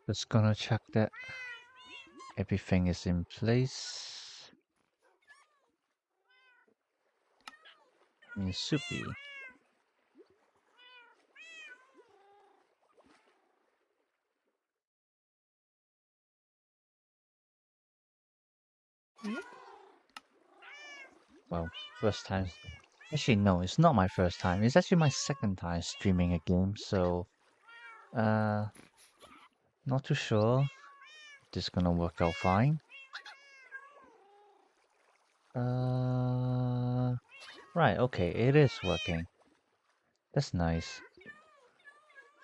Just gonna check that everything is in place. Soupy. Well, first time. Actually, no, it's not my first time. It's actually my second time streaming a game, so uh, not too sure. This is gonna work out fine. Right, okay, it is working. That's nice.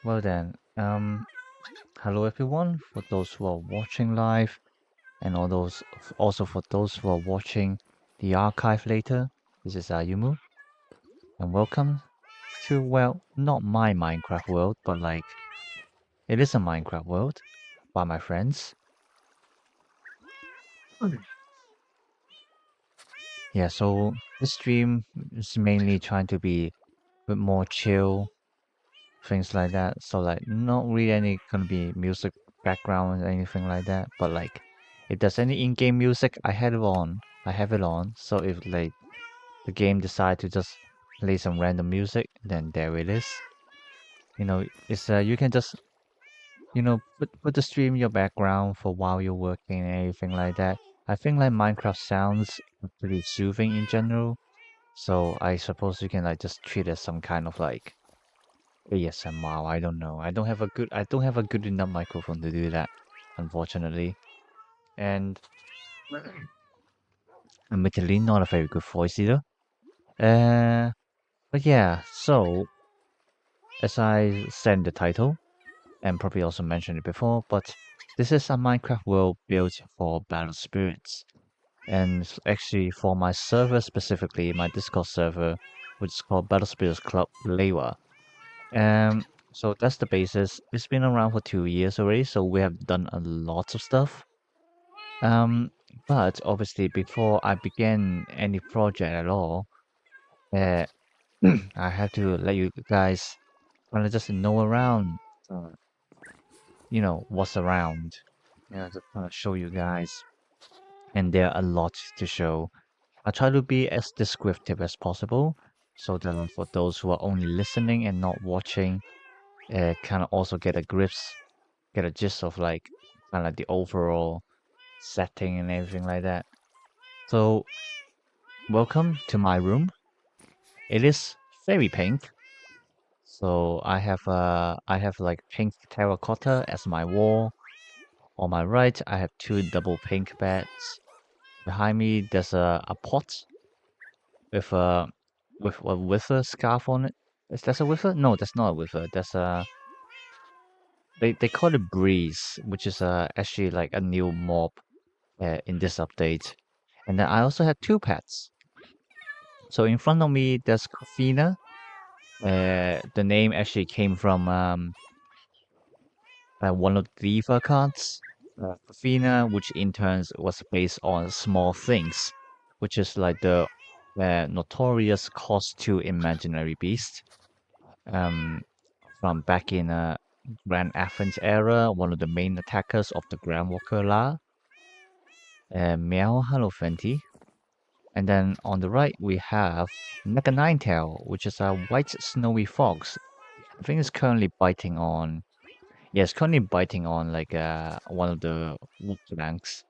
Well then, hello everyone, for those who are watching live, and all those, also for those who are watching the archive later. This is Ayumu, and welcome to, well, not my Minecraft world, but like, it is a Minecraft world by my friends. Yeah, so this stream is mainly trying to be a bit more chill, things like that. So like not really any gonna be music background or anything like that. But like if there's any in-game music, I have it on. I have it on. So if like the game decide to just play some random music, then there it is. You know, it's you can just put the stream in your background for while you're working and everything like that. I think like Minecraft sounds pretty soothing in general. So I suppose you can like just treat it as some kind of like ASMR. I don't know. I don't have a good enough microphone to do that, unfortunately. And admittedly not a very good voice either. Uh but yeah, so as I said in the title, and probably also mentioned it before, but this is a Minecraft world built for battle spirits. And actually for my server specifically, my Discord server, which is called Battle Spirits Club Lewa. So that's the basis. It's been around for 2 years already, so we have done a lot of stuff. Um, but obviously, before I began any project at all, uh, I have to let you guys kind of just know around, uh, what's around. Just kind of show you guys, and there are a lot to show. I try to be as descriptive as possible, so that for those who are only listening and not watching, kind of also get a gist of like kind of like the overall setting and everything like that. So, welcome to my room. It is very pink. So I have like pink terracotta as my wall. On my right, I have two double pink beds. Behind me, there's a pot with a wither scarf on it. Is that a wither? No, that's not a wither. That's a they call it breeze, which is actually like a new mob in this update. And then I also have two pets. So in front of me, there's Kofina. The name actually came from one of the Diva cards, Kofina, which in turn was based on Small Things, which is like the notorious cost to imaginary beast um, from back in Grand Athens era, one of the main attackers of the Grand Walker La. Meow Hello Fenty. And then on the right we have Mega Ninetail, which is a white snowy fox. I think it's currently biting on. Yeah, it's currently biting on like one of the wolf flanks.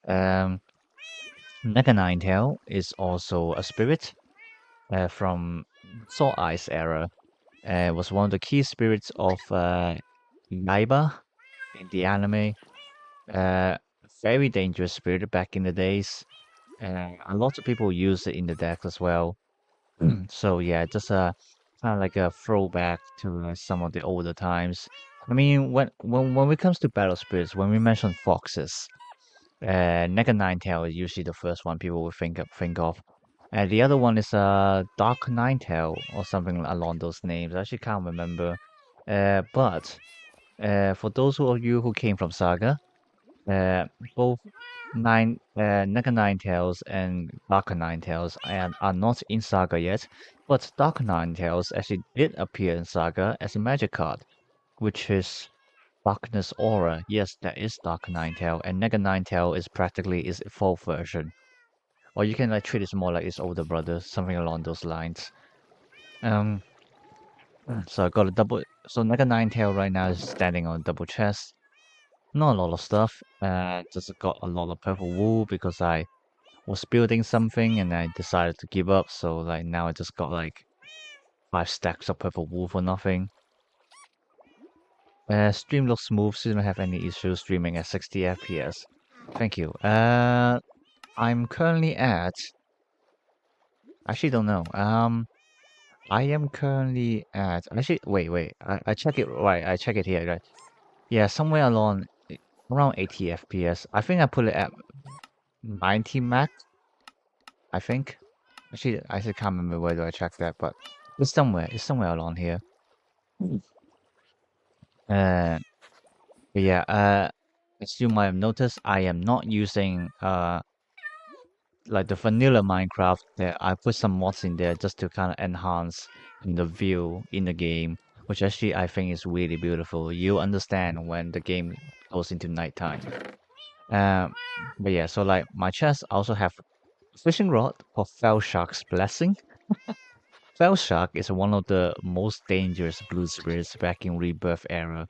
Um, Mega Ninetail is also a spirit from Salt Ice era. Was one of the key spirits of Yaiba in the anime. Uh, Very dangerous spirit back in the days. A lot of people use it in the deck as well. So yeah, just a kind of like a throwback to some of the older times. I mean, when it comes to battle spirits, when we mention foxes, Nega Ninetail is usually the first one people will think of. The other one is Dark Ninetail or something along those names. I actually can't remember. But for those of you who came from Saga, Uh, both Nega Ninetales and Darker Ninetales are not in Saga yet, but Darker Ninetales actually did appear in Saga as a magic card, which is Darkness Aura. Yes, that is Darker Ninetale, and Nega Ninetale is practically its evolved version. Or you can like treat it more like its older brother, something along those lines. Um, so I got a double. So Nega Ninetale right now is standing on a double chest. Not a lot of stuff. Just got a lot of purple wool because I was building something and I decided to give up. So like now I just got like 5 stacks of purple wool for nothing. Stream looks smooth. Shouldn't have any issues streaming at 60 FPS. Thank you. I'm currently at. Actually, don't know. I am currently at. Actually, wait. I check it. Right, I check it here. Right. Yeah, somewhere along around 80 FPS. I think I put it at 90 max. I think. Actually, I still can't remember where do I check that, but it's somewhere. It's somewhere along here. Uh, but yeah. As you might have noticed, I am not using like the vanilla Minecraft. That I put some mods in there just to kind of enhance the view in the game, which actually I think is really beautiful. You understand when the game goes into nighttime. Um, but yeah, so like my chest also have fishing rod for Fell Shark's Blessing. Fell Shark is one of the most dangerous blue spirits back in Rebirth era.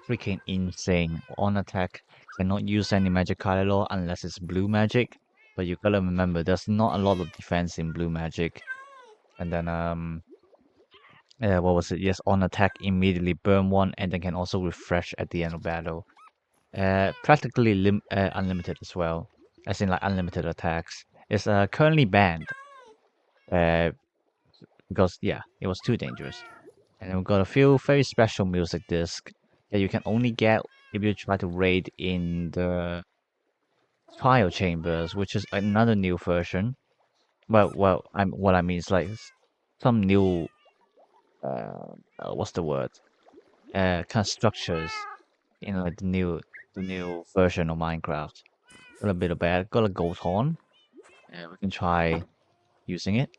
Freaking insane. On attack, cannot use any magic card at all unless it's blue magic. But you gotta remember, there's not a lot of defense in blue magic. And then what was it? Yes, on attack, immediately burn one, and then can also refresh at the end of battle. Practically unlimited as well, as in like unlimited attacks. It's currently banned. Uh, because yeah, it was too dangerous. And we've got a few very special music discs that you can only get if you try to raid in the trial chambers, which is another new version. What I mean is like some new what's the word? Kind of structures in like the new version of Minecraft. Got a bit of bad. Got a gold horn. We can try using it.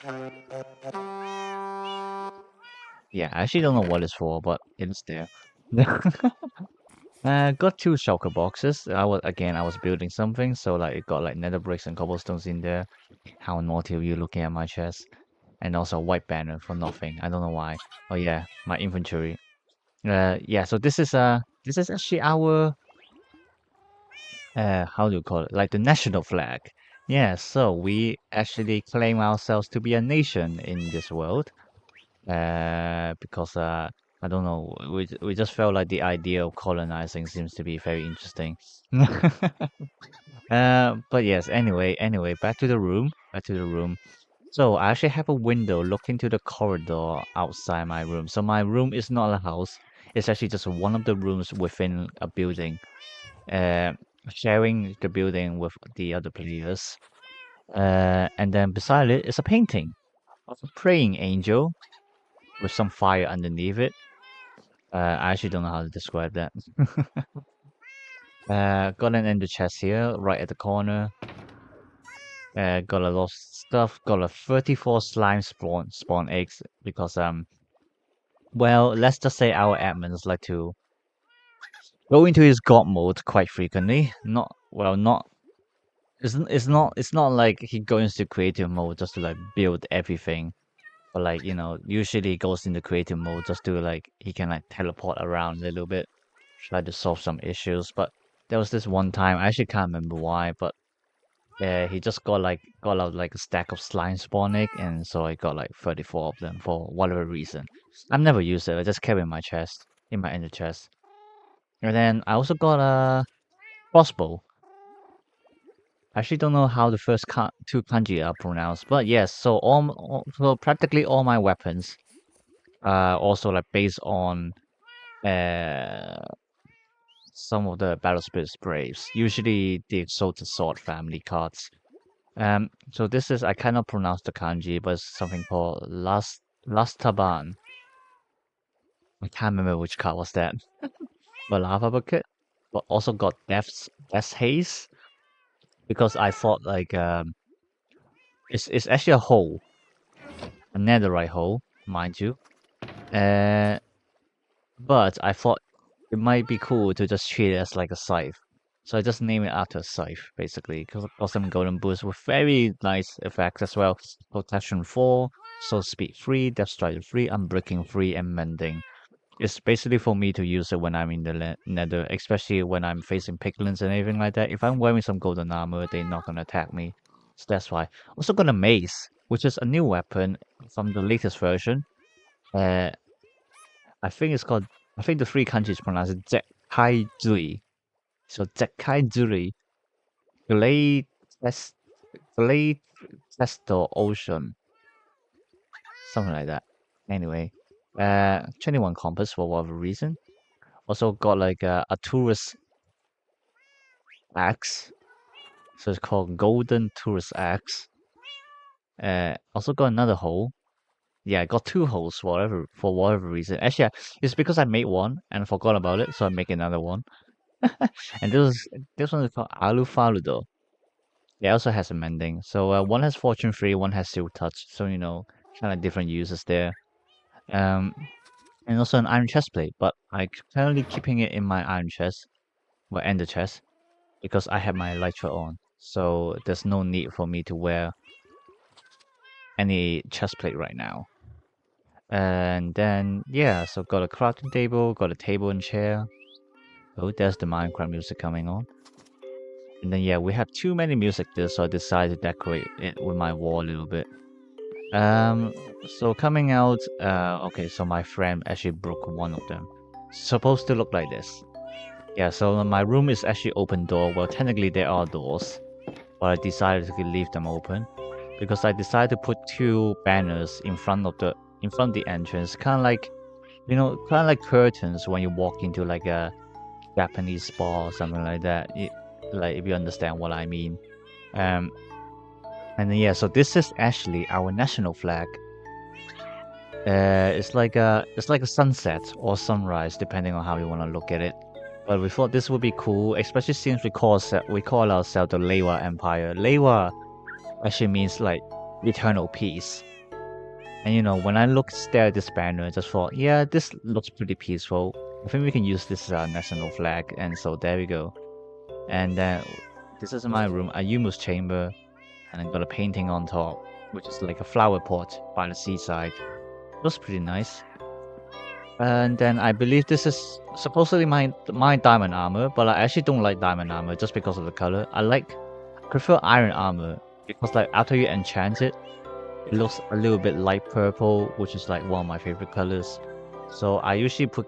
Yeah, I actually don't know what it's for, but it's there. Got 2 shulker boxes. I was building something, so like it got like nether bricks and cobblestones in there. How naughty of you looking at my chest. And also a white banner for nothing. I don't know why. Oh yeah, my inventory. Yeah, so this is actually our how do you call it? Like the national flag. Yeah, so we actually claim ourselves to be a nation in this world. Because I don't know, we just felt like the idea of colonizing seems to be very interesting. But yes, anyway, back to the room. Back to the room. So I actually have a window looking to the corridor outside my room. So my room is not a house. It's actually just one of the rooms within a building. Uh, Sharing the building with the other players. And then beside it is a painting of a praying angel with some fire underneath it. I actually don't know how to describe that. Got an ender chest here, right at the corner. Got a lot of stuff. Got a 34 slime spawn eggs because well, let's just say our admins like to go into his god mode quite frequently. Not well, not it's not like he goes into creative mode just to like build everything. But like, you know, usually he goes into creative mode just to like he can like teleport around a little bit, try to solve some issues. But there was this one time, I actually can't remember why, but he just got out like a stack of slime spawn egg, and so I got like 34 of them for whatever reason. I've never used it. I just kept it in my chest, in my inner chest. And then I also got a crossbow. I actually don't know how the first 2 kanji are pronounced, but yes. So so practically all my weapons also like based on uh some of the battle spirit sprays, usually the Exalted Sword family cards. So this is I cannot pronounce the kanji, but it's something called Last Taban. I can't remember which card was that. But lava bucket. but also got Death's Haze because I thought like it's actually a hole, a netherite hole, mind you. Uh, but I thought it might be cool to just treat it as like a scythe. So I just name it after a scythe, basically, because it got some golden boost with very nice effects as well. Protection 4, soul speed 3, death strike 3, unbreaking 3, and mending. It's basically for me to use it when I'm in the nether, especially when I'm facing piglins and everything like that. If I'm wearing some golden armor, they're not gonna attack me. So that's why. Also got a mace, which is a new weapon from the latest version. Uh, I think it's called. I think the three countries pronounce it Zekai Zui. So Zekai Zui, Glade Test, Glade Testo Ocean, something like that. Anyway, 21 compass for whatever reason. Also got like a tourist axe, so it's called Golden Tourist Axe. Also got another hole. Yeah, I got two holes for whatever reason. Actually, it's because I made one and forgot about it, so I make another one. And this one is called Alu Faludo. It also has a mending. So one has Fortune 3, one has Seal Touch. So kind of different uses there. Um, and also an iron chest plate, but I currently keeping it in my iron chest, well, ender chest, because I have my elytra on. So there's no need for me to wear any chest plate right now. And then yeah, so got a crafting table, got a table and chair. Oh, there's the Minecraft music coming on. And then yeah, we have too many music there, so I decided to decorate it with my wall a little bit. Um, so coming out, okay, so my friend actually broke one of them. Supposed to look like this. Yeah, so my room is actually open door. Well, technically there are doors, but I decided to leave them open because I decided to put two banners in front of the entrance, kind of like kind of like curtains when you walk into like a Japanese spa or something like that. Like if you understand what I mean. Um, and then, yeah, so this is actually our national flag. It's like a sunset or sunrise, depending on how you want to look at it. But we thought this would be cool, especially since we call ourselves the Leiwa Empire. Leiwa actually means like eternal peace. And when I stare at this banner, I just thought, yeah, this looks pretty peaceful. I think we can use this as our national flag, and so there we go. And this is my room, a Yumu's chamber, and I got a painting on top, which is like a flower pot by the seaside. It was pretty nice. And then I believe this is supposedly my diamond armor, but I actually don't like diamond armor just because of the color. I prefer iron armor because like after you enchant it, it looks a little bit light purple, which is like one of my favorite colors. So I usually put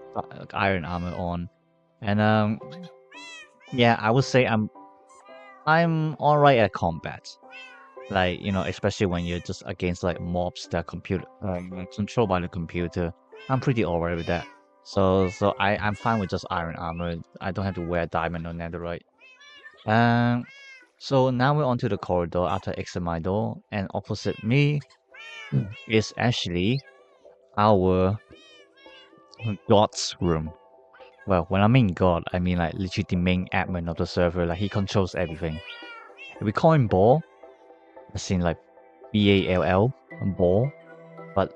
iron armor on, and yeah, I would say I'm alright at combat. Like especially when you're just against like mobs that controlled by the computer. I'm pretty alright with that. So I'm fine with just iron armor. I don't have to wear diamond or netherite. Um, so now we're onto the corridor after exit my door, and opposite me is actually our God's room. Well, when I mean God, I mean like literally the main admin of the server. Like he controls everything. We call him Ball, as in like Ball, Ball. But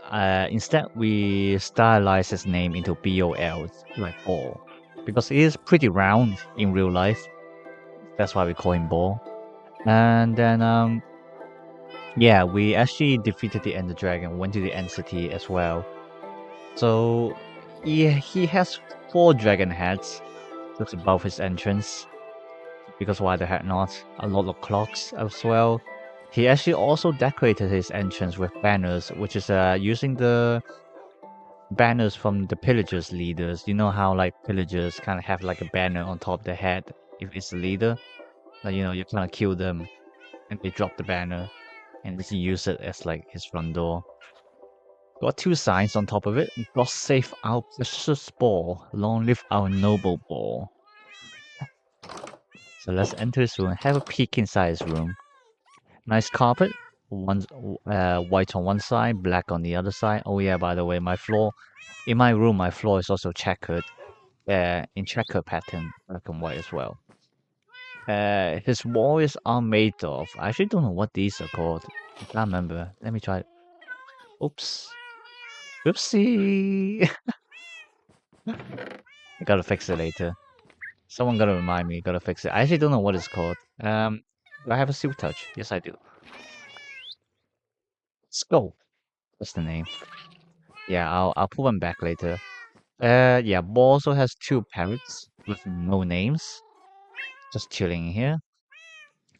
instead we stylize his name into Bol, like Ball, because he is pretty round in real life. That's why we call him Ball. And then yeah, we actually defeated the Ender Dragon, went to the End City as well. So he has 4 dragon heads just above his entrance, because why the heck not? A lot of clocks as well. He actually also decorated his entrance with banners, which is using the banners from the pillagers leaders. You know how like pillagers kind of have like a banner on top of their head if it's the leader? Like you kind of kill them and they drop the banner and just use it as like his front door. Got 2 signs on top of it. God save our precious ball. Long live our noble ball. So let's enter his room. Have a peek inside his room. Nice carpet. White on one side, black on the other side. Oh yeah, by the way, in my room, my floor is also checkered. in checker pattern, black and white as well. His walls are made of. I actually don't know what these are called. I can't remember. Let me try. Oops. Oopsie. I gotta fix it later. Someone gotta remind me. Gotta fix it. I actually don't know what it's called. Do I have a silk touch? Yes, I do. Skull. That's the name. Yeah, I'll put one back later. Yeah, Ball also has two parrots with no names, just chilling here.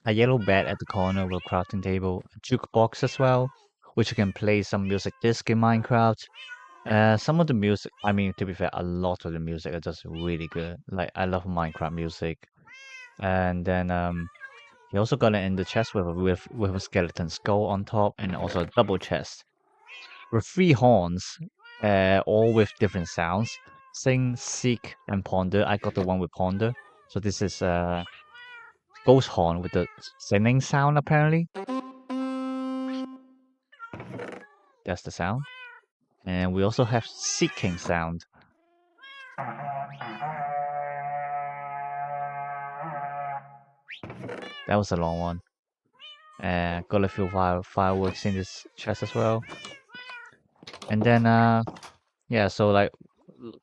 A yellow bed at the corner with a crafting table, a jukebox as well, which you can play some music disc in Minecraft. Some of the music, I mean, to be fair, a lot of the music are just really good. Like, I love Minecraft music. And then he also got it in the chest with a skeleton skull on top, and also a double chest with three horns, all with different sounds. Sing, seek, and ponder. I got the one with ponder. So this is ghost horn with the singing sound apparently. That's the sound. And we also have seeking sound. That was a long one. Got a few fireworks in this chest as well. And then yeah, so like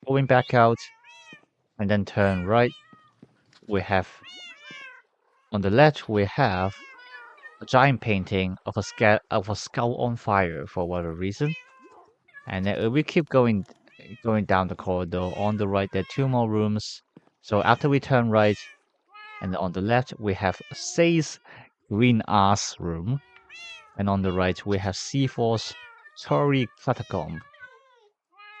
going back out and then turn right, we have on the left we have a giant painting of a skull on fire for whatever reason. And then we keep going down the corridor. On the right, there are two more rooms. So after we turn right, and on the left we have Say's green ass room, and on the right we have C4's Tori catacomb.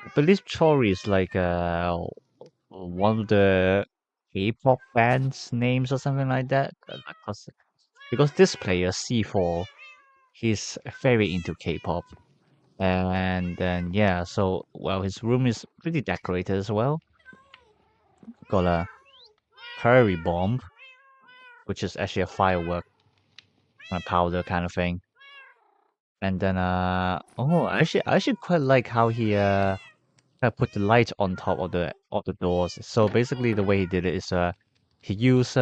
I believe Tori is like one of the K-pop bands names or something like that. Because this player C4, he's very into K-pop. And then yeah, so well, his room is pretty decorated as well. Got a prairie bomb, which is actually a firework, a powder kind of thing. And then oh, I actually quite like how he put the light on top of the doors. So basically, the way he did it is he used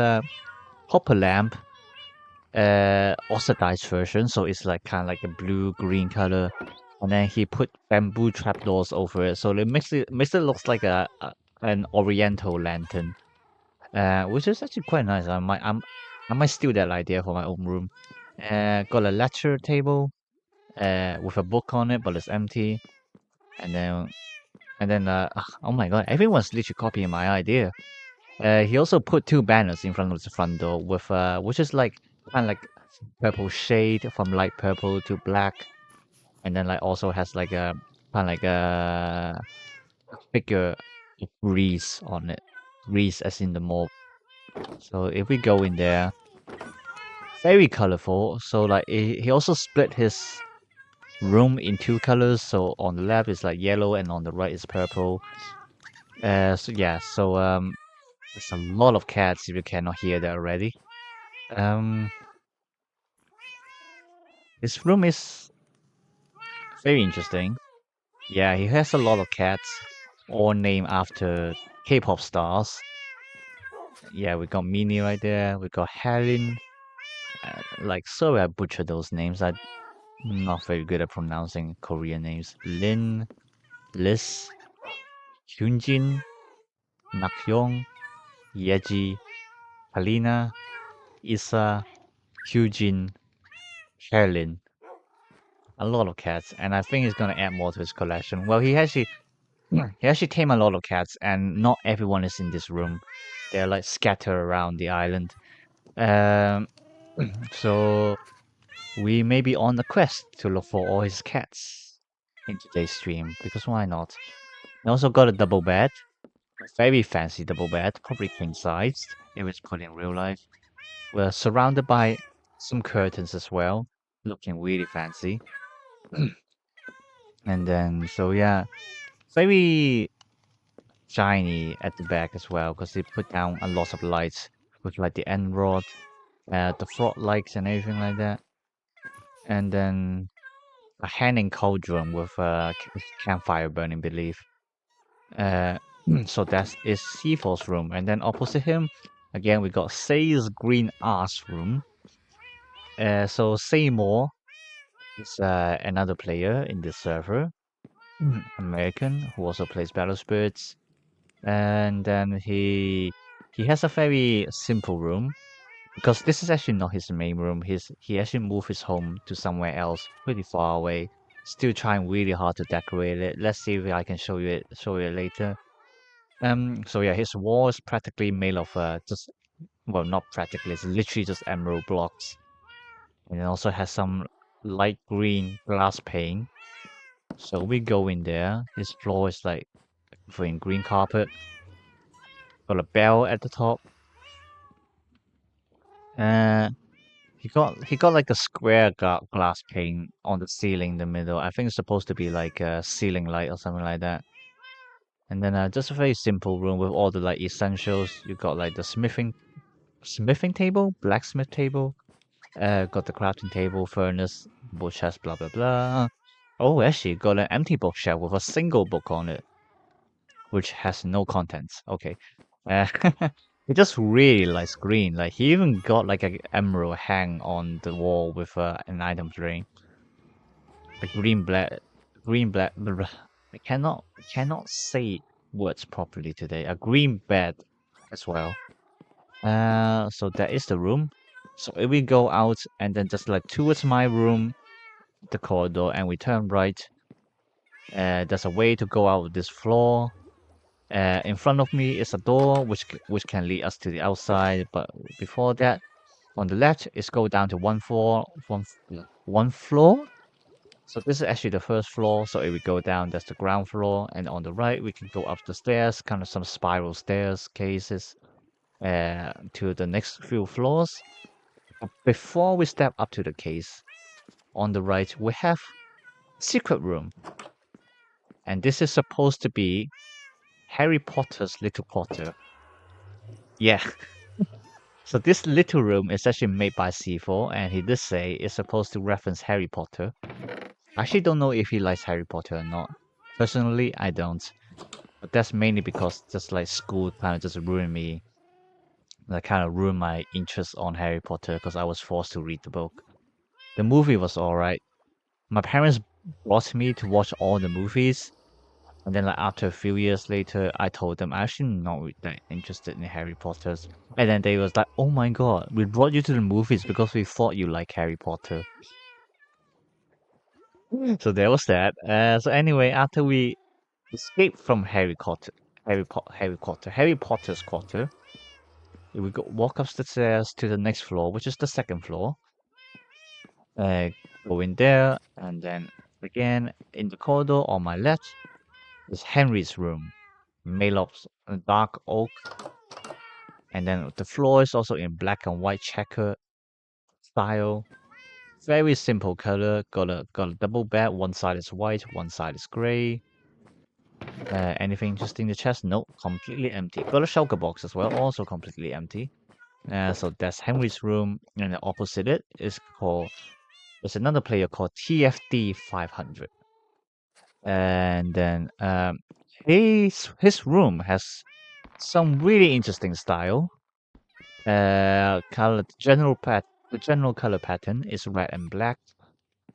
copper lamp, oxidized version, so it's like kind of like a blue green color. And then he put bamboo trapdoors over it, so it makes it looks like an oriental lantern, which is actually quite nice. I might steal that idea for my own room. Got a lecture table, with a book on it, but it's empty. And then oh my god, everyone's literally copying my idea. He also put two banners in front of the front door with which is like kind of like purple shade from light purple to black, and then like also has like a kind of like a figure of Reese on it. Reese as in the mob. So if we go in there, very colorful. So like he also split his room in two colors. So on the left is like yellow and on the right is purple. So yeah, so there's a lot of cats if you cannot hear that already. Um, his room is very interesting. Yeah, he has a lot of cats, all named after K-pop stars. Yeah, we got Minnie right there. We got Helen. Like, sorry I butchered those names. I'm not very good at pronouncing Korean names. Lin, Liz, Hyunjin, Nakhyong, Yeji, Halina, Isa, Hyujin, Helen. A lot of cats, and I think he's gonna add more to his collection. Well, he actually tamed a lot of cats, and not everyone is in this room. They're like scattered around the island. Um, so we may be on a quest to look for all his cats in today's stream, because why not? I also got a double bed, a very fancy double bed, probably king sized if it's put in real life. We're surrounded by some curtains as well, looking really fancy. And then, so yeah, very shiny at the back as well, because they put down a lot of lights with like the end rod, the frog lights and everything like that. And then a hanging cauldron with a campfire burning beneath. So that is C4's room. And then opposite him, again, we got Say's green ass room. So Seymour is another player in this server, American, who also plays Battle Spirits. And then he has a very simple room because this is actually not his main room. He actually moved his home to somewhere else, pretty far away. Still trying really hard to decorate it. Let's see if I can show you it later. So yeah, his wall is practically made of just well, not practically, it's literally just emerald blocks, and it also has some light green glass pane. So we go in there. His floor is like for in green carpet. Got a bell at the top. Uh, he got like a square glass pane on the ceiling in the middle. I think it's supposed to be like a ceiling light or something like that. And then just a very simple room with all the like essentials. You got like the smithing table, blacksmith table. Got the crafting table, furnace, book chest, blah blah blah. Oh, actually got an empty bookshelf with a single book on it, which has no contents. Okay. Uh, he just really likes green. Like he even got like an emerald hang on the wall with an item frame. A green black. I cannot say words properly today. A green bed as well. So that is the room. So if we go out and then just like towards my room, the corridor, and we turn right, there's a way to go out of this floor. In front of me is a door which can lead us to the outside. But before that, on the left is go down to one floor. So this is actually the first floor. So if we go down, that's the ground floor, and on the right we can go up the stairs, kind of some spiral stairs cases, to the next few floors. Before we step up to the case, on the right we have secret room, and this is supposed to be Harry Potter's Little Potter. Yeah. So this little room is actually made by C4, and he did say it's supposed to reference Harry Potter. I actually don't know if he likes Harry Potter or not. Personally, I don't. But that's mainly because just like school kind of just ruined me. That kind of ruined my interest on Harry Potter because I was forced to read the book. The movie was alright. My parents brought me to watch all the movies, and then like after a few years later, I told them I actually not really that interested in Harry Potter's. And then they was like, "Oh my god, we brought you to the movies because we thought you like Harry Potter." So there was that. So anyway, after we escaped from Harry Potter's quarter, we walk up the stairs to the next floor, which is the second floor. Uh, go in there, and then again in the corridor on my left is Henry's room, made of dark oak, and then the floor is also in black and white checker style. Very simple color. Got a double bed. One side is white, one side is gray. Anything interesting in the chest? Nope, completely empty. Got a shulker box as well, also completely empty. So that's Henry's room, and opposite it is called. There's another player called TFD 500, and then his room has some really interesting style. The general color pattern is red and black.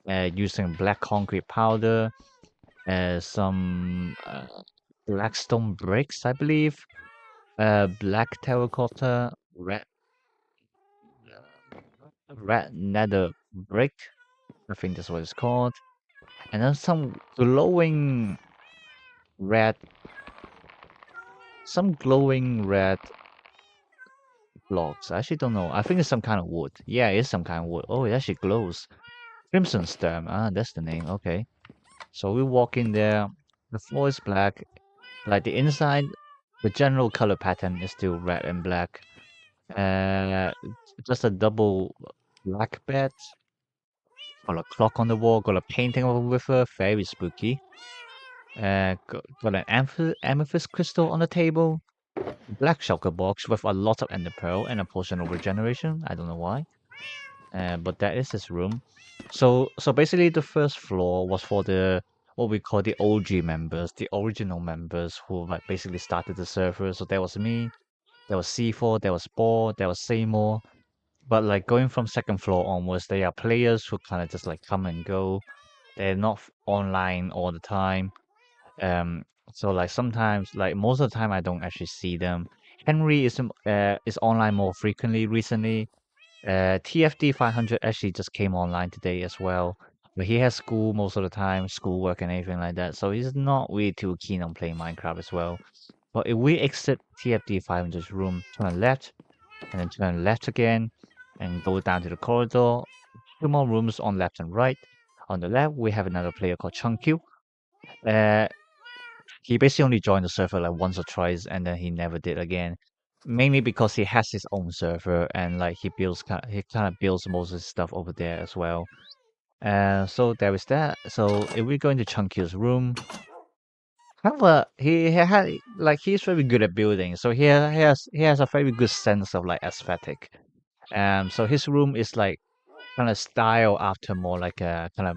Using black concrete powder, some black stone bricks, I believe, black terracotta, red nether brick, I think that's what it's called, and then red, some glowing red blocks. I actually don't know. I think it's some kind of wood. Yeah, it's some kind of wood. Oh, it actually glows. Crimson stem. Ah, that's the name. Okay. So we walk in there. The floor is black. Like the inside, the general color pattern is still red and black. Uh, just a double black bed. Got a clock on the wall. Got a painting of a river. Very spooky. Got an amethyst crystal on the table. Black shulker box with a lot of ender pearl and a potion of regeneration. I don't know why. But that is his room. So basically the first floor was for the what we call the OG members, the original members who like basically started the server. So there was me, there was C4, there was Ball, there was Seymour. But like going from second floor onwards, they are players who kind of just like come and go. They're not online all the time. Um, so like sometimes, like most of the time, I don't actually see them. Henry is online more frequently recently. TFD 500 actually just came online today as well. But he has school most of the time, schoolwork and everything like that. So he's not really too keen on playing Minecraft as well. But if we exit TFD 500's room, turn left, and then turn left again, and go down to the corridor, two more rooms on left and right. On the left, we have another player called Chunky. Uh, he basically only joined the server like once or twice, and then he never did again. Mainly because he has his own server and like he kind of builds most of his stuff over there as well. So there is that. So if we go into Chunky's room, however, he had like he's very good at building, so he has a very good sense of like aesthetic. So his room is like kind of style after more like a kind of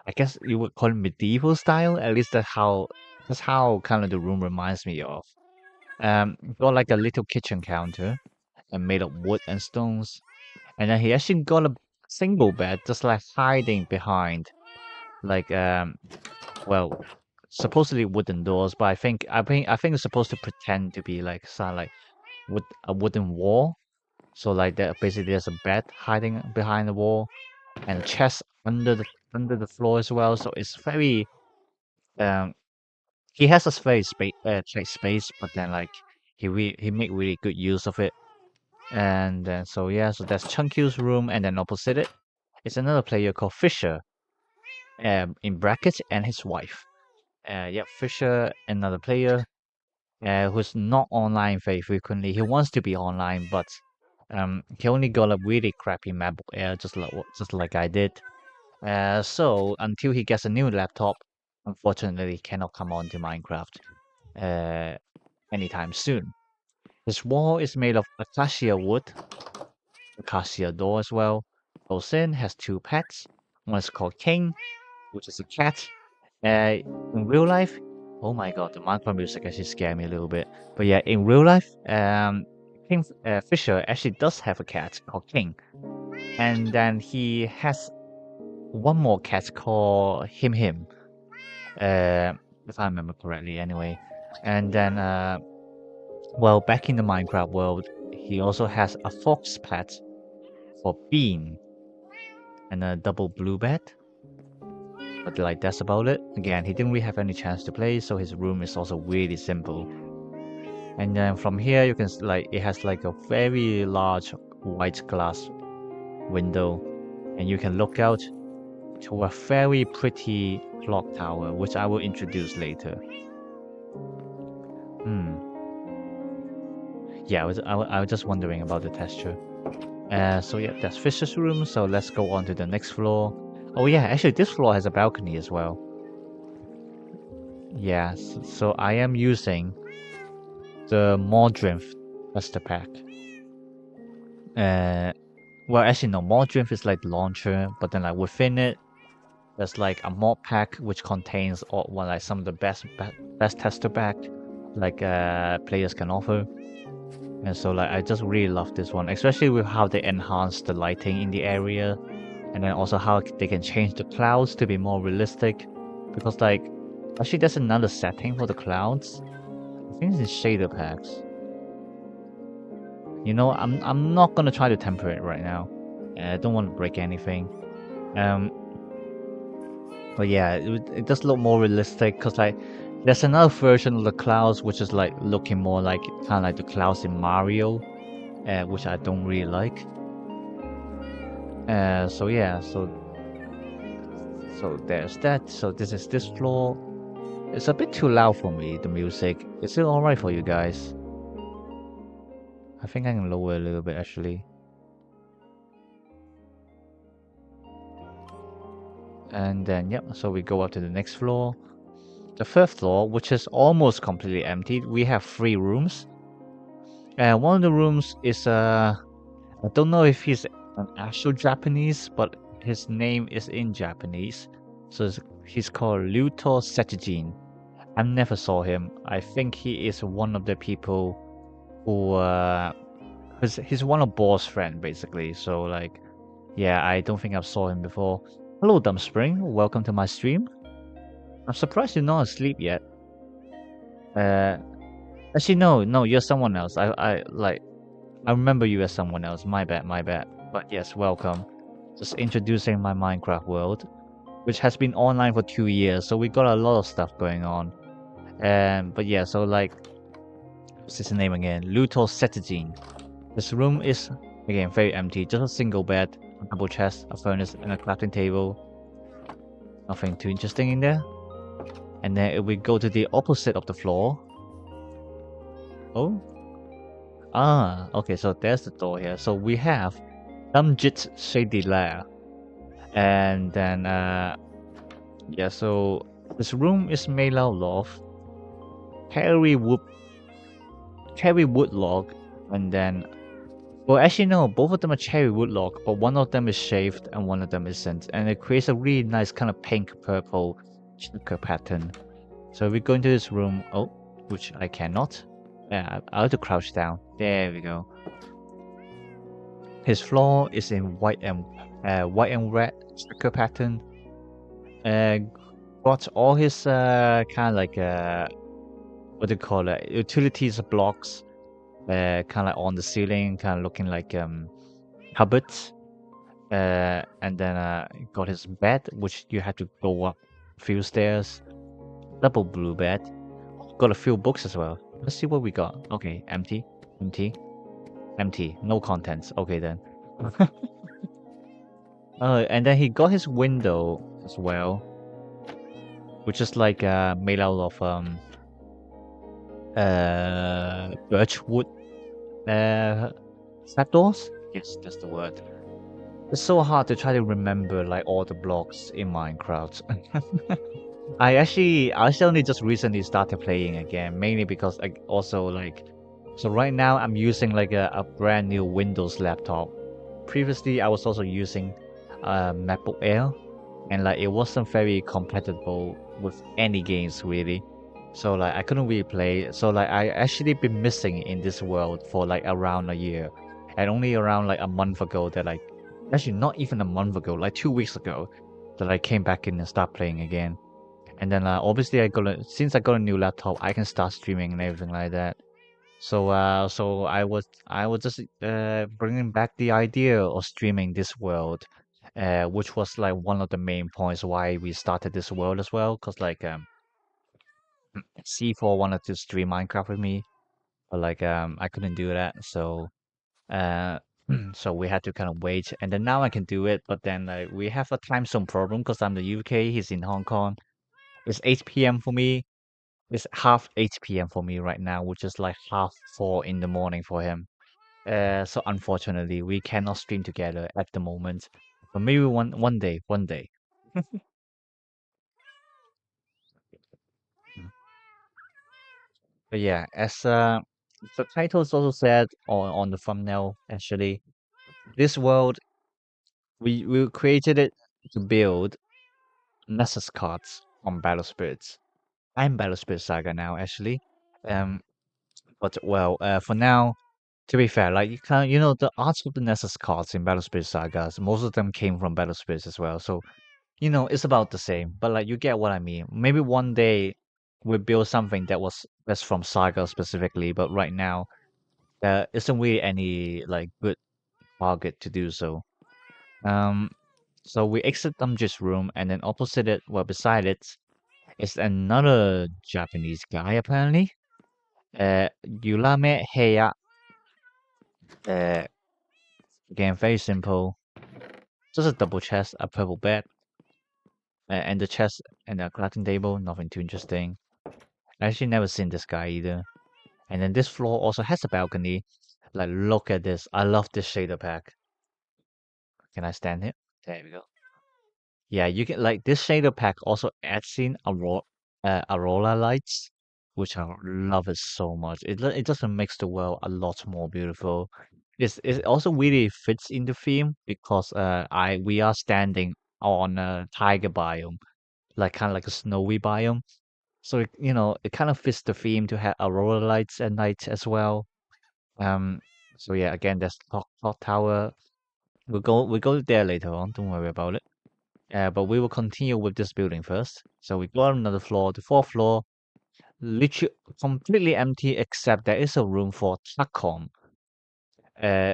I guess you would call it medieval style. At least that's how kind of the room reminds me of. Got like a little kitchen counter and made of wood and stones. And then he actually got a single bed just like hiding behind like well supposedly wooden doors, but I think it's supposed to pretend to be like sound like a wooden wall. So like that basically there's a bed hiding behind the wall and a chest under the floor as well. So it's very um he has a very tight space, but then like he make really good use of it. And then so yeah, so that's Chunky's room, and then opposite it is another player called Fisher, in brackets, and his wife. Yeah, Fisher, another player, who's not online very frequently. He wants to be online, but he only got a really crappy MacBook Air, just like I did. So until he gets a new laptop, unfortunately, he cannot come on to Minecraft uh, anytime soon. His wall is made of acacia wood, acacia door as well. Goes in, has two pets. One is called King, which is a cat. In real life, oh my god, the Minecraft music actually scared me a little bit. But yeah, in real life, King Fisher actually does have a cat called King, and then he has one more cat called Him. Uh, if I remember correctly, anyway. And then, well, back in the Minecraft world, he also has a fox pet for Bean and a double blue bed. But like that's about it. Again, he didn't really have any chance to play, so his room is also really simple. And then from here, you can like it has like a very large white glass window, and you can look out to a very pretty clock tower, which I will introduce later. Hmm. Yeah, I was just wondering about the texture. So yeah, that's Fisher's room. So let's go on to the next floor. Oh yeah, actually this floor has a balcony as well. Yeah, so I am using the Modrinth Tester Pack. Well actually no, Modrinth is like the launcher, but then like within it, there's like a mod pack which contains all well, like some of the best tester pack like players can offer. And so like I just really love this one, especially with how they enhance the lighting in the area, and then also how they can change the clouds to be more realistic. Because like actually there's another setting for the clouds. I think it's in shader packs. You know, I'm not gonna try to temper it right now. I don't want to break anything. Um, but yeah, it does look more realistic because like there's another version of the clouds which is like looking more like kind of like the clouds in Mario, which I don't really like. So yeah, so there's that. So this is this floor. It's a bit too loud for me, the music. Is it alright for you guys? I think I can lower a little bit actually. And then yep, so we go up to the next floor. The third floor, which is almost completely empty. We have 3 rooms. And one of the rooms is I don't know if he's an actual Japanese, but his name is in Japanese. So He's called Luthor Setijin. I never saw him. I think he is one of the people who he's one of Boar's friend basically. So like, yeah, I don't think I've saw him before. Hello, Dumb Spring. Welcome to my stream. I'm surprised you're not asleep yet. Uh, Actually, no, no, you're someone else. I remember you as someone else. My bad, my bad. But yes, welcome. Just introducing my Minecraft world, which has been online for 2 years, so we got a lot of stuff going on. But yeah, so like, what's his name again? Luthor Setijin. This room is again very empty. Just a single bed, a double chest, a furnace, and a crafting table. Nothing too interesting in there. And then if we go to the opposite of the floor. Oh, okay, so there's the door here. So we have Namjit's Shady Lair. And then, yeah, so this room is made out of cherry wood, cherry wood log. And then, well, actually, no, both of them are cherry wood log, but one of them is shaved and one of them isn't. And it creates a really nice kind of pink purple checker pattern. So we go into this room, oh, which I cannot. Yeah, I have to crouch down. There we go. His floor is in white and red sticker pattern. Got all his kind of like what do you call it? Utilities blocks, kind of like on the ceiling, kind of looking like cupboards. And then got his bed, which you have to go up a few stairs. Double blue bed. Got a few books as well. Let's see what we got. Okay, empty, empty, empty. No contents. Okay then. And then he got his window as well, which is like made out of birch wood trapdoors. Yes, that's the word. It's so hard to try to remember like all the blocks in Minecraft. I actually only just recently started playing again, mainly because I also like, so right now I'm using like a brand new Windows laptop. Previously I was also using a MacBook Air, and like it wasn't very compatible with any games really. So like I couldn't really play. So like I actually been missing in this world for like around a year, and only around like a month ago that like, actually not even a month ago, like 2 weeks ago, that I came back in and start playing again. And then obviously since I got a new laptop, I can start streaming and everything like that. So so I was just bringing back the idea of streaming this world, which was like one of the main points why we started this world as well. Cause like C4 wanted to stream Minecraft with me, but like I couldn't do that. So uh so we had to kind of wait, and then now I can do it. But then we have a time zone problem because I'm the UK, he's in Hong Kong. It's 8 p.m. for me. It's half 8 p.m. for me right now, which is like half 4 in the morning for him. So unfortunately, we cannot stream together at the moment. But maybe one day, one day. But yeah, as the titles also said on the thumbnail, actually, this world we created it to build Nessus cards on Battle Spirits. I'm Battle Spirit Saga now, actually. Um, but well, for now, to be fair, like you know, the arts of the Nessus cards in Battle Spirit Sagas, most of them came from Battle Spirits as well. So you know, it's about the same. But like, you get what I mean. Maybe one day we build something that's from Saga specifically. But right now, there isn't really any like good target to do so. Um, so we exit Dumjit's room, and then opposite it, well, beside it, is another Japanese guy apparently. Yulame Heya. Uh, Again, very simple. Just a double chest, a purple bed, and the chest and the crafting table. Nothing too interesting. I actually never seen this guy either. And then this floor also has a balcony. Like, look at this. I love this shader pack. Can I stand it? There we go. Yeah, you can like this shader pack also adds in aurora lights, which I love it so much. It just makes the world a lot more beautiful. It also really fits in the theme because we are standing on a tiger biome. like kind of like a snowy biome. So it kind of fits the theme to have aurora lights at night as well. Um, so yeah, again, there's clock tower. We'll go there later on. Don't worry about it. But we will continue with this building first. So we go on another floor, the fourth floor, literally completely empty except there is a room for Takon,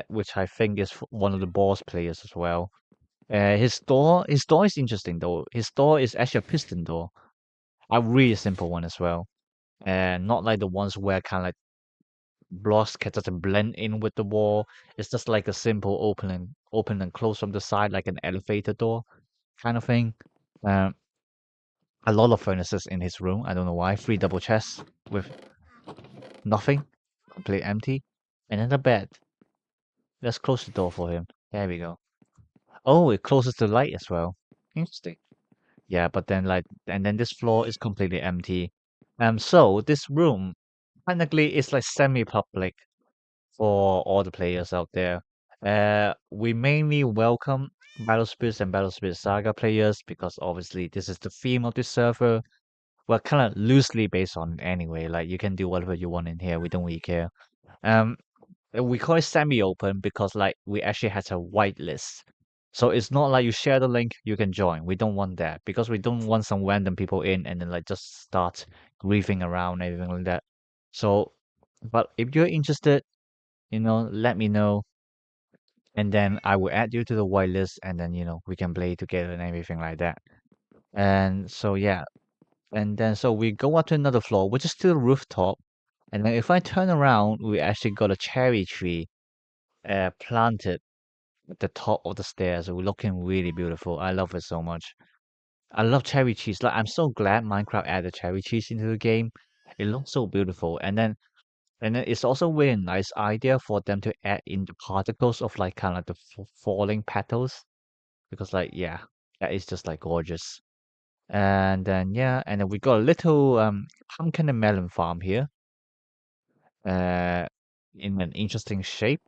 which I think is one of the boss players as well. His door is interesting though. His door is actually a piston door, a really simple one as well, and not like the ones where kind of like blocks can just blend in with the wall. It's just like a simple open and close from the side, like an elevator door kind of thing. Um, a lot of furnaces in his room. I don't know why. Three double chests with nothing, completely empty, and then a bed. Let's close the door for him. There we go. Oh, it closes the light as well. Interesting. Yeah, but then and then this floor is completely empty. So this room technically is like semi-public for all the players out there. We mainly welcome Battle Spirits and Battle Spirit Saga players because obviously this is the theme of this server. We're kind of loosely based on it anyway. Like you can do whatever you want in here. We don't really care. Um, we call it semi-open because like we actually had a whitelist. So it's not like you share the link, you can join. We don't want that because we don't want some random people in and then like just start griefing around and everything like that. So, but if you're interested, let me know, and then I will add you to the whitelist, and then we can play together and everything like that. And so yeah, and then so we go up to another floor, which is still rooftop. And then if I turn around, we actually got a cherry tree planted at the top of the stairs. We're looking really beautiful. I love it so much. I love cherry trees. Like I'm so glad Minecraft added cherry trees into the game. It looks so beautiful. And then it's also a really nice idea for them to add in the particles of like kind of like the falling petals because like yeah, that is just like gorgeous. And then yeah, and then we got a little pumpkin and melon farm here, uh, in an interesting shape.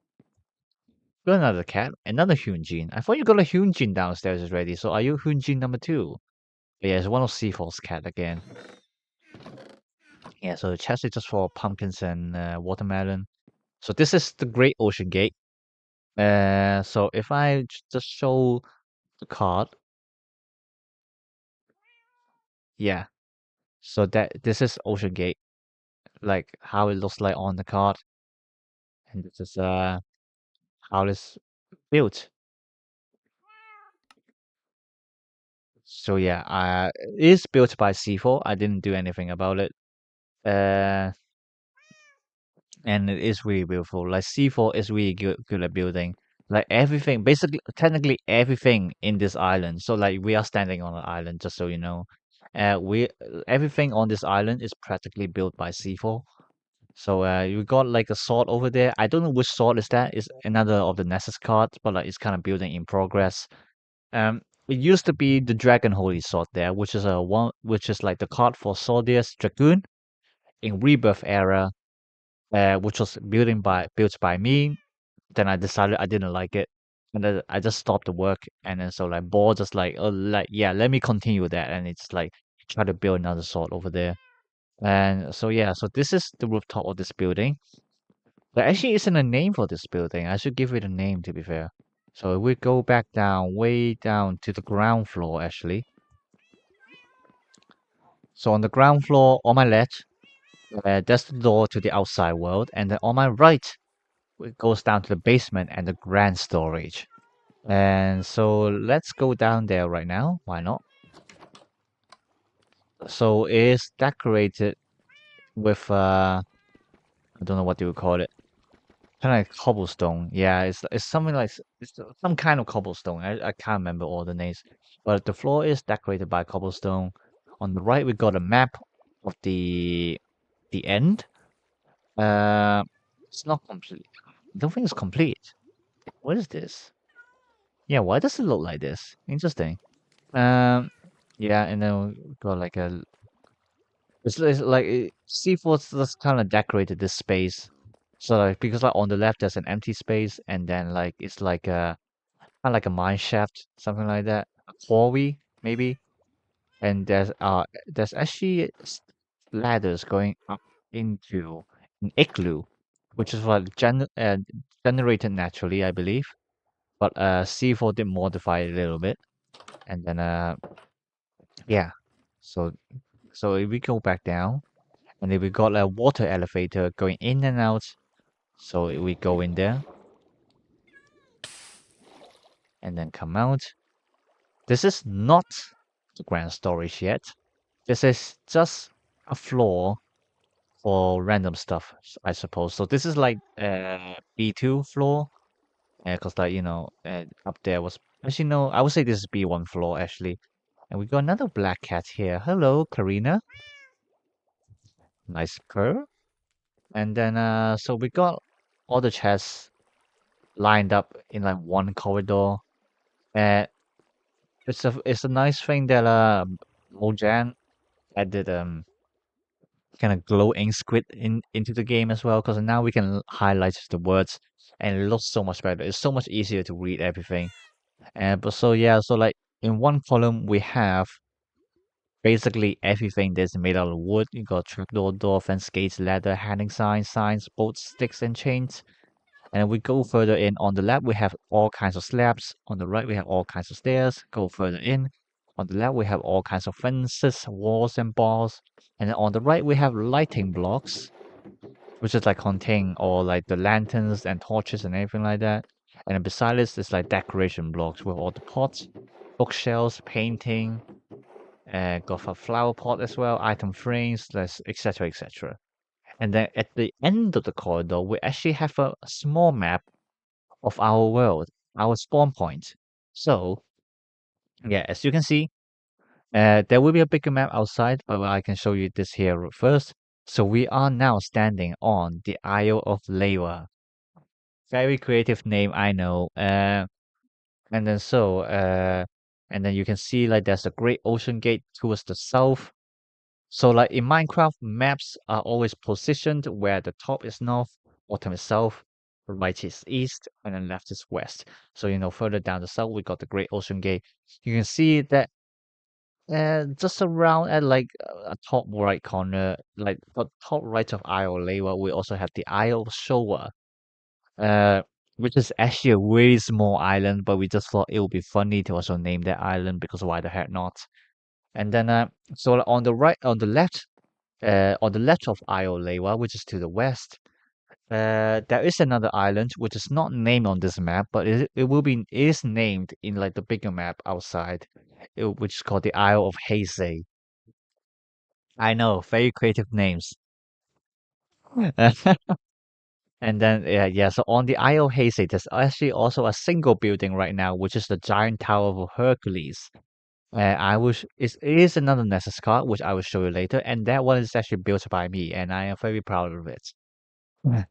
Got another cat, another Hyunjin. I thought you got a Hyunjin downstairs already. So are you Hyunjin number two? Yeah, it's one of Seafor's cat again. Yeah, so the chest is just for pumpkins and watermelon. So this is the Great Ocean Gate. So if I just show the card, yeah. So this is Ocean Gate, like how it looks like on the card, and this is how it's built. So yeah, it is built by C4. I didn't do anything about it. Uh, and it is really beautiful. Like C4 is really good at building. Like everything, basically, technically everything in this island. So like we are standing on an island, just so you know. We everything on this island is practically built by C4. So you got like a sword over there. I don't know which sword is that. It's another of the Nessus cards, but like it's kind of building in progress. It used to be the Dragon Holy Sword there, which is like the card for Swordius Dragoon in Rebirth era, which was built by me. Then I decided I didn't like it, and then I just stopped the work. And then so like Ball just like, oh, like yeah, let me continue that, and it's like try to build another sword over there. And so yeah, so this is the rooftop of this building. There actually isn't a name for this building. I should give it a name to be fair. So if we go back down, way down to the ground floor actually. So on the ground floor, on my left, that's the door to the outside world, and then on my right, it goes down to the basement and the grand storage. And so let's go down there right now. Why not? So it's decorated with I don't know what you would call it. Kind of like cobblestone. Yeah, it's something like it's some kind of cobblestone. I can't remember all the names. But the floor is decorated by cobblestone. On the right we got a map of the end. Uh, it's not complete. I don't think it's complete. What is this? Yeah, why does it look like this? Interesting. Um, yeah, and then we got like a. It's like C4's just kind of decorated this space. So like because like on the left there's an empty space, and then like it's like a kind of like a mine shaft, something like that. A quarry maybe. and there's actually ladders going up into an igloo, which is what generated naturally, I believe. But C4 did modify it a little bit, and then yeah, so if we go back down, and then we got a water elevator going in and out. So we go in there and then come out. This is not the grand storage yet. This is just a floor for random stuff, I suppose. So this is like B2 floor, because like up there was actually no, I would say this is B1 floor actually. And we got another black cat here. Hello, Karina. Nice purr. And then so we got all the chests lined up in like one corridor. Uh, it's a nice thing that Mojang added kind of glowing squid into the game as well, because now we can highlight the words and it looks so much better. It's so much easier to read everything. And but so yeah, so like in one column we have basically everything that's made out of wood. You got trapdoor, door, fence, gates, ladder, hanging signs, bolts, sticks, and chains. And we go further in. On the left, we have all kinds of slabs. On the right, we have all kinds of stairs. Go further in. On the left, we have all kinds of fences, walls, and bars. And then on the right, we have lighting blocks, which is like contain all like the lanterns and torches and everything like that. And then beside this, is like decoration blocks with all the pots, bookshelves, painting, got a flower pot as well, item frames, etc., etc. And then at the end of the corridor, we actually have a small map of our world, our spawn point. So, yeah, as you can see, there will be a bigger map outside, but I can show you this here first. So we are now standing on the Isle of Lava. Very creative name, I know. And then and then you can see like there's a great ocean gate towards the south. So like in Minecraft, maps are always positioned where the top is north, bottom is south, right is east, and then left is west. So further down the south we got the Great Ocean Gate. You can see that just around at like a top right corner, like the top right of Isle Lewa, we also have the Isle of Showa, uh, which is actually a really small island, but we just thought it would be funny to also name that island because why the heck not? And then so on the left of Iolewa, which is to the west, there is another island which is not named on this map, but it is named in like the bigger map outside, which is called the Isle of Heisei. I know, very creative names. And then so on the Isle of Heisei, there's actually also a single building right now, which is the Giant Tower of Hercules. It is another Nessus card, which I will show you later, and that one is actually built by me, and I am very proud of it.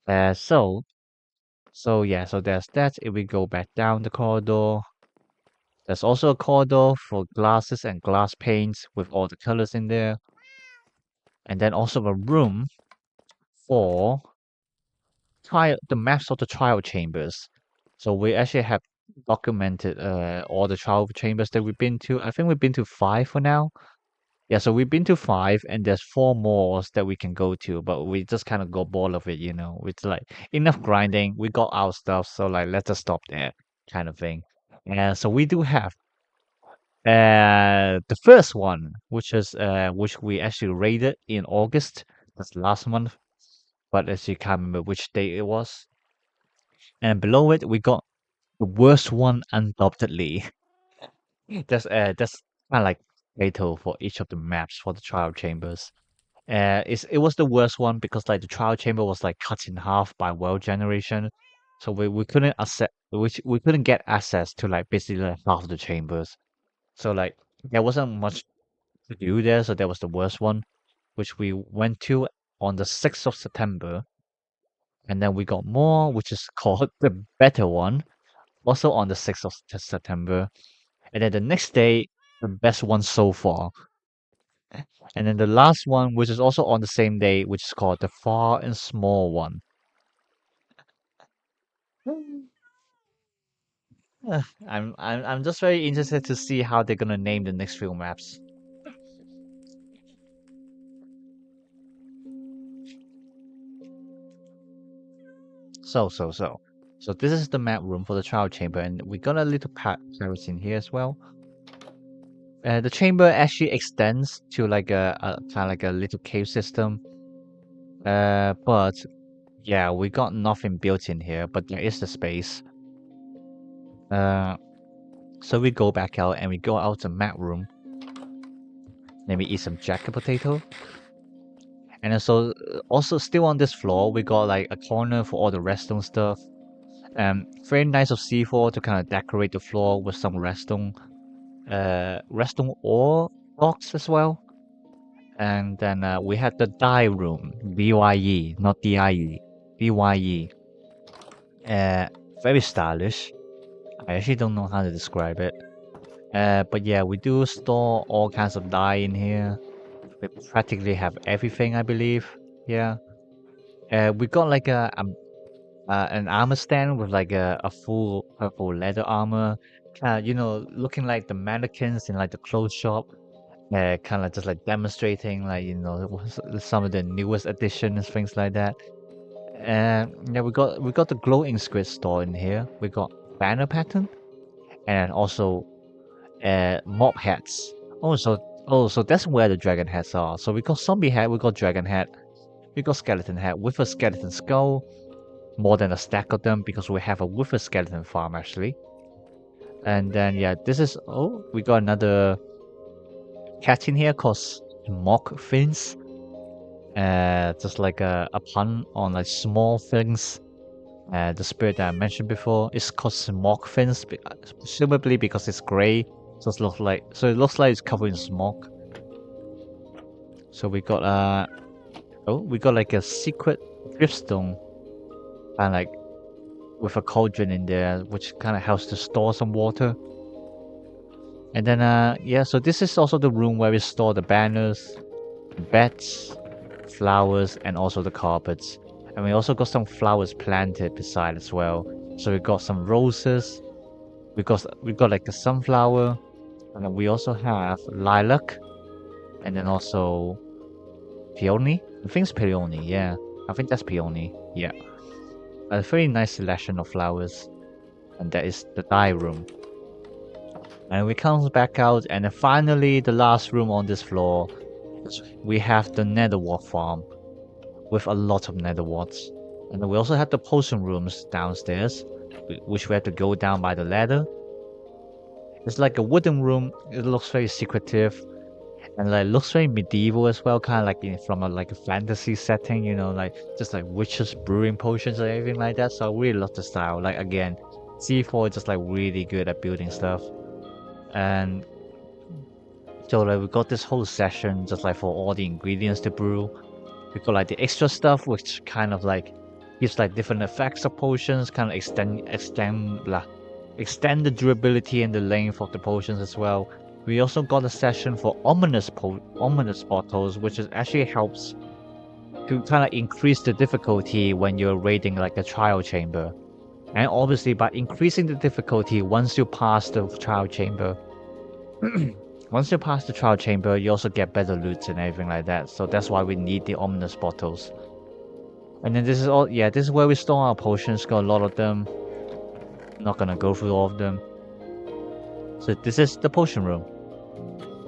Uh, so, so there's that. If we go back down the corridor, there's also a corridor for glasses and glass paints with all the colors in there, and then also a room for the maps of the trial chambers. So we actually have documented all the trial chambers that we've been to. I think we've been to 5 for now. Yeah, so we've been to 5, and there's 4 more that we can go to, but we just kind of got bored of it, It's like enough grinding. We got our stuff, so like let's just stop there, kind of thing. And so we do have the first one, which we actually raided in August. That's last month, but as you can't remember which day it was. And below it, we got the worst one undoubtedly. That's kind of like fatal for each of the maps for the trial chambers. It was the worst one because like the trial chamber was like cut in half by world generation, so we couldn't we couldn't get access to like basically like half the chambers. So like there wasn't much to do there, so that was the worst one, which we went to on the 6th of September, and then we got more, which is called the better one, also on the 6th of September, and then the next day, the best one so far. And then the last one, which is also on the same day, which is called the far and small one. I'm just very interested to see how they're gonna name the next few maps. So this is the map room for the trial chamber, and we got a little parrot in here as well. The chamber actually extends to like a kind of like a little cave system. But yeah, we got nothing built in here, but there is the space. Uh, so we go back out and we go out the map room. Then we eat some jacket potato. And then also still on this floor, we got like a corner for all the redstone stuff. Very nice of C4 to kind of decorate the floor with some redstone ore blocks as well. And then we had the dye room, DYE, not DIE, DYE. Uh, Very stylish. I actually don't know how to describe it. But yeah, we do store all kinds of dye in here. We practically have everything, I believe. Yeah. We got like an armor stand with like a full purple leather armor. You know, looking like the mannequins in like the clothes shop. Kind of just like demonstrating like, you know, some of the newest additions, things like that. And yeah, we got the glowing squid store in here. We got banner pattern and also mob hats. So that's where the dragon hats are. So we got zombie hat, we got dragon hat, we got skeleton hat with a skeleton skull, more than a stack of them because we have a with a skeleton farm actually. And then yeah, this is we got another cat in here called Mock Fins. Just like a pun on like small things. The spirit that I mentioned before is called Smog Fins, presumably because it's grey. So it looks like it's covered in smoke. So we got we got like a secret dripstone, and like with a cauldron in there, which kind of helps to store some water. And then yeah, so this is also the room where we store the banners, beds, flowers, and also the carpets. And we also got some flowers planted beside as well. So we got some roses, we got like a sunflower, and then we also have lilac, and then also peony. I think it's peony, yeah. I think that's peony, yeah. A very nice selection of flowers. And that is the dye room. And we come back out, and then finally the last room on this floor, we have the nether wart farm with a lot of nether warts. And then we also have the potion rooms downstairs, which we have to go down by the ladder. It's like a wooden room. It looks very secretive, and like looks very medieval as well, kind of like from like a fantasy setting, you know, like just like witches brewing potions or everything like that. So I really love the style. Like again, C4 is just like really good at building stuff. And so like we got this whole session just like for all the ingredients to brew. We got like the extra stuff which kind of like gives like different effects of potions, kind of extend the durability and the length of the potions as well. We also got a session for ominous bottles, which actually helps to kind of increase the difficulty when you're raiding like a trial chamber. And obviously by increasing the difficulty once you pass the trial chamber, once you pass the trial chamber, you also get better loot and everything like that. So that's why we need the ominous bottles. And then this is where we store our potions. Got a lot of them. Not gonna go through all of them. So this is the potion room.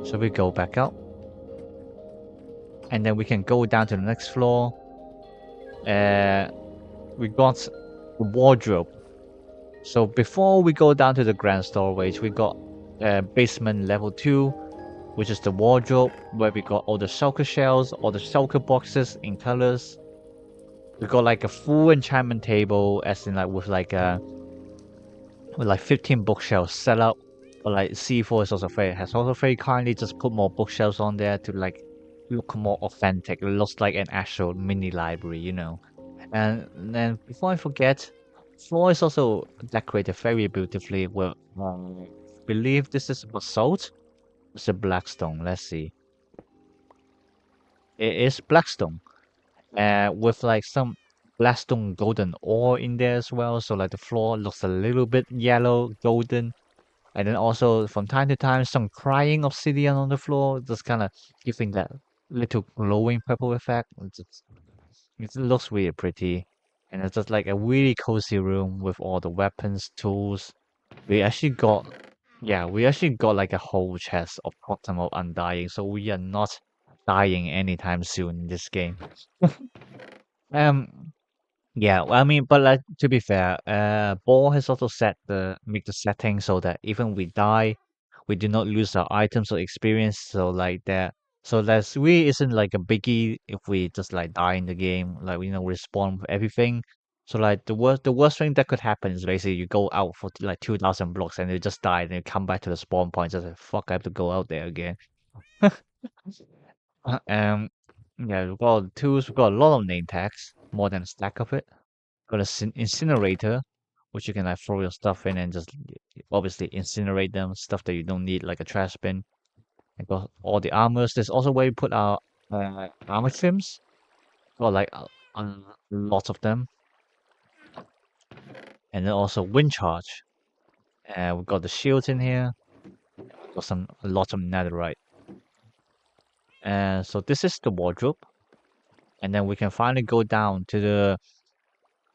So we go back out. And then we can go down to the next floor. We got the wardrobe. So before we go down to the grand storage, we got basement level 2, which is the wardrobe, where we got all the shulker shells, all the shulker boxes in colors. We got like a full enchantment table, as in like with like 15 bookshelves set up. But like C4 is also has also very kindly just put more bookshelves on there to like look more authentic. It looks like an actual mini library, you know. And then before I forget, floor is also decorated very beautifully with I believe this is basalt. It's a blackstone. Let's see. It is blackstone. With like some Blackstone golden ore in there as well. So like the floor looks a little bit yellow, golden. And then also from time to time, some crying obsidian on the floor, just kind of giving that little glowing purple effect. It looks really pretty. And it's just like a really cozy room with all the weapons, tools. We actually got, yeah, we actually got like a whole chest of Totem of Undying, so we are not dying anytime soon in this game. Um, yeah, well, I mean, but like to be fair, Ball has also make the setting so that even we die, we do not lose our items or experience. So like that, so that's really isn't like a biggie if we just like die in the game, like respawn with everything. So like the worst thing that could happen is basically you go out for like 2,000 blocks and you just die and you come back to the spawn point just like fuck I have to go out there again. Um, yeah, we've got tools, we've got a lot of name tags, more than a stack of it. Got a incinerator, which you can like throw your stuff in and just obviously incinerate them, stuff that you don't need, like a trash bin. And got all the armors. There's also where you put our armor trims. Got like a lot of them. And then also wind charge. We've got the shields in here. Got a lot of netherite. So this is the wardrobe. And then we can finally go down to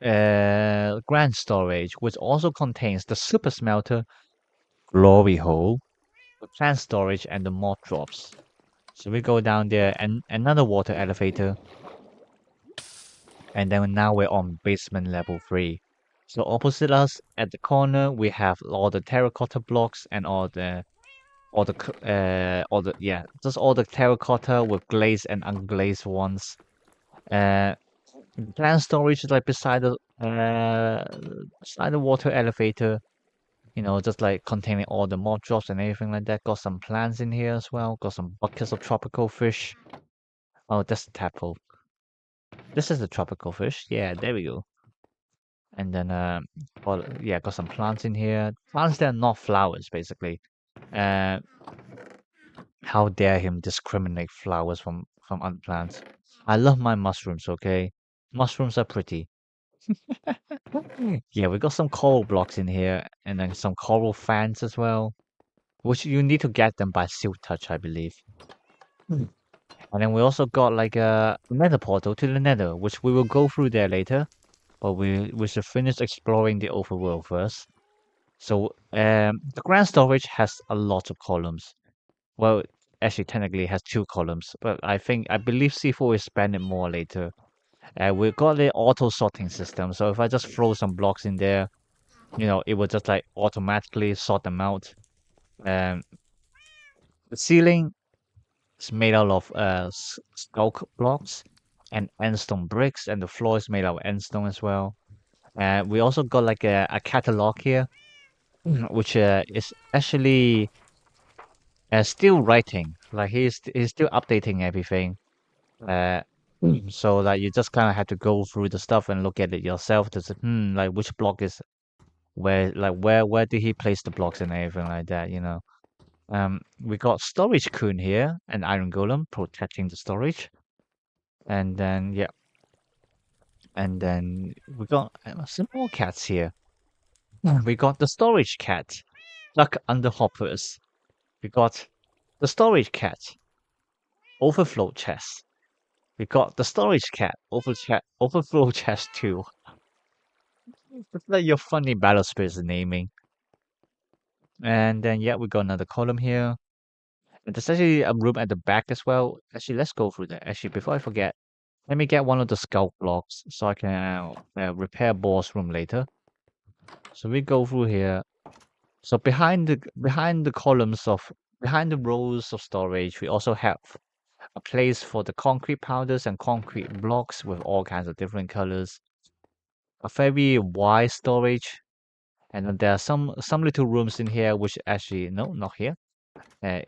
the grand storage, which also contains the super smelter, glory hole, the plant storage, and the mod drops. So we go down there and another water elevator, and then now we're on basement level 3. So opposite us at the corner we have all the terracotta blocks and just all the terracotta with glazed and unglazed ones. Uh, plant storage is like beside the water elevator. Just like containing all the mod drops and everything like that. Got some plants in here as well. Got some buckets of tropical fish. Oh, that's the tadpole. This is the tropical fish. Yeah, there we go. And then, well, yeah, got some plants in here. Plants that are not flowers, basically. Uh, how dare him discriminate flowers from other plants? I love my mushrooms. Okay, mushrooms are pretty. Yeah, we got some coral blocks in here, and then some coral fans as well, which you need to get them by silk touch, I believe. And then we also got like a nether portal to the nether, which we will go through there later. But we should finish exploring the overworld first. So the grand storage has a lot of columns. Well, actually, technically it has 2 columns, but I believe C4 will expand it more later. We've got the auto sorting system, so if I just throw some blocks in there, it will just like automatically sort them out. Um, the ceiling is made out of skulk blocks and endstone bricks, and the floor is made out of endstone as well. We also got like a catalog here, which is actually still writing. Like he's still updating everything. Uh, so like you just kind of have to go through the stuff and look at it yourself to say, like which block is where did he place the blocks and everything like that. We got storage coon here and iron golem protecting the storage, and then yeah, and then we got some more cats here. We got the storage cat stuck under hoppers. We got the storage cat overflow chest. We got the storage cat overflow chest too. It's like your funny battle spirits naming. And then yeah, we got another column here. And there's actually a room at the back as well. Actually, let's go through that. Actually, before I forget, let me get one of the scout blocks so I can repair boss room later. So we go through here. So behind the rows of storage, we also have a place for the concrete powders and concrete blocks with all kinds of different colors. A very wide storage, and then there are some little rooms in here which actually no, not here,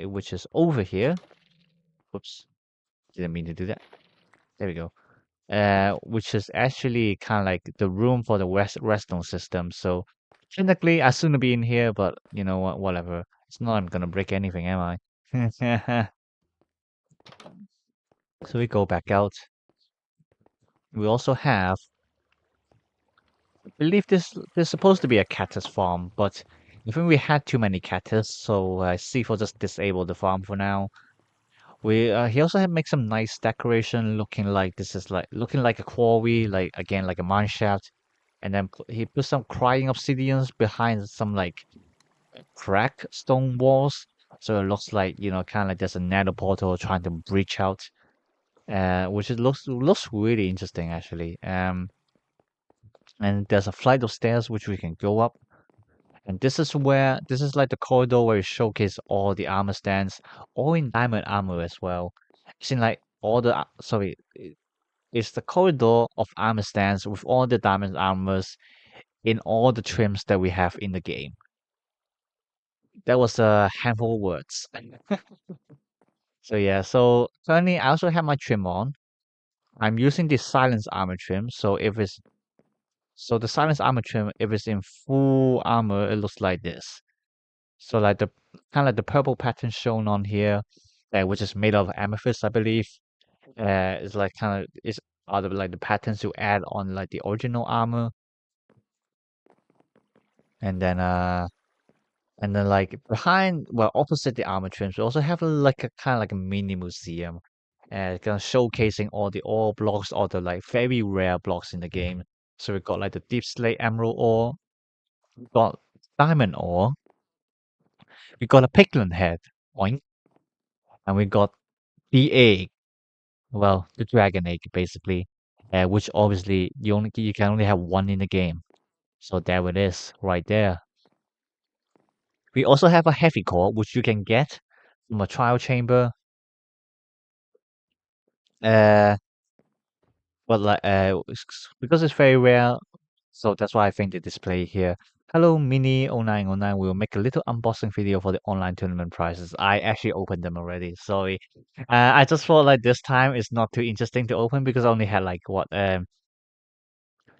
which is over here. Whoops, didn't mean to do that. There we go. Which is actually kind of like the room for the redstone system. So technically, I shouldn't be in here, but you know what? Whatever. It's not. I'm gonna break anything, am I? So we go back out. We also have believe this supposed to be a cactus farm, but I think we had too many cactus, so C4 just disabled the farm for now. We he also had make some nice decoration, looking like this is like looking like a quarry, like again like a mine shaft, and then he put some crying obsidians behind some like crack stone walls, so it looks like kind of like there's a nether portal trying to breach out, which it looks really interesting actually. And there's a flight of stairs which we can go up. And this is like the corridor where you showcase all the armor stands, all in diamond armor as well. It's in like all the, it's the corridor of armor stands with all the diamond armors in all the trims that we have in the game. That was a handful of words. So yeah, so currently I also have my trim on. I'm using the silence armor trim, so the silence armor trim, if it's in full armor, it looks like this. So like the kind of like the purple pattern shown on here, which is made of amethyst, I believe. It's like kind of is are like the patterns you add on like the original armor, and then like behind, well, opposite the armor trims, we also have like a kind of like a mini museum, kind of showcasing all the ore blocks, all the like very rare blocks in the game. So we got like the deep slate emerald ore, we got diamond ore, we got a piglin head, oink, and we got the egg. Well, the dragon egg basically, which obviously you can only have one in the game. So there it is, right there. We also have a heavy core, which you can get from a trial chamber. Uh, but like because it's very rare, so that's why I think the display here. Hello, Mini 0909. We'll make a little unboxing video for the online tournament prizes. I actually opened them already. Sorry. I just thought like this time it's not too interesting to open because I only had like what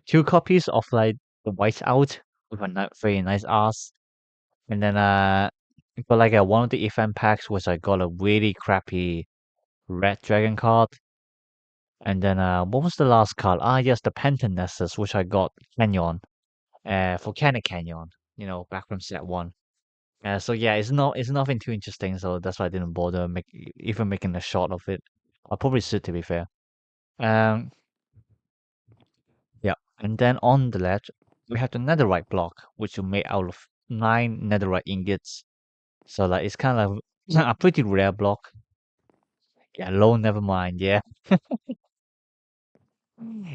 two copies of like the white out with a very nice arts, and then got like one of the event packs which I got a really crappy red dragon card, and then what was the last card? Ah, yes, the Penton Nessus which I got Canyon, for Canyon, back from set one. So yeah, it's nothing too interesting, so that's why I didn't bother even making a shot of it. I probably should, to be fair. Um, Yeah, and then on the ledge, we have the netherite block, which is made out of 9 netherite ingots. So like it's kind of a pretty rare block. Yeah, low, never mind. Yeah,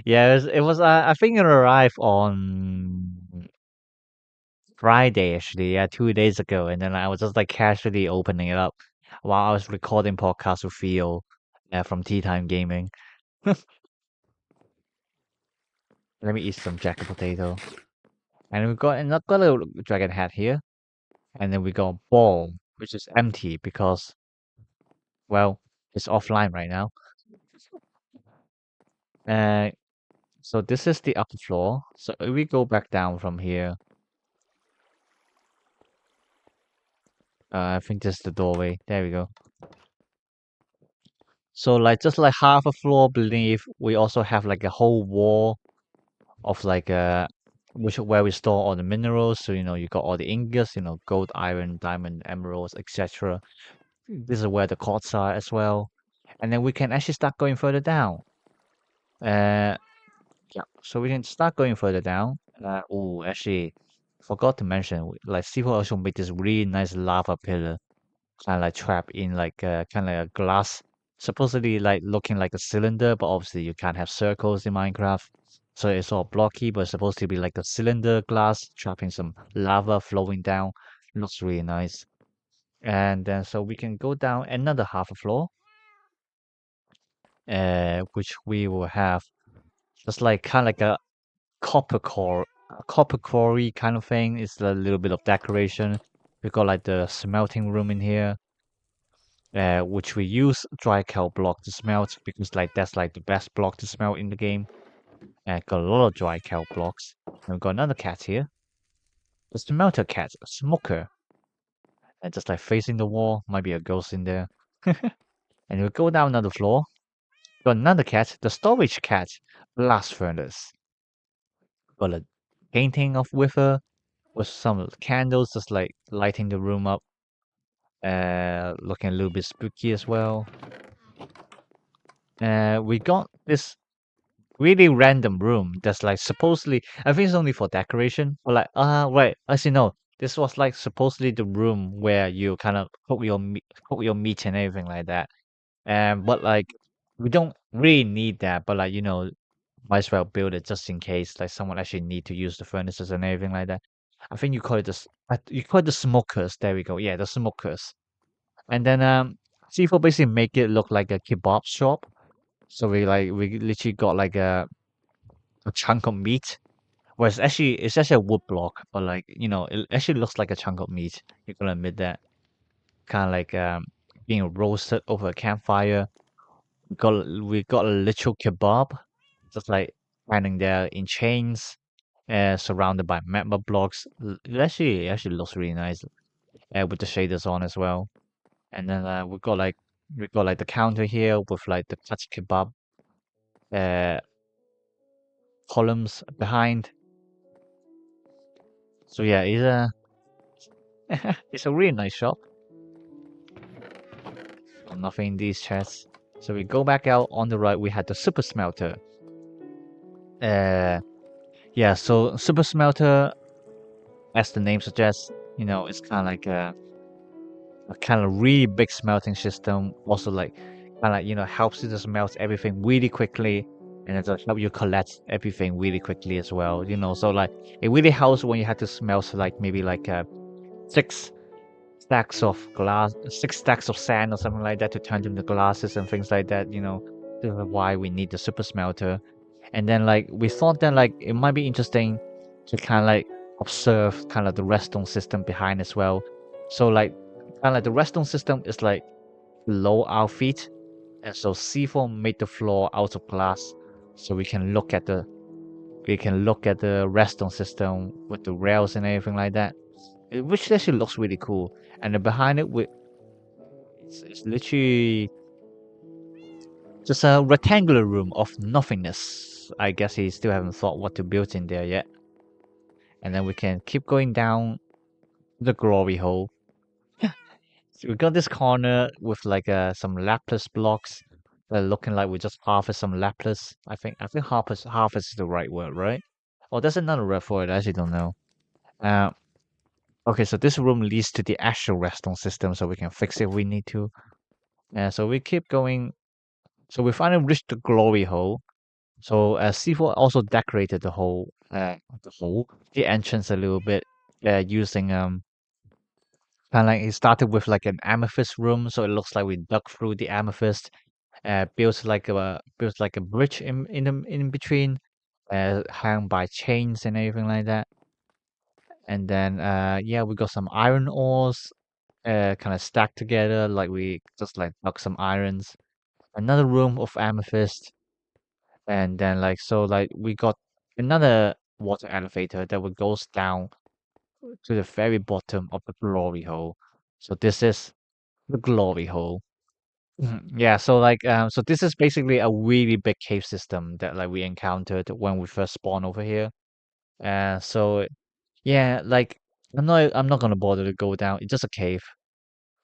yeah. It was I think it arrived on Friday actually. Yeah, 2 days ago, and then I was just like casually opening it up while I was recording podcast with Theo, from Tea Time Gaming. Let me eat some jacket potato, and we got a dragon head here. And then we got ball, which is empty because, well, it's offline right now. Uh, so this is the upper floor. So if we go back down from here, I think this is the doorway. There we go. So like just like half a floor beneath, we also have like a whole wall of like which where we store all the minerals. So you got all the ingots, gold, iron, diamond, emeralds, etc. This is where the quartz are as well. And then we can actually start going further down. Uh, Yeah, so we can start going further down. Oh, actually, forgot to mention, like Sifu also made this really nice lava pillar, kind of like trapped in like kind of like a glass, supposedly like looking like a cylinder, but obviously you can't have circles in Minecraft, so it's all blocky, but it's supposed to be like a cylinder glass trapping some lava flowing down. Looks really nice. And then so we can go down another half a floor, which we will have just like kind of like a copper quarry kind of thing. It's a little bit of decoration. We got like the smelting room in here, which we use dry kelp block to smelt because like that's like the best block to smelt in the game. Got a lot of dry kelp blocks. And we got another cat here. The smelter cat, Smoker, and just like facing the wall, might be a ghost in there. And we go down another floor. Got another cat, the storage cat, Blast Furnace. Got a painting of Wither with some candles, just like lighting the room up, looking a little bit spooky as well. We got this really random room that's like supposedly, I think it's only for decoration, but like right, actually no, this was like supposedly the room where you kind of cook your meat and everything like that. But like we don't really need that, but like might as well build it just in case like someone actually need to use the furnaces and everything like that. I think you call it you call it the smokers. There we go. Yeah, the smokers. And then C4 basically make it look like a kebab shop. So we literally got like a chunk of meat. Where it's actually a wood block, but like it actually looks like a chunk of meat. You gotta admit that. Kind of like being roasted over a campfire. We got a literal kebab, just like standing there in chains, surrounded by magma blocks. It actually looks really nice, with the shaders on as well. And then we got like the counter here with like the touch kebab uh columns behind. So yeah, it's a it's a really nice shop. Nothing in these chests. So we go back out on the right. We had the super smelter. Uh, yeah. So super smelter, as the name suggests, it's kind of like a kind of really big smelting system. Also, like kind of like helps you to smelt everything really quickly, and it help you collect everything really quickly as well. So like it really helps when you have to smelt like maybe like six six stacks of sand or something like that to turn them to glasses and things like that. This is why we need the super smelter. And then like we thought that like it might be interesting to kind of like observe kind of the redstone system behind as well. So like kind of like the redstone system is like below our feet, and so C4 made the floor out of glass, so we can look at the redstone system with the rails and everything like that, which actually looks really cool. And then behind it, it's literally just a rectangular room of nothingness. I guess he still haven't thought what to build in there yet. And then we can keep going down the glory hole. So we got this corner with like some lapis blocks, looking like we just harvest some lapis. I think harvest is the right word, right? Oh, there's another word for it. I actually don't know. Uh, okay, so this room leads to the actual redstone system, so we can fix it if we need to. So we keep going. So we finally reached the glory hole. So C4 also decorated the entrance a little bit, using kind of like it started with like an amethyst room, so it looks like we dug through the amethyst, built like a bridge in between, hung by chains and everything like that. And then yeah, we got some iron ores, kind of stacked together, like we just like dug some irons. Another room of amethyst, and then like we got another water elevator that would goes down to the very bottom of the glory hole. So this is the glory hole. Yeah, so so this is basically a really big cave system that like we encountered when we first spawned over here. So yeah, like I'm not gonna bother to go down. It's just a cave.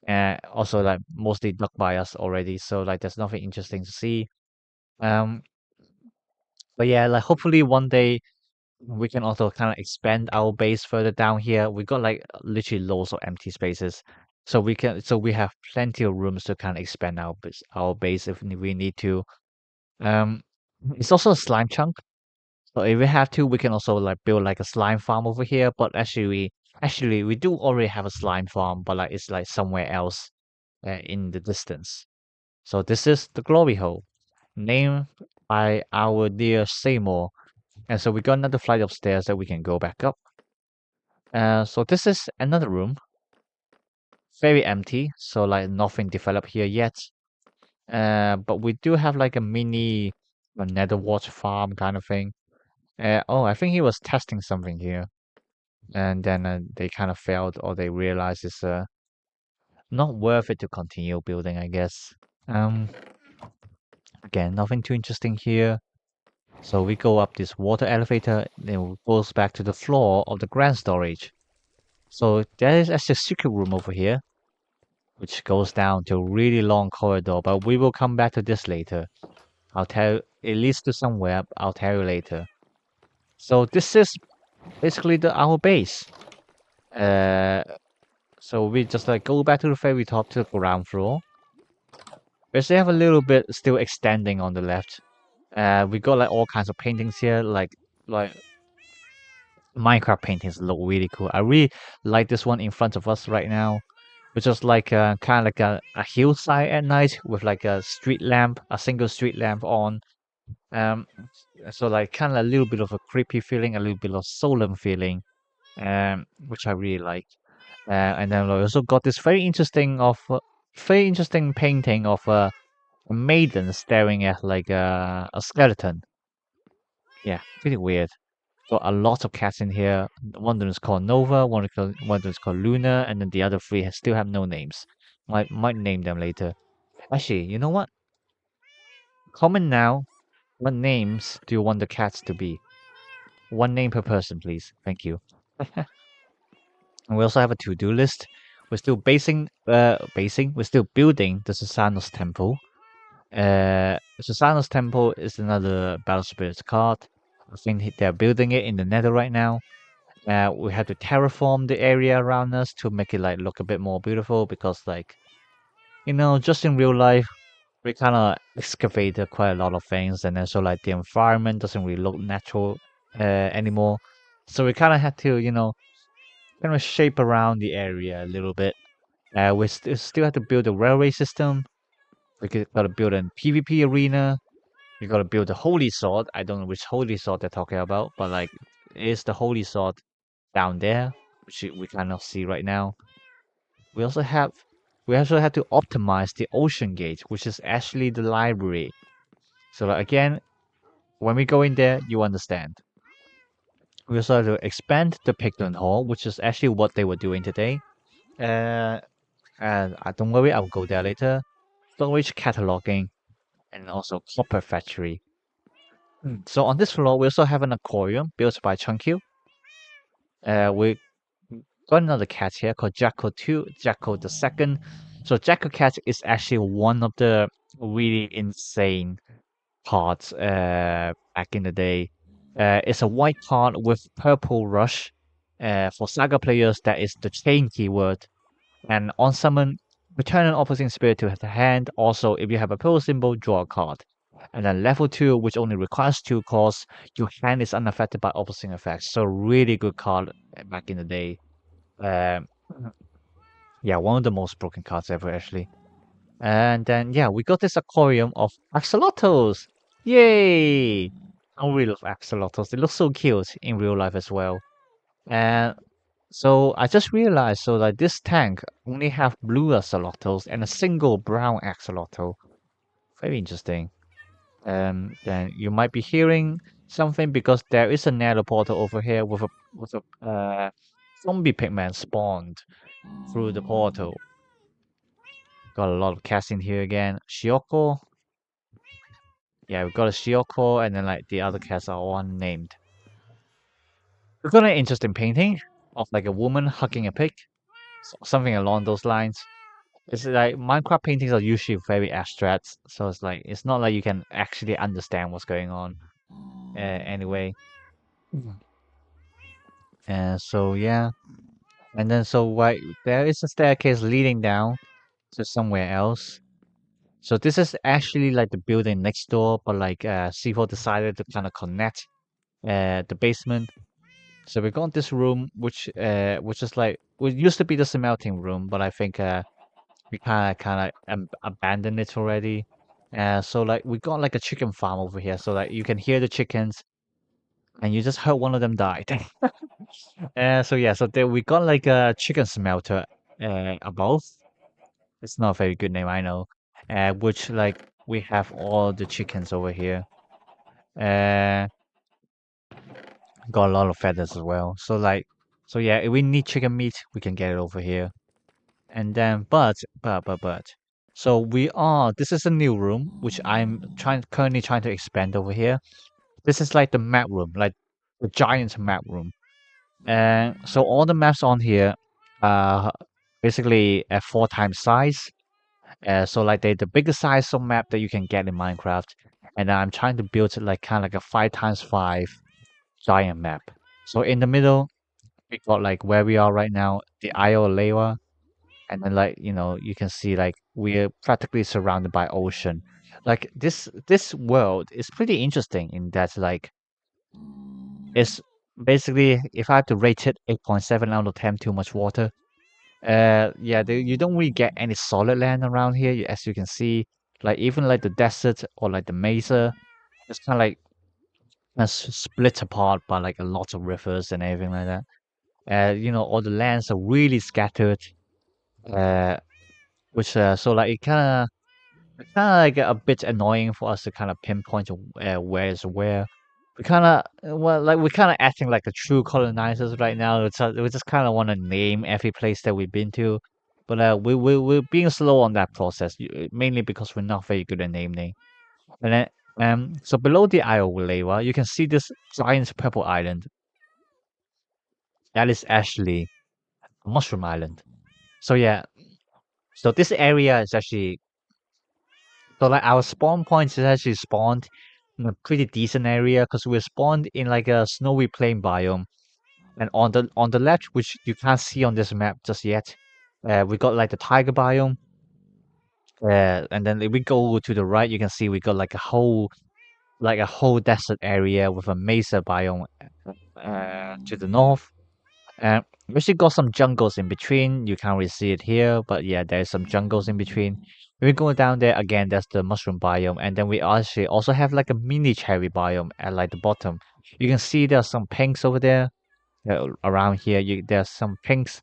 Also like mostly dug by us already, so like there's nothing interesting to see. Um, but yeah, like hopefully one day we can also kind of expand our base further down here. We got like literally loads of empty spaces, so we have plenty of rooms to kind of expand our base if we need to. Um, it's also a slime chunk, so if we have to, we can also like build like a slime farm over here. But actually we do already have a slime farm, but like it's like somewhere else, in the distance. So this is the glory hole, named by our dear Seymour. And so we got another flight of stairs that we can go back up. So this is another room, very empty, so like nothing developed here yet. But we do have like a mini nether water farm kind of thing. Oh, I think he was testing something here, and then they kind of failed, or they realized it's not worth it to continue building, I guess. Um, Again, nothing too interesting here. So we go up this water elevator, then it goes back to the floor of the grand storage. So there is actually a secret room over here, which goes down to a really long corridor, but we will come back to this later. I'll tell it leads to somewhere, I'll tell you later. So this is basically our base. Uh, so we just like go back to the very top to the ground floor. We still have a little bit still extending on the left. We got like all kinds of paintings here, like Minecraft paintings look really cool. I really like this one in front of us right now, which is like kind of like a hillside at night with like a street lamp, a single street lamp on. Um, so like kind of a little bit of a creepy feeling, a little bit of solemn feeling, which I really like. And then we also got this very interesting painting of a maiden staring at like a skeleton. Yeah, pretty weird. Got a lot of cats in here. One of them is called Nova, one of them is called Luna, and then the other three still have no names. Might name them later. Actually, you know what? Comment now. What names do you want the cats to be? One name per person, please. Thank you. And we also have a to-do list. We're still building the Susanoo's Temple. Susanoo's Temple is another Battle Spirits card. I think they're building it in the Nether right now. We have to terraform the area around us to make it like look a bit more beautiful because like just in real life we kind of excavated quite a lot of things and then so like the environment doesn't really look natural anymore. So we kind of had to kind of shape around the area a little bit. We still have to build a railway system. Got to build a PvP arena. You got to build a holy sword. I don't know which holy sword they're talking about, but like it is the holy sword down there, which we cannot see right now. We also have we also have to optimize the ocean gate, which is actually the library. So like, again, when we go in there, you understand. We also have to expand the Pignon Hall, which is actually what they were doing today. Uh, and don't worry, I'll go there later. Storage cataloging and also copper factory. So on this floor, we also have an aquarium built by Chunkyu. We got another cat here called Jacko 2, Jacko the second. So Jacko cat is actually one of the really insane cards back in the day. It's a white card with purple rush. For Saga players, that is the chain keyword. And on summon, return an opposing spirit to the hand. Also, if you have a purple symbol, draw a card. And then level 2, which only requires 2 calls, your hand is unaffected by opposing effects. So really good card back in the day. Um, yeah, one of the most broken cards ever, actually. And then, yeah, we got this aquarium of axolotls. Yay! I really love axolotls. They look so cute in real life as well. And so I just realized, so like this tank only have blue axolotls and a single brown axolotl. Very interesting. Then you might be hearing something because there is a nether portal over here with a zombie pigman spawned through the portal. Got a lot of cats in here again. Shioko. Yeah, we've got a Shioko and then like the other cats are all unnamed. We've got an interesting painting of like a woman hugging a pig. Something along those lines. It's like Minecraft paintings are usually very abstract, so it's like it's not like you can actually understand what's going on. Anyway, so yeah, and then so why there is a staircase leading down to somewhere else. So this is actually like the building next door, but like C4 decided to kind of connect the basement. So we got this room, which is like it used to be the smelting room, but I think we kind of abandoned it already. So like we got like a chicken farm over here, so like you can hear the chickens, and you just heard one of them died. So yeah, so there we got like a chicken smelter above. It's not a very good name, I know. Which like we have all the chickens over here. Uh, got a lot of feathers as well. So yeah, if we need chicken meat, we can get it over here. And then, but. So this is a new room, which I'm currently trying to expand over here. This is like the map room, like the giant map room. And so all the maps on here are basically at 4 times size. So like the biggest size of map that you can get in Minecraft. And I'm trying to build it like kind of like a 5 times 5 giant map. So in the middle, we got like where we are right now, the Isle of Lewa. And then like, you can see like we're practically surrounded by ocean. Like this world is pretty interesting in that like it's basically if I have to rate it 8.7 out of 10 too much water. Yeah, you don't really get any solid land around here, as you can see. Like even like the desert or like the mesa, it's kind of like split apart by like a lot of rivers and everything like that. All the lands are really scattered. Uh, which so like it kind of like a bit annoying for us to kind of pinpoint where is where. We kind of well, like we're kind of acting like a true colonizers right now. We just kind of want to name every place that we've been to, but we're being slow on that process, mainly because we're not very good at naming. And then so below the Isle of Lewa, you can see this giant purple island. That is actually a mushroom island. So yeah, so this area is actually so like our spawn points is actually spawned in a pretty decent area because we're spawned in like a snowy plain biome. And on the left, which you can't see on this map just yet, we got like the tiger biome. And then if we go to the right, you can see we got like a whole desert area with a mesa biome to the north. We actually got some jungles in between. You can't really see it here, but yeah, there's some jungles in between. When we go down there again, that's the mushroom biome, and then we actually also have like a mini cherry biome at like the bottom. You can see there's some pinks over there. Around here, there's some pinks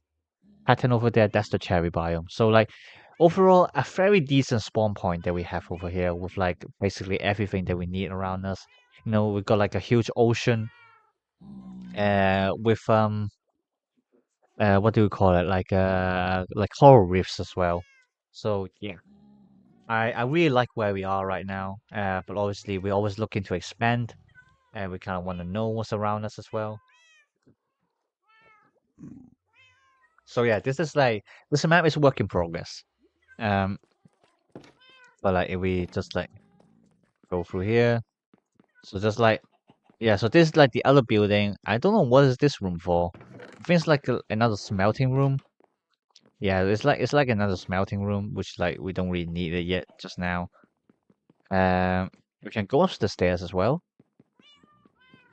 pattern over there. That's the cherry biome. So like overall, a very decent spawn point that we have over here with like basically everything that we need around us. We've got like a huge ocean, with what do we call it? Like coral reefs as well. So yeah, I really like where we are right now. But obviously we're always looking to expand, and we kind of want to know what's around us as well. So yeah, this map is work in progress. Um, but like if we just like go through here, so just like yeah, so this is like the other building. I don't know what is this room for. I think it's like another smelting room. Yeah, it's like another smelting room, which like we don't really need it yet just now. We can go up the stairs as well.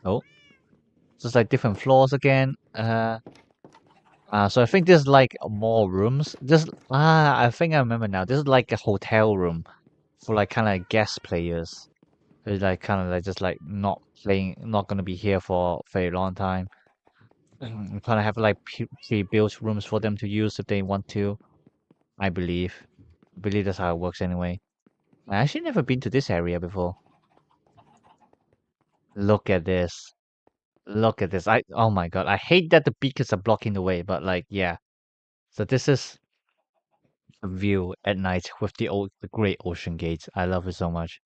Oh, just like different floors again. So I think there's like more rooms. I think I remember now. This is like a hotel room for like kind of guest players. It's like kind of like just like not playing, not gonna be here for a very long time. We kind of have like pre-built rooms for them to use if they want to. I believe. I believe that's how it works anyway. I actually never been to this area before. Look at this. Look at this. Oh my god. I hate that the beacons are blocking the way, but like yeah. So this is a view at night with the great ocean gates. I love it so much.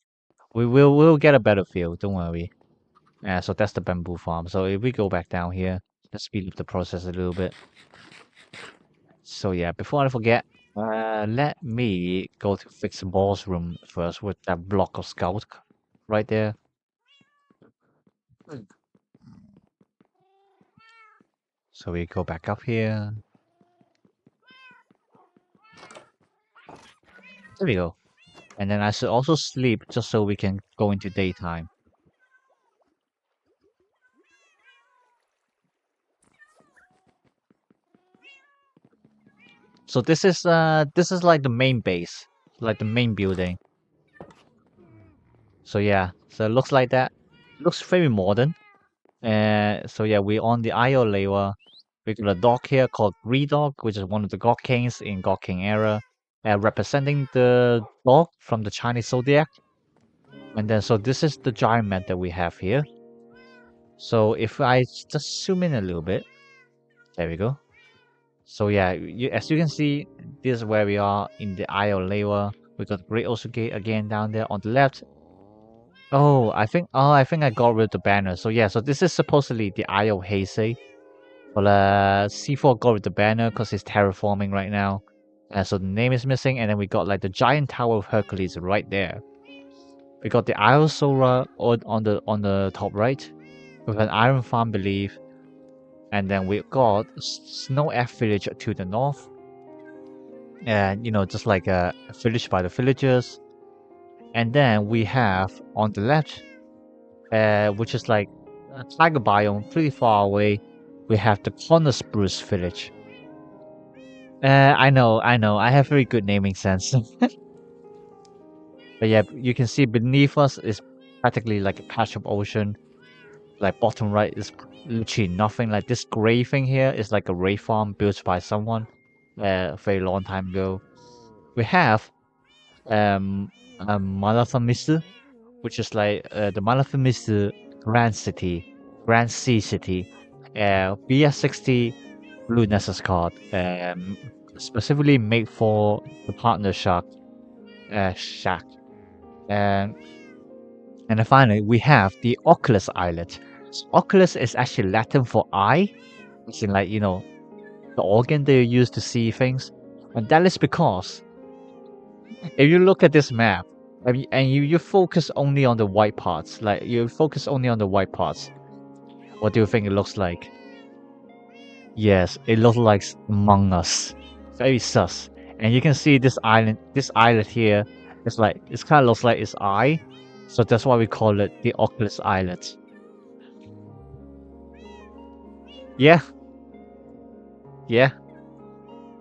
We'll get a better view, don't worry. Yeah, so that's the bamboo farm. So if we go back down here, let's speed up the process a little bit. So yeah, before I forget, let me go to fix the boss room first with that block of scout right there. So we go back up here. There we go. And then I should also sleep just so we can go into daytime. So this is like the main base, like the main building. So yeah, so it looks like that. Looks very modern. So yeah, we're on the Isle layer. We got a dog here called Dog, which is one of the God Kings in God King era, representing the dog from the Chinese zodiac. And then so this is the giant map that we have here. So if I just zoom in a little bit, there we go. So yeah, as you can see, this is where we are in the Isle layer. We got Great Ocean Gate again down there on the left. I think I got rid of the banner. So yeah, so this is supposedly the Isle of Heisei. But C4 got rid of the banner because it's terraforming right now. So the name is missing, and then we got like the giant tower of Hercules right there. We got the Isle Sora on the top right, with an iron farm belief, and then we got Snow F Village to the north, and just like a village by the villagers. And then we have on the left, which is like a tiger biome pretty far away, we have the Corner Spruce Village. I know, I have very good naming sense. But yeah, you can see beneath us is practically like a patch of ocean. Like bottom right is literally nothing. Like this gray thing here is like a ray farm built by someone a very long time ago. We have Malafamisu, which is like the Malafamisu Grand City, Grand Sea City. BS60 Blue Nessus card, specifically made for the partner shark shack. And then finally, we have the Oculus Islet. So Oculus is actually Latin for eye. It's in like, the organ that you use to see things. And that is because if you look at this map, and you focus only on the white parts, like you focus only on the white parts, what do you think it looks like? Yes, it looks like Among Us. Very sus. And you can see this islet here, it kind of looks like its eye. So that's why we call it the Oculus Islet. Yeah, yeah.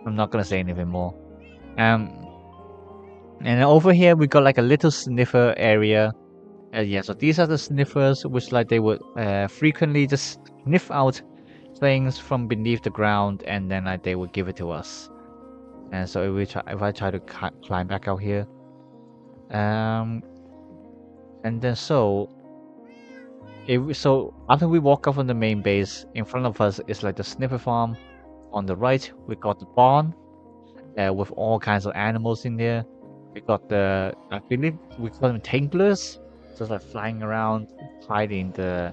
I'm not gonna say anything more. Um, and over here we got like a little sniffer area. Yeah, so these are the sniffers, which like they would frequently just sniff out things from beneath the ground, and then like they would give it to us. And so if I try to climb back out here, and then so after we walk up on the main base, in front of us is like the sniffer farm. On the right, we got the barn, with all kinds of animals in there. We got I believe we call them tanglers, just like flying around, hiding the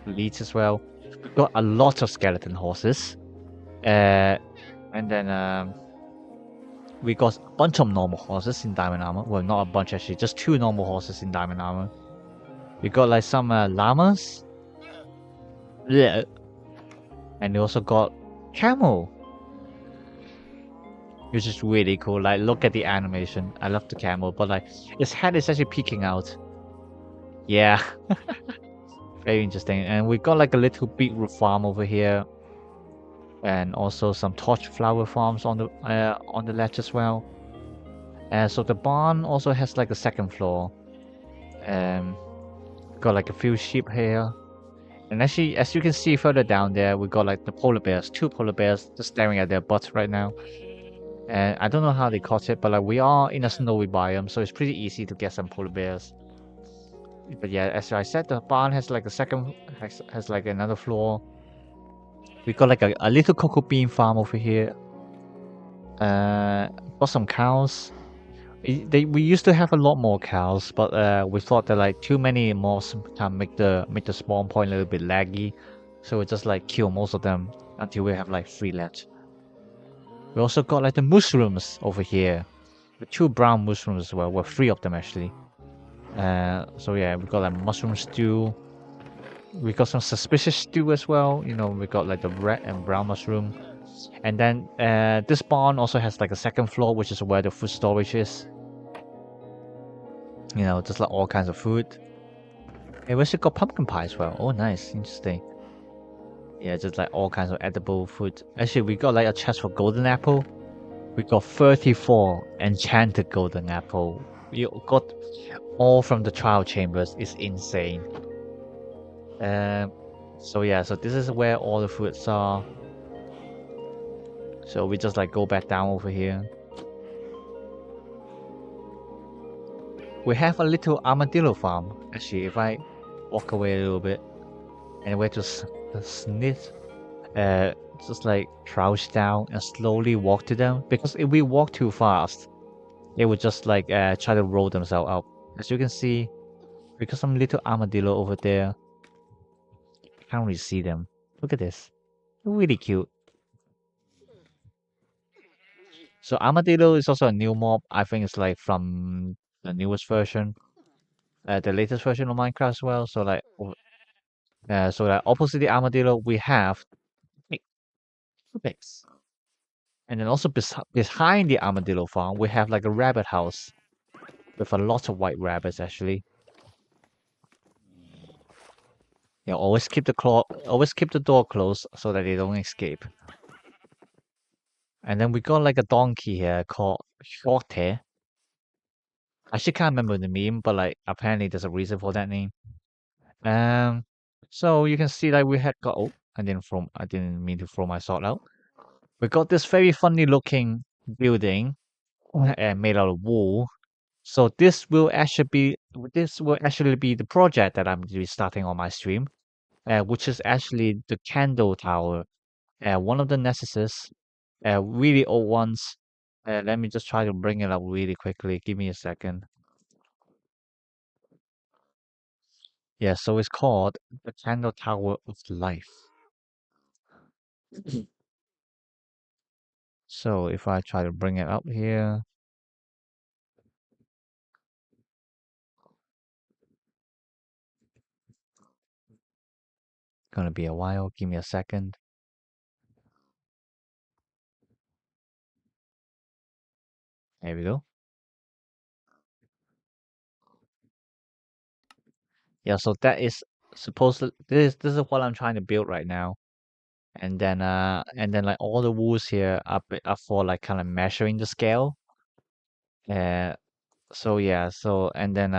leads as well. We got a lot of skeleton horses, and then we got a bunch of normal horses in diamond armor. Well, not a bunch actually, just 2 normal horses in diamond armor. We got like some llamas. Yeah. And we also got camel. Which is really cool. Like, look at the animation. I love the camel, but like, its head is actually peeking out. Yeah. Very interesting. And we got like a little beetroot farm over here. And also some torch flower farms on the ledge as well. So the barn also has like a second floor. Got like a few sheep here. And actually, as you can see further down there, we got like the polar bears, 2 polar bears just staring at their butts right now. And I don't know how they caught it, but like we are in a snowy biome, so it's pretty easy to get some polar bears. But yeah, as I said, the barn has like has like another floor. We got like a little cocoa bean farm over here. Got some cows. We used to have a lot more cows, but we thought that like too many mobs can make the spawn point a little bit laggy, so we just like kill most of them until we have like 3 left. We also got like the mushrooms over here, the 2 brown mushrooms as well. Well, 3 of them actually. So yeah, we got like mushroom stew. We got some suspicious stew as well. We got like the red and brown mushroom. And then this barn also has like a second floor, which is where the food storage is. Just like all kinds of food. Hey, we also got pumpkin pie as well. Oh, nice, interesting. Yeah, just like all kinds of edible food. Actually, we got like a chest for golden apple. We got 34 enchanted golden apple. We got all from the trial chambers. It's insane. So yeah, so this is where all the foods are. So we just like go back down over here. We have a little armadillo farm. Actually, if I walk away a little bit, and we're just sniff, just like crouch down and slowly walk to them. Because if we walk too fast, they would just like try to roll themselves up. As you can see, We got some little armadillo over there. Can't really see them. Look at this. Really cute. So armadillo is also a new mob. I think it's like from the newest version, the latest version of Minecraft as well. So like, so that opposite the armadillo, we have pigs. And then also behind the armadillo farm, we have like a rabbit house with a lot of white rabbits actually. Yeah, always keep the door closed so that they don't escape. And then we got like a donkey here called Shorty. I actually can't remember the name, but like apparently there's a reason for that name. Um, so you can see that we had got. Oh, I didn't mean to throw my sword out. We got this very funny looking building, made out of wool. So this will actually be the project that I'm going to be starting on my stream, which is actually the candle tower. One of the necesses, really old ones. Let me just try to bring it up really quickly. Give me a second. Yeah, so it's called the Candle Tower of Life. So if I try to bring it up here, gonna be a while. Give me a second. There we go. Yeah, so that is supposed to this is what I'm trying to build right now. And then like all the rules here are for like kind of measuring the scale. Uh so yeah, so and then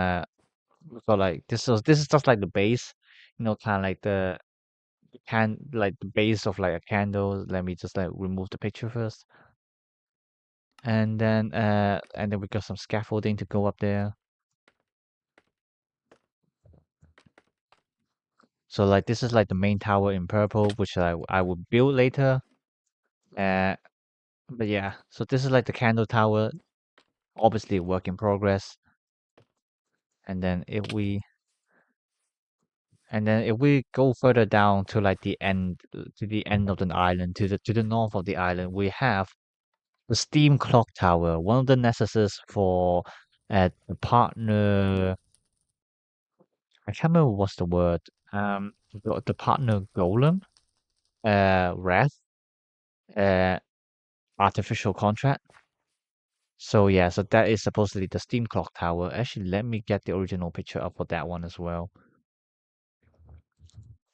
so like this is just like the base, kind of like the base of like a candle. Let me just like remove the picture first. And then we got some scaffolding to go up there. So like this is like the main tower in purple, which I will build later. Uh but yeah, so this is like the candle tower, obviously a work in progress. And then if we go further down to like the end of the island, to the north of the island, we have the steam clock tower, one of the necessities for the partner. I can't remember what's the word. The partner golem, wrath, uh, artificial contract. So yeah, so that is supposedly the steam clock tower. Actually, let me get the original picture up for that one as well.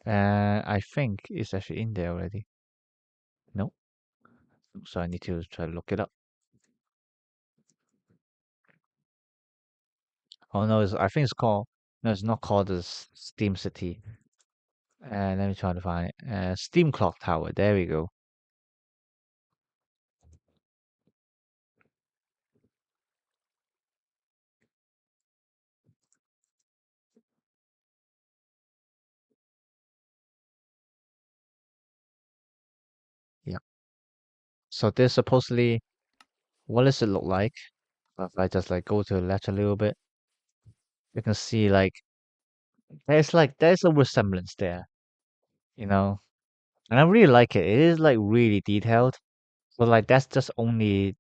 I think it's actually in there already. No, so I need to try to look it up. Oh no, I think it's called. No, it's not called the Steam City. Let me try to find it. Steam Clock Tower. There we go. Yeah. So this supposedly, what does it look like? If I just like go to the left a little bit, you can see there's a resemblance there, you know. And I really like it. It is like really detailed. But like this is only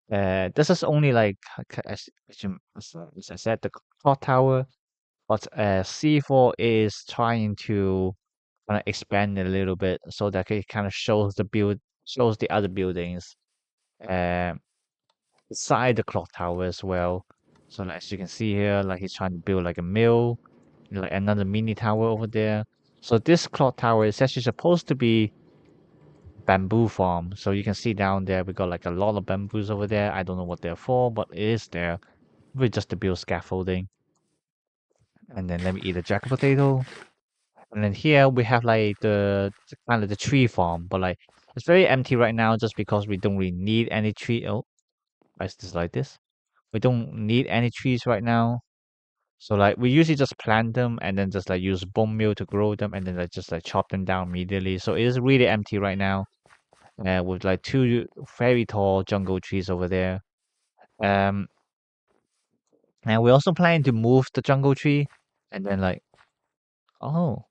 like as I said, the clock tower. But C4 is trying to kind of expand it a little bit so that it kind of shows the other buildings uh, beside the clock tower as well. So like, as you can see here, like he's trying to build like a mill, like another mini tower over there. So this clock tower is actually supposed to be bamboo farm. So you can see down there we got like a lot of bamboos over there. I don't know what they're for, but it is there. We just to build scaffolding. And then let me eat a jack potato. And then here we have like the kind of the tree farm, but like it's very empty right now just because we don't really need any tree. Oh, why is this like this? We don't need any trees right now. So like we usually just plant them and then just like use bone meal to grow them and then like just like chop them down immediately. So it is really empty right now. With like two very tall jungle trees over there. Um, and we're also planning to move the jungle tree And then like, oh,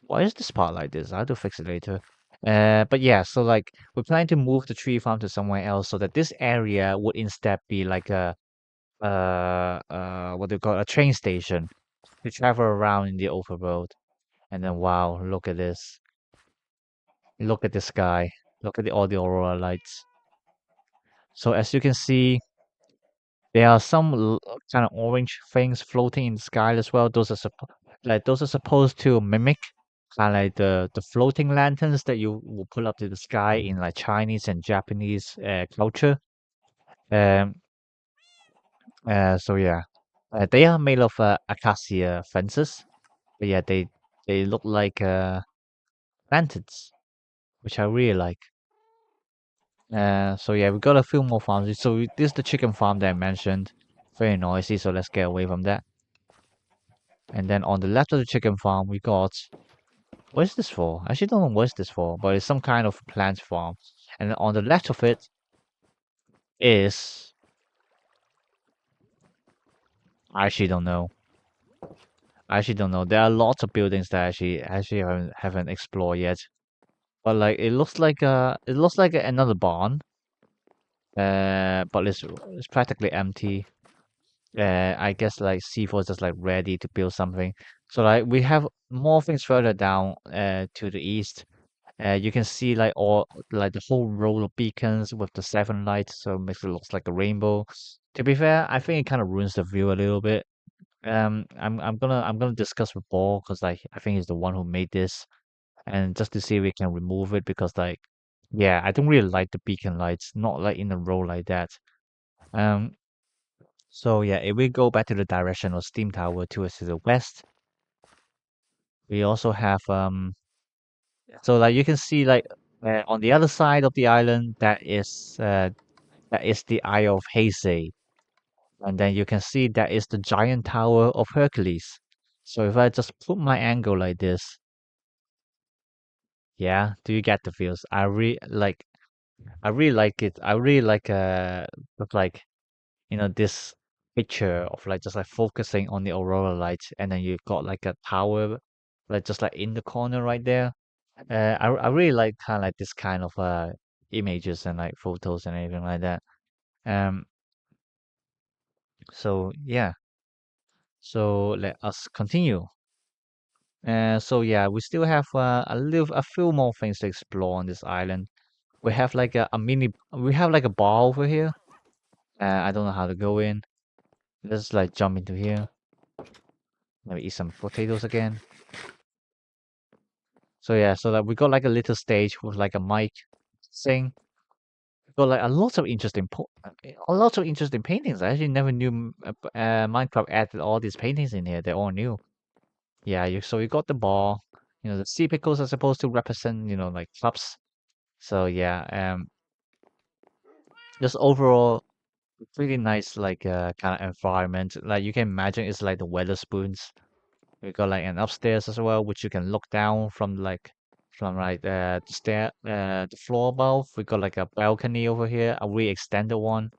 why is this part like this? I have to fix it later. But yeah, so like we're planning to move the tree farm to somewhere else so that this area would instead be like a what do you call it, a train station to travel around in the overworld. And then wow, look at this. Look at the sky. Look at all the aurora lights. So as you can see, there are some kind of orange things floating in the sky as well. Those are supposed to mimic kind of like the floating lanterns that you will put up to the sky in like Chinese and Japanese culture. Um, so yeah, they are made of acacia fences. But yeah, they look like lanterns, which I really like. So yeah, we got a few more farms. This is the chicken farm that I mentioned. Very noisy, so let's get away from that. And then on the left of the chicken farm, we got what is this for? I actually don't know what is this for, but it's some kind of plant farm. And then on the left of it is I actually don't know. I actually don't know. There are lots of buildings that I actually haven't explored yet. But like it looks like another barn. But it's practically empty. I guess like C4 is just like ready to build something. So like we have more things further down to the east. You can see like all like the whole row of beacons with the seven lights, so it makes it looks like a rainbow. To be fair, I think it kind of ruins the view a little bit. I'm gonna discuss with Paul because like I think he's the one who made this, and just to see if we can remove it because like yeah, I don't really like the beacon lights, not like in a row like that. Um, so yeah, if we go back to the direction of Steam Tower towards the west, we also have so like you can see like on the other side of the island that is the Isle of Hasey, and then you can see that is the giant tower of Hercules. So if I just put my angle like this, yeah, do you get the feels? I really like it. I really like look like this picture of like just like focusing on the aurora lights, and then you got like a tower like just like in the corner right there. I really like kind of like this kind of images and like photos and everything like that. Um, so yeah, so let us continue. So yeah, we still have a few more things to explore on this island. We have like we have like a bar over here. I don't know how to go in. Let's like jump into here. Maybe eat some potatoes again. So yeah, so that we got like a little stage with like a mic thing. We got like a lot of interesting paintings. I actually never knew Minecraft added all these paintings in here. They're all new. Yeah, you got the ball. The sea pickles are supposed to represent like clubs. So yeah, just overall pretty nice like kind of environment. Like you can imagine it's like the weather spoons. We got like an upstairs as well, which you can look down from like the floor above. We got like a balcony over here, a really extended one,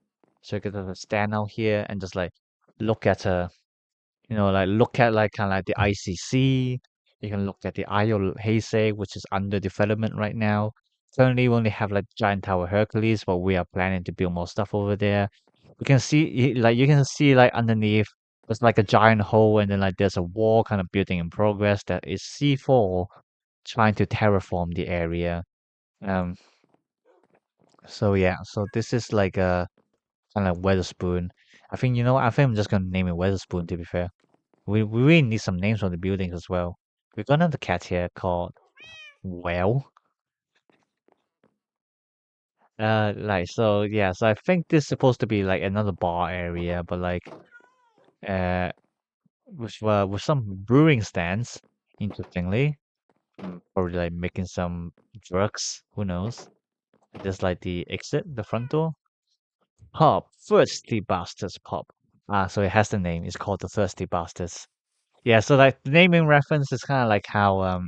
so you can just stand out here and just like look at like look at like kind of like the ICC. You can look at the Isle Heisei, which is under development right now. Currently, we only have like Giant Tower Hercules, but we are planning to build more stuff over there. You can see like underneath there's like a giant hole, and then like there's a wall kind of building in progress that is C4 trying to terraform the area. Um, so yeah, so this is like a kind of Weatherspoon. I think I'm just gonna name it Weatherspoon to be fair. We really need some names for the buildings as well. We're gonna have the cat here called Well. Like so yeah, so I think this is supposed to be like another bar area, but like uh with some brewing stands, interestingly. Probably like making some drugs, who knows? Just like the exit, the front door. Pub, Thirsty Bastards Pub. Ah, so it has the name. It's called the Thirsty Bastards. Yeah, so like the naming reference is kind of like how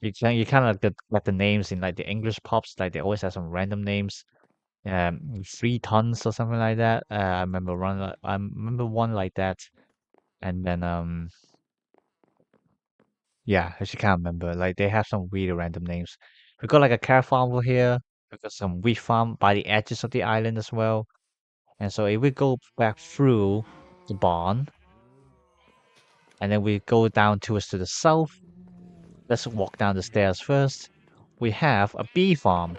you kind of get the names in like the English pubs, like they always have some random names. 3 tons or something like that. I remember one like that, and then Yeah, I just can't remember. Like they have some really random names. We got like a carrot farm over here. We got some wheat farm by the edges of the island as well. And so if we go back through the barn, and then we go down towards to the south, let's walk down the stairs first. We have a bee farm.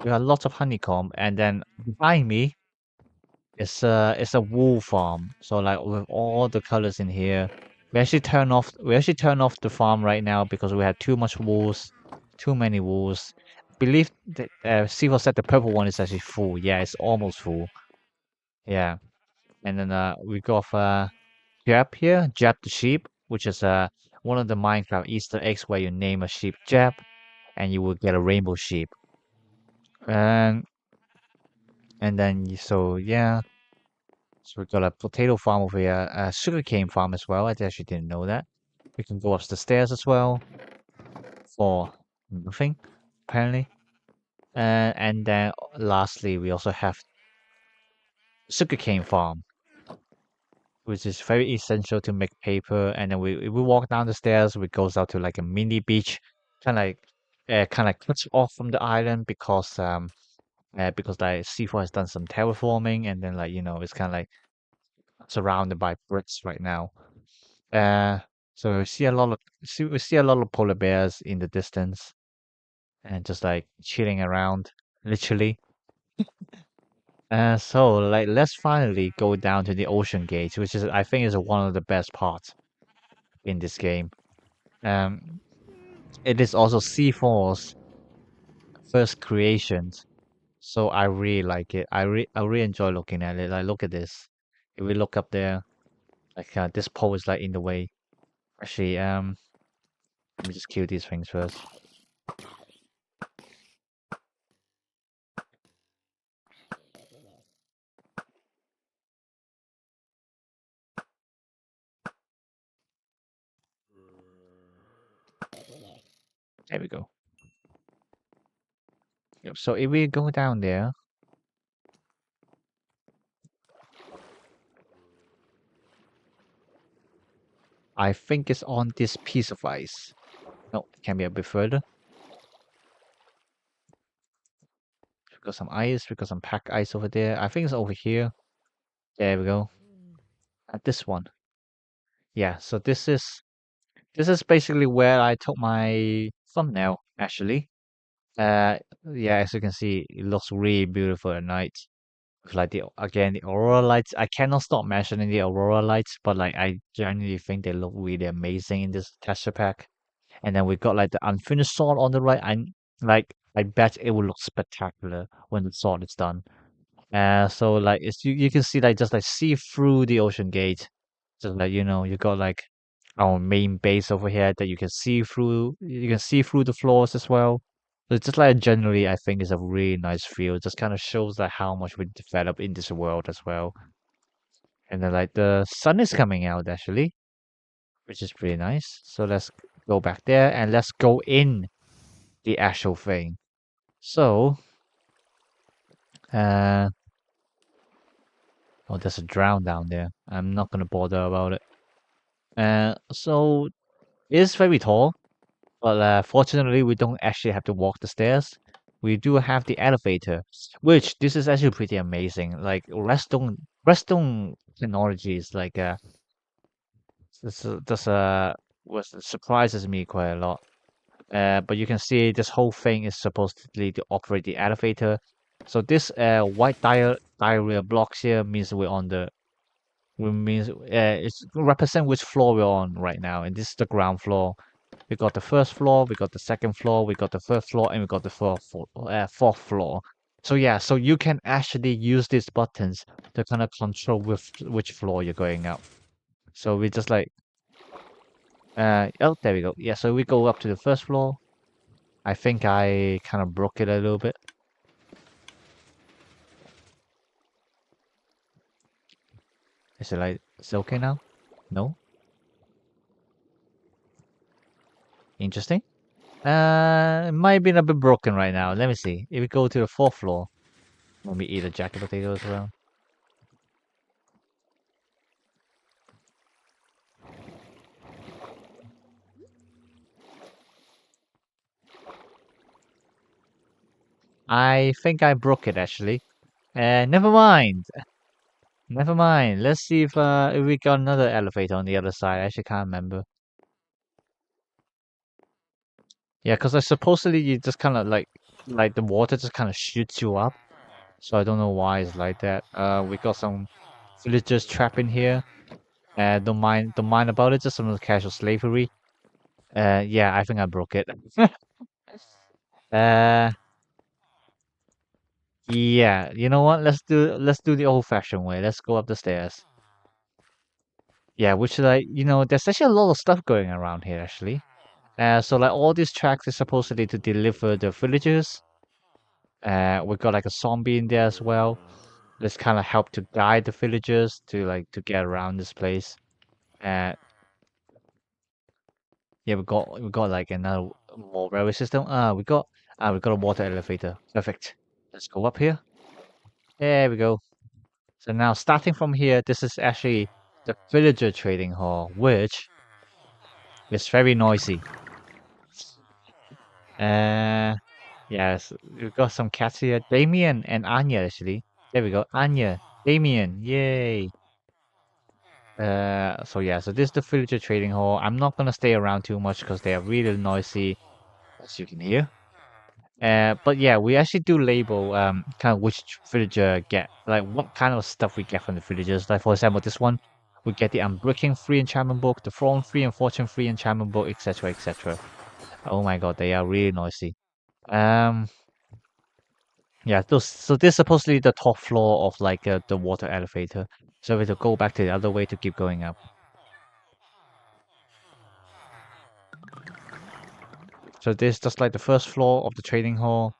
We have lots of honeycomb, and then behind me it's a wool farm. So like with all the colors in here, we actually turn off the farm right now because we had too much wools, too many wools. Believe that Siva said the purple one is actually full. Yeah, it's almost full. Yeah, and then we got Jab here, Jab the sheep, which is one of the Minecraft Easter eggs where you name a sheep Jab, and you will get a rainbow sheep. And so yeah, so we got a potato farm over here, a sugarcane farm as well. I actually didn't know that. We can go up the stairs as well for nothing, apparently. And then lastly, we also have sugarcane farm, which is very essential to make paper. And then we walk down the stairs, we goes out to like a mini beach, kind of like cuts off from the island because like C4 has done some terraforming, and then like it's kind of like surrounded by bricks right now. Uh, so we see a lot of polar bears in the distance and just like chilling around, literally. So like let's finally go down to the ocean gate, which is I think is one of the best parts in this game. Um, it is also C4's first creations, so I really like it. I really enjoy looking at it. Like look at this. If we look up there, like this pole is like in the way. Actually, let me just kill these things first. There we go. Yep. So if we go down there, I think it's on this piece of ice. No, it can be a bit further. We got some ice. We got some pack ice over there. I think it's over here. There we go. At this one. Yeah. So this is basically where I took my thumbnail. Actually. Uh, yeah. As you can see, it looks really beautiful at night. With like the aurora lights. I cannot stop mentioning the aurora lights, but like I genuinely think they look really amazing in this texture pack. And then we got like the unfinished sword on the right. I bet it will look spectacular when the sword is done. So like you can see like just like see through the ocean gate. Just like you got like our main base over here that you can see through. You can see through the floors as well. So it's just like generally, I think it's a really nice feel. It just kind of shows like how much we develop in this world as well. And then like the sun is coming out actually, which is pretty nice. So let's go back there and let's go in the actual thing. So, uh, oh, there's a drown down there. I'm not gonna bother about it. So it's very tall, but fortunately we don't actually have to walk the stairs. We do have the elevator, which this is actually pretty amazing. Like redstone technology is like this was surprises me quite a lot. But you can see this whole thing is supposedly to operate the elevator. So this white diarrhea blocks here means we're on the we means it's represent which floor we're on right now, and this is the ground floor. We got the first floor, we got the second floor, we got the third floor, and we got the fourth floor. So yeah, so you can actually use these buttons to kind of control which floor you're going up. So we just like oh there we go. Yeah, so we go up to the first floor. I think I kind of broke it a little bit. Is it okay now? No? Interesting. It might have been a bit broken right now. Let me see. If we go to the fourth floor, let me eat a jacket potato as well. I think I broke it actually. Never mind. Never mind. Let's see if we got another elevator on the other side. I actually can't remember. Yeah, because I supposedly you just kind of like the water just kind of shoots you up. So I don't know why it's like that. We got some villagers trapped in here. Don't mind about it. Just some casual slavery. Yeah, I think I broke it. uh, yeah. You know what? Let's do the old-fashioned way. Let's go up the stairs. Yeah, which like there's actually a lot of stuff going around here actually. So like all these tracks is supposedly to deliver the villagers. We got like a zombie in there as well. Let's kind of help to guide the villagers to get around this place. Uh, yeah, we got like another more railway system. We got a water elevator. Perfect. Let's go up here. There we go. So now starting from here, this is actually the villager trading hall, which is very noisy. Uh, yes, we've got some cats here. Damien and Anya actually. There we go. Anya, Damien, yay. So yeah, so this is the villager trading hall. I'm not gonna stay around too much because they are really noisy, as you can hear. But yeah, we actually do label kind of which villager get like what kind of stuff we get from the villagers. Like for example, this one we get the Unbreaking free enchantment book, the Throne free and Fortune free enchantment book, etc., etc. Oh my god, they are really noisy. Um, yeah, so this is supposedly the top floor of like the water elevator. So we have to go back to the other way to keep going up. So this is just like the first floor of the trading hall.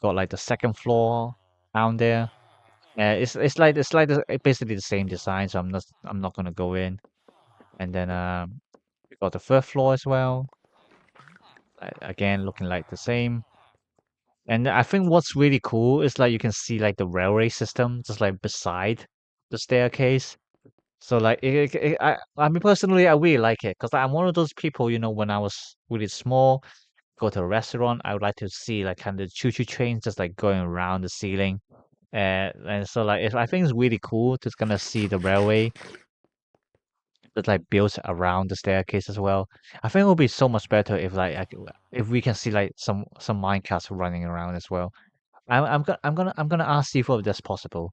Got like the second floor down there. Basically the same design, so I'm not gonna go in. And then we got the third floor as well. Again, looking like the same. And I think what's really cool is like you can see like the railway system just like beside the staircase. So like I mean personally I really like it because I'm one of those people when I was really small, go to a restaurant, I would like to see like kind of choo-choo trains just like going around the ceiling. And so like I think it's really cool to kind of see the railway that's like built around the staircase as well. I think it would be so much better if if we can see like some minecarts running around as well. I'm gonna ask Steve if that's possible.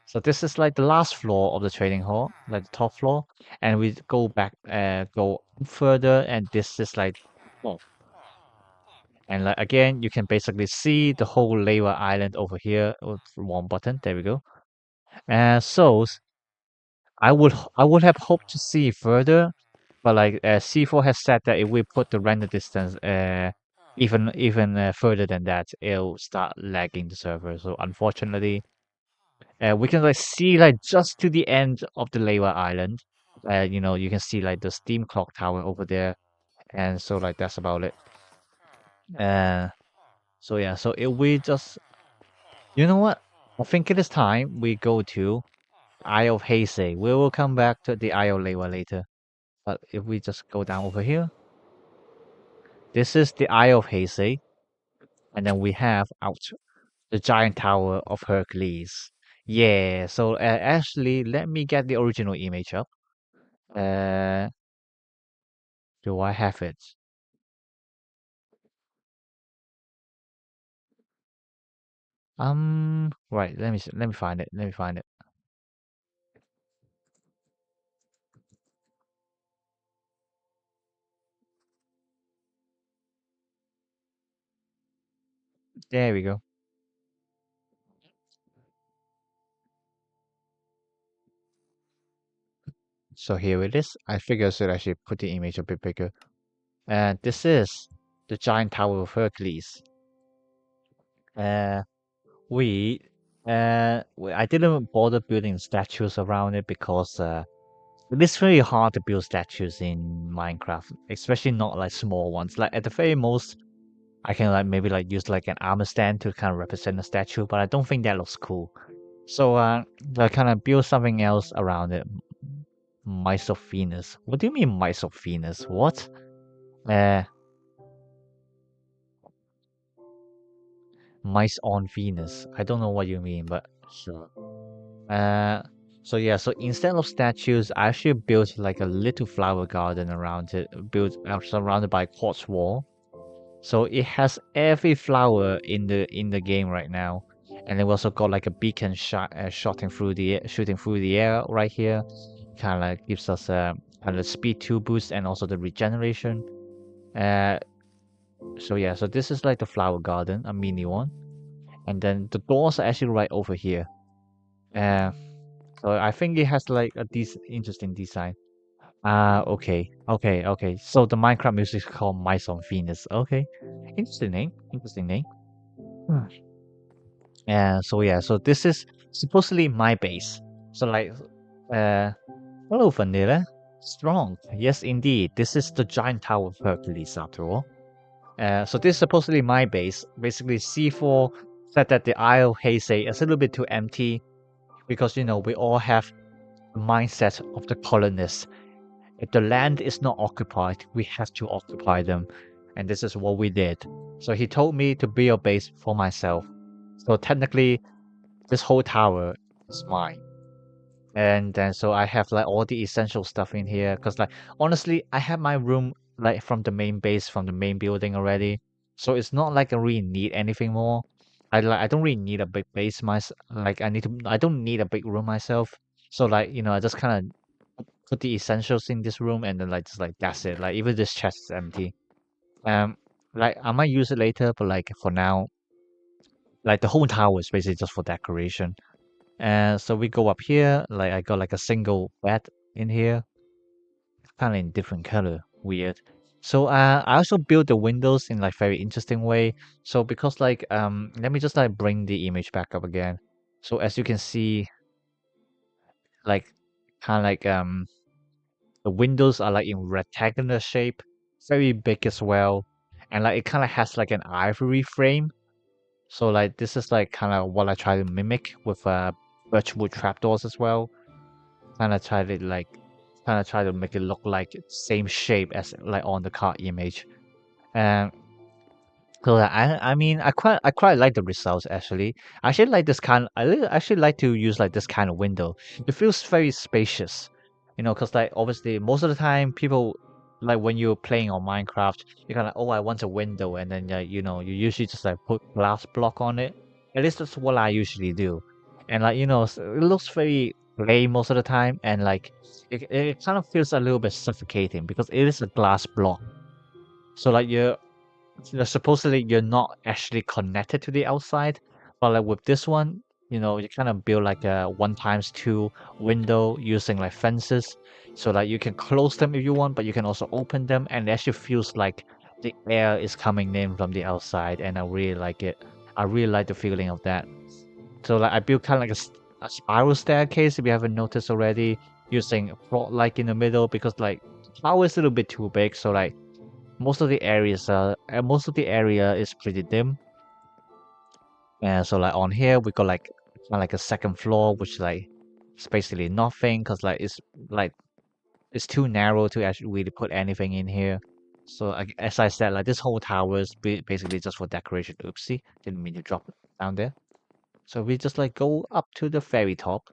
So this is like the last floor of the trading hall, like the top floor, and we go further, and this is like, oh, and like again, you can basically see the whole Lava Island over here with one button. There we go. I would have hoped to see further, but like C4 has said that if we put the render distance even further than that, it'll start lagging the server. So unfortunately, we can like see like just to the end of the Lava Island. You can see like the steam clock tower over there, and so like that's about it. Uh, so yeah, so if we just, you know what? I think it is time we go to Isle of Heisei. We will come back to the Isle of Lava later. But if we just go down over here, this is the Isle of Heisei, and then we have out the giant tower of Hercules. Yeah, so actually, let me get the original image up. Uh, do I have it? Right. Let me find it. Let me find it. There we go. So here it is. I figure I should actually put the image a bit bigger. And this is the giant tower of Hercules. Uh, we, I didn't bother building statues around it because it's very hard to build statues in Minecraft, especially not like small ones. Like at the very most, I can like maybe like use like an armor stand to kind of represent a statue, but I don't think that looks cool. So I kind of build something else around it. Mice of Venus. What do you mean Mice of Venus? What? Uh, Mice on Venus. I don't know what you mean, but sure. Uh, so yeah, so instead of statues, I actually built like a little flower garden around it, built surrounded by quartz wall. So it has every flower in the game right now, and then we also got like a beacon shooting through the air right here. Kind of gives us a kind of speed 2 boost and also the regeneration. Uh, so yeah, so this is like the flower garden, a mini one, and then the doors are actually right over here. Uh, so I think it has like a interesting design. Okay. So the Minecraft music is called Mice on Venus. Okay, interesting name. Interesting name. Hmm. And so yeah, so this is supposedly my base. So like, uh, hello Vanilla. Strong. Yes, indeed. This is the giant tower of Hercules after all. So this is supposedly my base. Basically, C4 said that the Isle Heisei is a little bit too empty because we all have the mindset of the colonists. If the land is not occupied, we have to occupy them. And this is what we did. So he told me to build a base for myself. So technically, this whole tower is mine. And then so I have like all the essential stuff in here. Because like honestly, I have my room like from the main base, from the main building already. So it's not like I really need anything more. I don't really need a big base myself. Like I don't need a big room myself. So like I just kind of put the essentials in this room and then like just like that's it. Like even this chest is empty. Um, like I might use it later, but like for now, like the whole tower is basically just for decoration. And so we go up here. Like I got like a single bed in here, kind of in different color. Weird. So I also built the windows in like very interesting way. So because like let me just like bring the image back up again. So as you can see, like kind of like the windows are like in rectangular shape, very big as well, and like it kind of has like an ivory frame. So like this is like kind of what I try to mimic with birchwood trapdoors as well. Kind of try to make it look like same shape as like on the card image. And so I mean I quite like the results actually. I actually like this kind. Actually like to use like this kind of window. It feels very spacious, because like obviously most of the time people like when you're playing on Minecraft, you kind of I want a window, and then you usually just like put glass block on it. At least that's what I usually do, and like it looks very plain most of the time, and like it kind of feels a little bit suffocating because it is a glass block. So like supposedly you're not actually connected to the outside, but like with this one, you kind of build like a 1x2 window using like fences, so that you can close them if you want, but you can also open them, and it actually feels like the air is coming in from the outside, and I really like it. I really like the feeling of that. So like I built kind of like a spiral staircase, if you haven't noticed already, using frog like in the middle because like the tower is a little bit too big, so like most of the area is pretty dim. And so like on here we got like kind of like a second floor, which like it's basically nothing because like it's too narrow to actually really put anything in here. So as I said, like this whole tower is basically just for decoration. Oopsie, didn't mean to drop it down there. So we just like go up to the very top.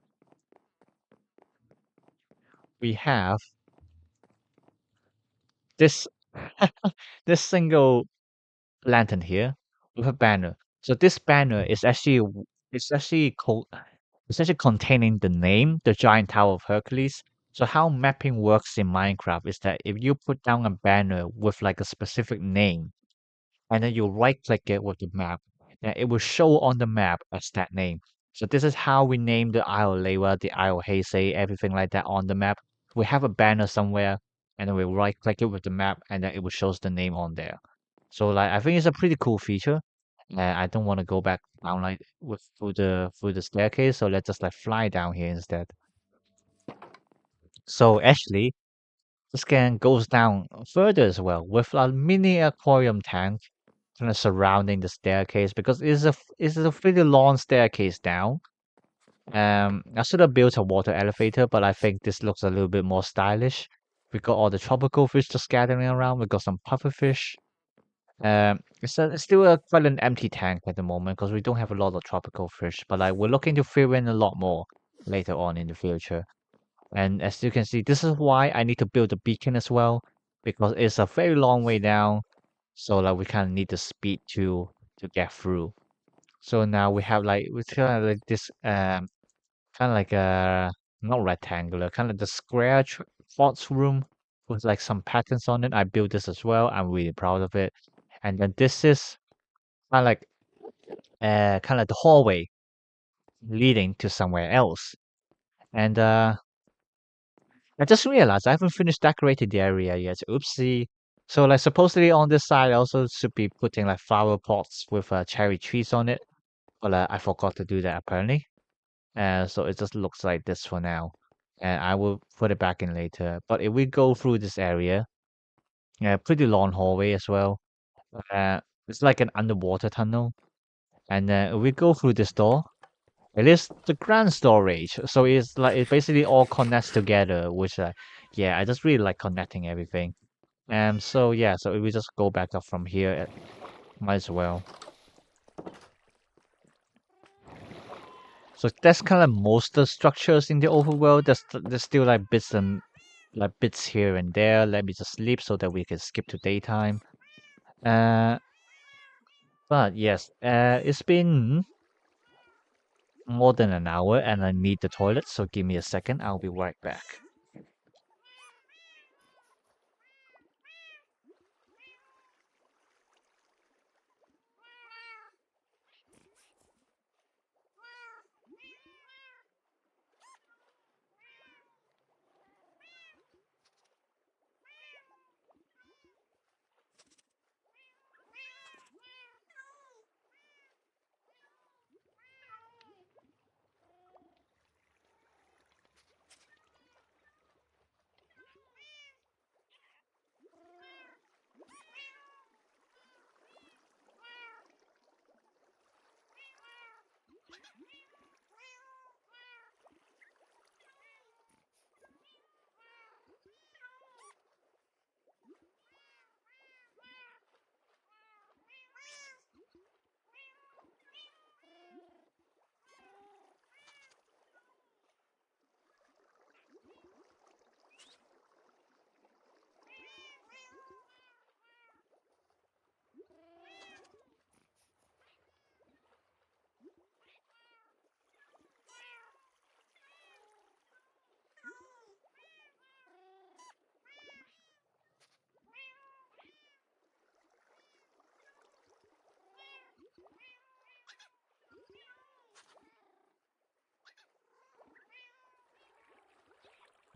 We have this this single lantern here with a banner. So this banner is actually it's actually called it's actually containing the name, the Giant Tower of Hercules. So how mapping works in Minecraft is that if you put down a banner with like a specific name, and then you right click it with the map, then it will show on the map as that name. So this is how we name the Isle Lewa, the Isle Heisei, everything like that on the map. We have a banner somewhere, and then we right click it with the map, and then it will shows the name on there. So like I think it's a pretty cool feature. I don't want to go back down like with through the staircase, so let's just like fly down here instead. So actually, the scan goes down further as well with a mini aquarium tank kind of surrounding the staircase because it's a pretty long staircase down. I should have built a water elevator, but I think this looks a little bit more stylish. We got all the tropical fish just gathering around. We got some pufferfish. It's still quite an empty tank at the moment because we don't have a lot of tropical fish, but like we're looking to fill in a lot more later on in the future. And as you can see, this is why I need to build a beacon as well, because it's a very long way down. So like we kind of need the speed to get through. So now we kind of like this kind of like a not rectangular, kind of the square quartz room with like some patterns on it. I built this as well. I'm really proud of it. And then this is kind of like the hallway leading to somewhere else. And I just realized I haven't finished decorating the area yet. Oopsie. So like supposedly on this side I also should be putting like flower pots with cherry trees on it, but I forgot to do that apparently. So it just looks like this for now, and I will put it back in later. But if we go through this area, yeah, pretty long hallway as well. Uh, it's like an underwater tunnel, and then if we go through this door, it is the grand storage. So it's like it basically all connects together, which yeah, I just really like connecting everything. So yeah, so if we just go back up from here, might as well. So that's kind of most of the structures in the overworld. There's still like bits here and there. Let me just sleep so that we can skip to daytime. Uh, but yes, it's been more than an hour and I need the toilet. So give me a second. I'll be right back.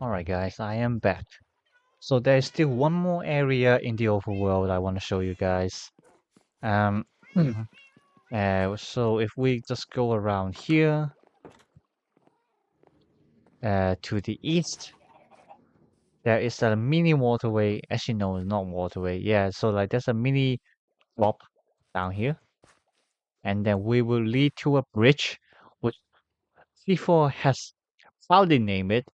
Alright guys, I am back. So there's still one more area in the overworld I want to show you guys. Um, so if we just go around here, to the east, there is a mini waterway. Actually, no, it's not waterway. Yeah, so like there's a mini drop down here, and then we will lead to a bridge, which C4 has proudly named it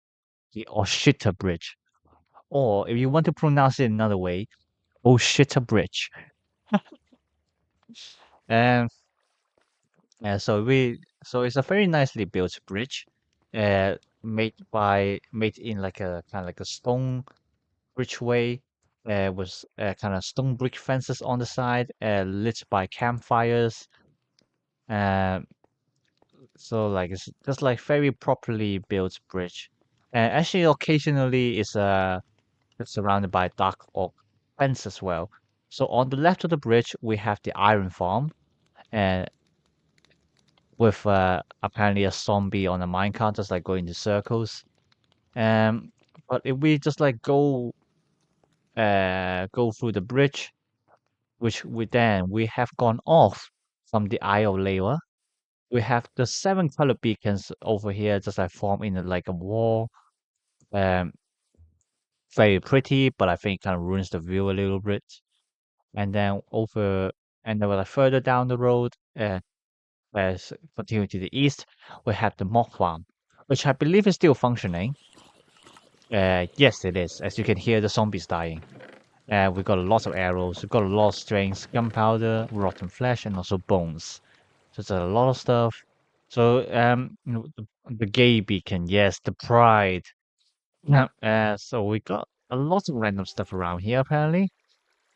the Oshita Bridge. Or if you want to pronounce it another way, Oshita Bridge. Um, so it's a very nicely built bridge, uh, made in like a kind of like a stone bridgeway, with kind of stone brick fences on the side, lit by campfires. Uh, so like it's just like very properly built bridge. And actually, occasionally it's surrounded by dark oak fence as well. So on the left of the bridge, we have the iron farm, and with apparently a zombie on a minecart, just like going in circles. Um, but if we just like go through the bridge, which we have gone off from the Eye of Lava. We have the seven color beacons over here, just like form in like a wall. Um, very pretty, but I think kind of ruins the view a little bit. And then like further down the road, as continue to the east, we have the mock farm, which I believe is still functioning. Yes, it is, as you can hear the zombies dying. We got lots of arrows. We got a lot of strings, gunpowder, rotten flesh, and also bones. So it's a lot of stuff. So the gay beacon, yes, the pride. Yeah. So we got a lot of random stuff around here. Apparently,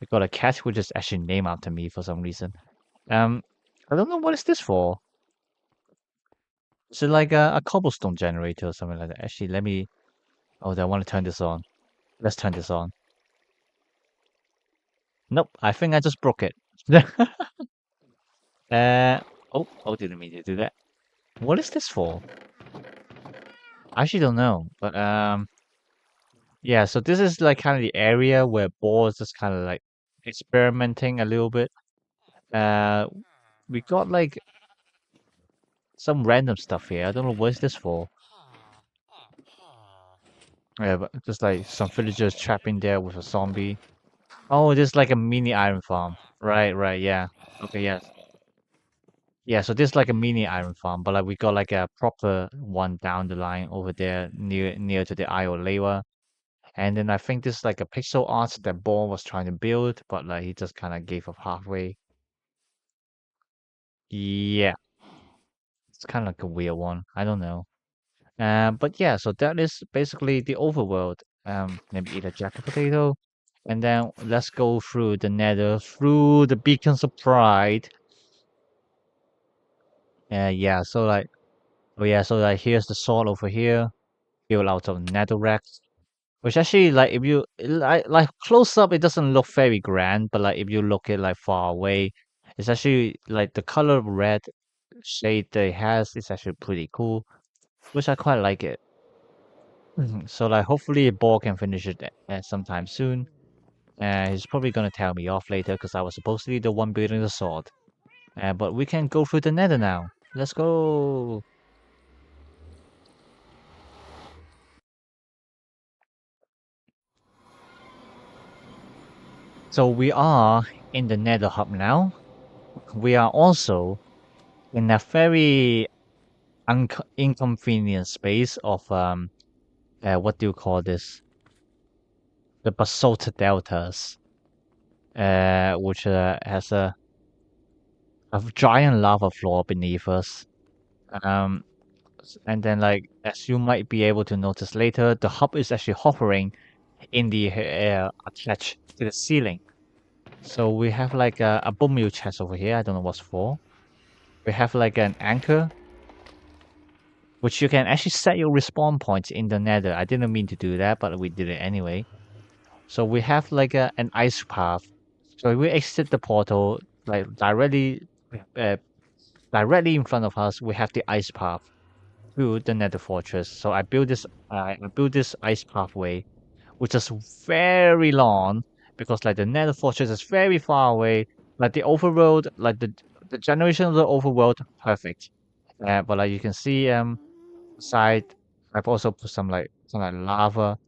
we got a cat which is actually named after me for some reason. Um, I don't know what is this for. Is it like a cobblestone generator or something like that? Actually, let me. Oh, I want to turn this on. Let's turn this on. Nope, I think I just broke it. uh, oh, didn't mean to do that. What is this for? I actually don't know, but yeah. So this is like kind of the area where Boar is kind of like experimenting a little bit. Uh, we got like some random stuff here. I don't know what is this for. Yeah, but just like some villagers trapped in there with a zombie. Oh, this is like a mini iron farm. Right, yeah. Okay, yes. Yeah, so this is like a mini iron farm, but like we got like a proper one down the line over there near to the Io Lava. And then I think this is like a pixel art that Ball was trying to build, but like he just kind of gave up halfway. Yeah, it's kind of like a weird one. I don't know. But yeah, so that is basically the overworld. Maybe eat a jacket potato, and then let's go through the Nether, through the beacons of pride. Yeah. So like, oh yeah, so like here's the sword over here, built out of netherrack. Which actually, like, if you like close up, it doesn't look very grand, but like if you look at like far away, it's actually like the color of red shade that it has is actually pretty cool, which I quite like it. So like, hopefully, Ball can finish it sometime soon. He's probably gonna tell me off later because I was supposed to be the one building the sword. But we can go through the Nether now. Let's go. So we are in the Nether hub now. We are also in a very inconvenient space of what do you call this? The basalt deltas, which has a giant lava floor beneath us. Um, and then like as you might be able to notice later, the hub is actually hovering in the air attached to the ceiling. So we have like a bone meal chest over here. I don't know what's for. We have like an anchor, which you can actually set your respawn points in the nether. I didn't mean to do that, but we did it anyway. So we have like an ice path. So if we exit the portal, like uh, directly in front of us, we have the ice path through the Nether Fortress. So I built this ice pathway, which is very long because like the Nether Fortress is very far away. Like the overworld, like the generation of the overworld, perfect. But like you can see, side, I've also put some like lava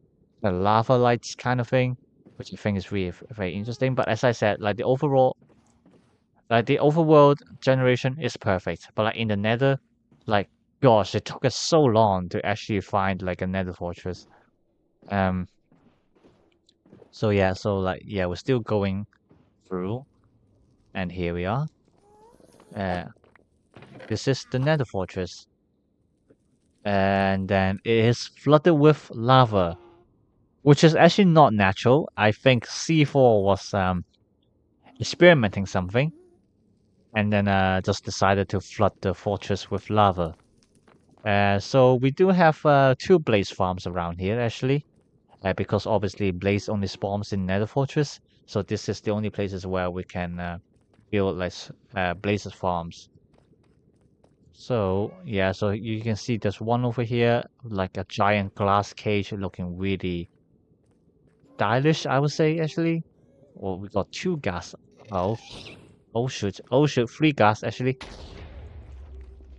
the lava lights kind of thing, which I think is really very interesting. But as I said, like the overworld generation is perfect. But like in the Nether, like gosh, it took us so long to actually find like a Nether fortress. Um. So yeah, we're still going through, and here we are. Uh, this is the Nether fortress, and then it is flooded with lava, which is actually not natural. I think C4 was experimenting something and then just decided to flood the fortress with lava. So we do have two blaze farms around here actually, because obviously blaze only spawns in Nether Fortress. So this is the only places where we can build like blazes farms. So yeah, so you can see there's one over here, like a giant glass cage, looking really stylish, I would say actually. Well, we got two gas. Oh, oh shoot, three gas actually.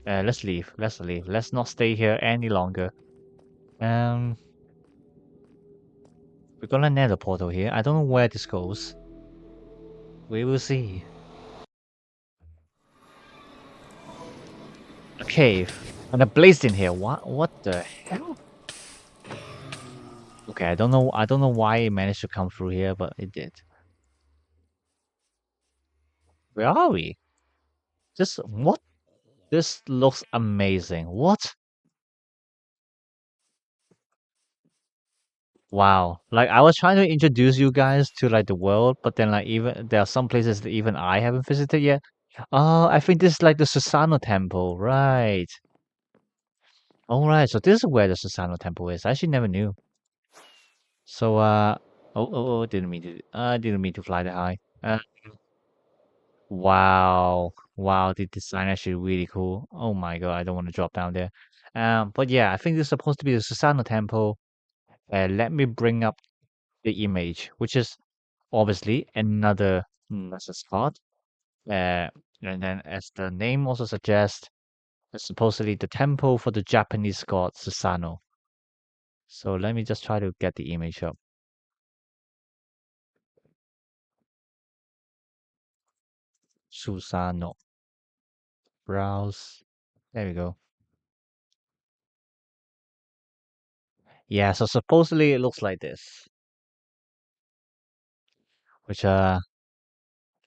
Let's leave. Let's leave. Let's not stay here any longer. Um, we got another portal here. I don't know where this goes. We will see. A cave and a blaze in here. What? What the hell? Okay, I don't know. I don't know why it managed to come through here, but it did. Where are we? This what? This looks amazing. What? Wow. Like I was trying to introduce you guys to like the world, but then like even there are some places that even I haven't visited yet. Oh, I think this is like the Susano Temple, right? All right. So this is where the Susano Temple is. I actually never knew. So didn't mean to didn't mean to fly that high. Wow. Wow, the design actually really cool. Oh my god, I don't want to drop down there. But yeah, I think this is supposed to be the Susano Temple. Let me bring up the image, which is obviously another spot. Uh, and then as the name also suggests, it's supposedly the temple for the Japanese god Susano. So let me just try to get the image up. Susano. Browse. There we go. Yeah, so supposedly it looks like this. Which yeah,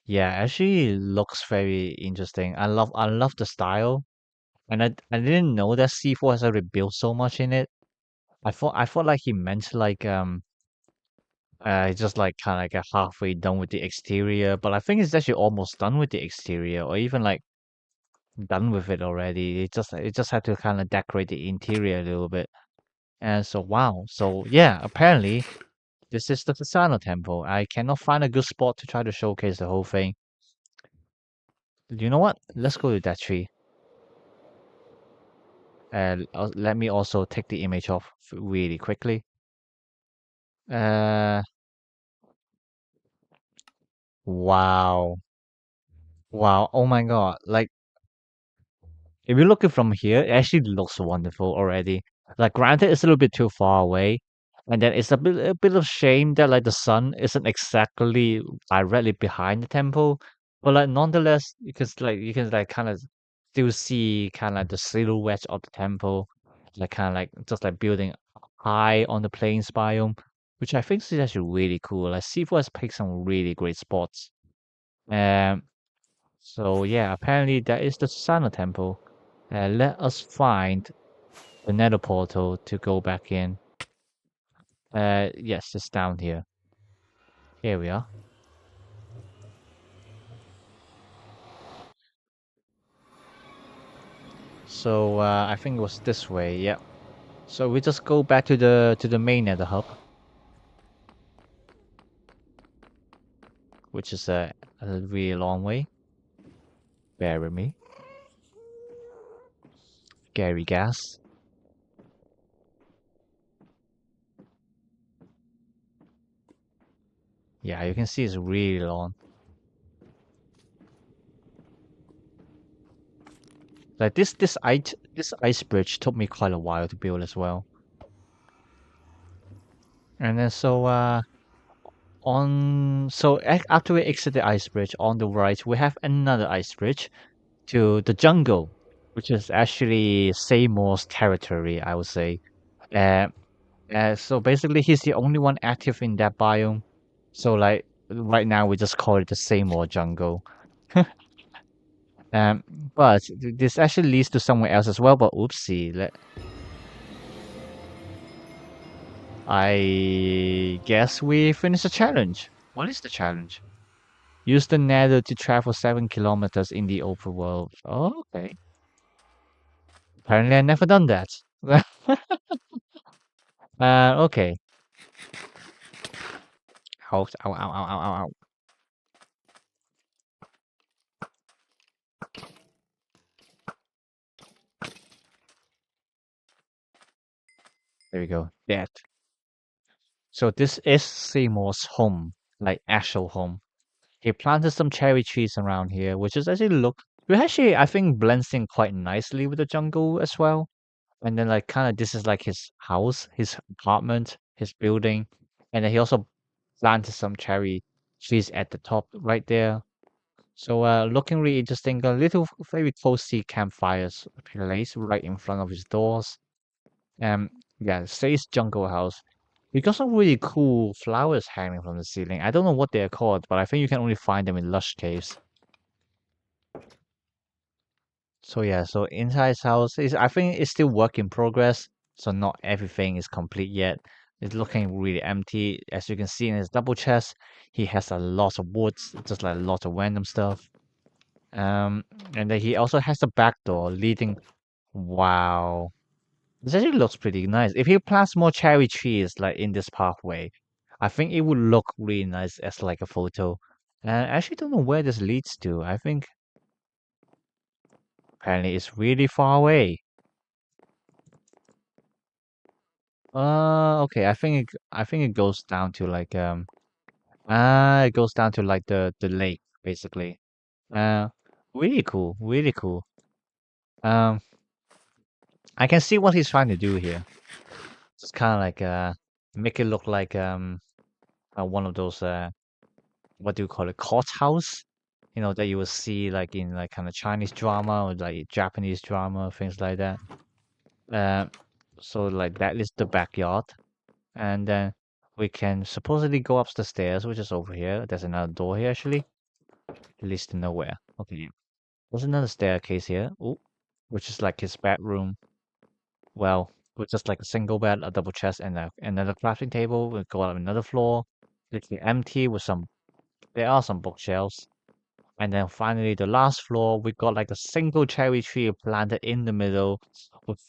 actually looks very interesting. I love the style. And I didn't know that C4 has already built so much in it. I thought like he meant like just like kind of like a halfway done with the exterior, but I think it's actually almost done with the exterior, or even like done with it already. It just had to kind of decorate the interior a little bit. And so wow, so yeah, apparently this is the Fasano Temple. I cannot find a good spot to try to showcase the whole thing. You know what? Let's go to that tree. And let me also take the image off really quickly. Uh, wow, wow, oh my God! Like if you look at from here, it actually looks wonderful already. Like, granted, it's a little bit too far away, and then it's a bit of shame that like the sun isn't exactly directly behind the temple, but like nonetheless, you can kind of still see kind of like the silhouette of the temple, like kind of like just like building high on the plains biome, which I think is actually really cool. Like Sifu has picked some really great spots. Um, so yeah, apparently that is the Susanoo Temple. Let us find the Nether portal to go back in. Yes, it's down here. Here we are. So I think it was this way. Yeah. So we just go back to the main Nether hub, which is a really long way. Bear with me. Gary gas. Yeah, you can see it's really long. Like this ice bridge took me quite a while to build as well. And then after we exit the ice bridge on the right, we have another ice bridge to the jungle, which is actually Seymour's territory, I would say. Uh, so basically, he's the only one active in that biome. So like right now, we just call it the Seymour jungle. Um, but this actually leads to somewhere else as well. But oopsie, I guess we finished the challenge. What is the challenge? Use the nether to travel 7 kilometers in the overworld. Oh, okay. Apparently, I never done that. Okay. Ow, ow, ow, ow, ow, ow. There we go. That. So this is Seymour's home, like actual home. He planted some cherry trees around here, which actually I think blends in quite nicely with the jungle as well. And then like kind of this is like his house, his apartment, his building, and then he also planted some cherry trees at the top right there. So looking really interesting. A little very cozy campfires place right in front of his doors. Um, yeah, it says jungle house. We got some really cool flowers hanging from the ceiling. I don't know what they're called, but I think you can only find them in lush caves. So yeah, so inside his house is I think it's still work in progress. So not everything is complete yet. It's looking really empty. As you can see in his double chest, he has a lot of woods, just like a lot of random stuff. Um, and then he also has a back door leading. Wow, this actually looks pretty nice. If he plants more cherry trees like in this pathway, I think it would look really nice as like a photo. And I actually don't know where this leads to. I think apparently it's really far away. Okay. I think it goes down to like it goes down to like the lake basically. Uh, really cool, really cool. Um, I can see what he's trying to do here. Just kind of like make it look like one of those what do you call it, courthouse? You know that you will see like in like kind of Chinese drama or like Japanese drama, things like that. Uh, so like that is the backyard. And then we can supposedly go up the stairs, which is over here. There's another door here, actually. It leads to nowhere. Okay. There's another staircase here. Oh, which is like his bedroom. Well, with just like a single bed, a double chest, and another crafting table. We go up another floor. Literally empty with some. There are some bookshelves. And then finally, the last floor, we got like a single cherry tree planted in the middle, with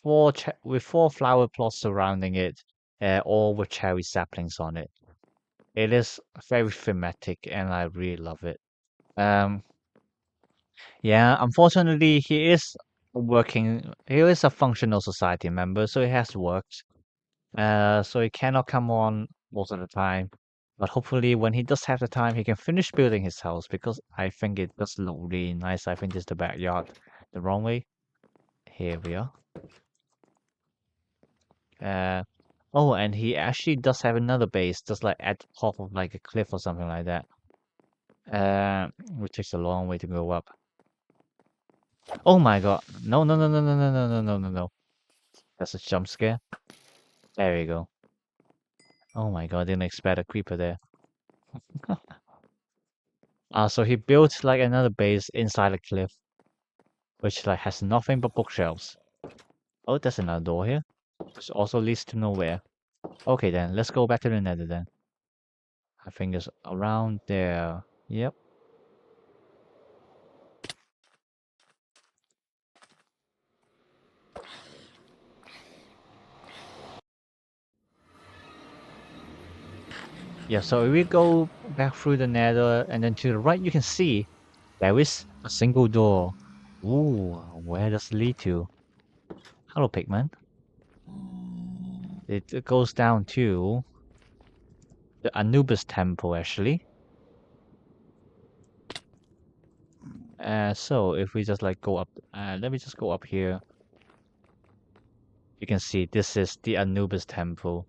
with four flower plots surrounding it, all with cherry saplings on it. It is very thematic and I really love it. Um, yeah, unfortunately, he is a functional society member, so he has worked. So he cannot come on most of the time. But hopefully, when he does have the time, he can finish building his house because I think it does look really nice. I think this is the backyard. The wrong way. Here we are. Uh, oh, and he actually does have another base, just like at the top of like a cliff or something like that. Which takes a long way to go up. Oh my god. No, no, no, no, no, no, no, no, no, no, no. That's a jump scare. There we go. Oh my god, didn't expect a creeper there. So he built like another base inside a cliff, which like has nothing but bookshelves. Oh, there's another door here, which also leads to nowhere. Okay then, let's go back to the nether then. I think it's around there. Yep. Yeah, so if we go back through the nether and then to the right, you can see there is a single door. Ooh, where does it lead to? Hello, Pigman. It goes down to the Anubis temple, actually. So if we just like go up, let me just go up here. You can see this is the Anubis temple.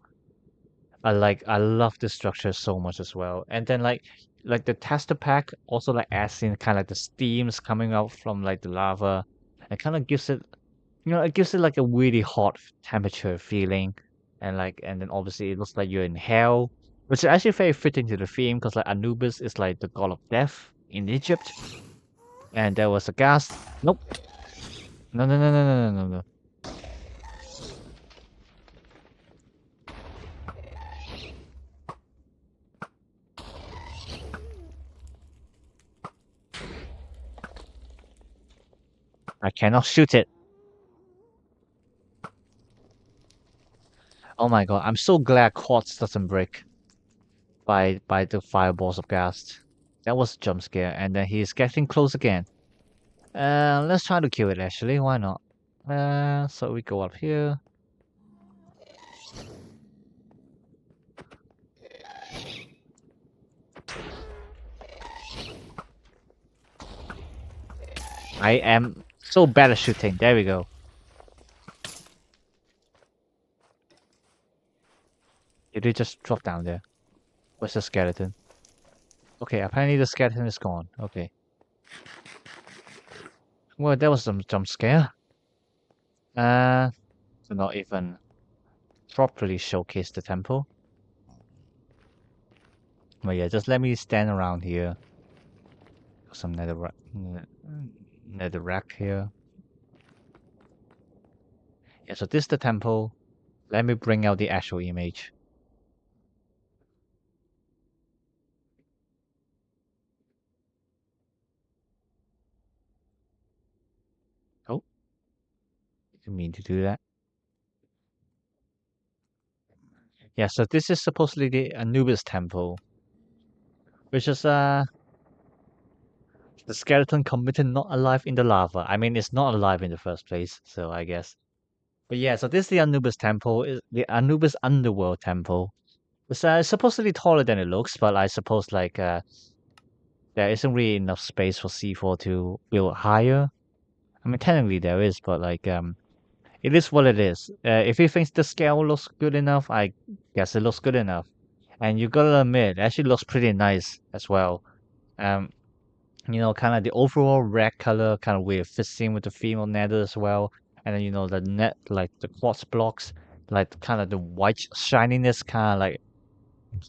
I love this structure so much as well. And then like the tester pack also like adds in kind of like the steams coming out from like the lava. It kind of gives it, it gives it like a really hot temperature feeling. And then obviously it looks like you're in hell, which is actually very fitting to the theme because like Anubis is like the god of death in Egypt. And there was a gas. Nope. No, no, no, no, no, no, no, no. I cannot shoot it. Oh my god, I'm so glad quartz doesn't break by the fireballs of gas. That was a jump scare, and then he's getting close again. Let's try to kill it actually, why not? So we go up here. I am so bad at shooting. There we go. Did it just drop down there? Where's the skeleton? Okay, apparently the skeleton is gone. Okay. Well, that was some jump scare. To not even properly showcase the temple. But yeah, just let me stand around here. Some nether rack here. Yeah, so this is the temple. Let me bring out the actual image. Oh, didn't mean to do that. Yeah, so this is supposedly the Anubis temple, which is the skeleton committed not alive in the lava. I mean, it's not alive in the first place, so I guess. But yeah, so this is the Anubis temple, is the Anubis underworld temple. It's supposedly taller than it looks, but I suppose like there isn't really enough space for C4 to build higher. I mean, technically there is, but like it is what it is. If he thinks the scale looks good enough, I guess it looks good enough. And you gotta admit, it actually looks pretty nice as well. Um, kind of the overall red color kind of weird fits in with the female nether as well. And then the net, like the quartz blocks, like kind of the white shininess, kind of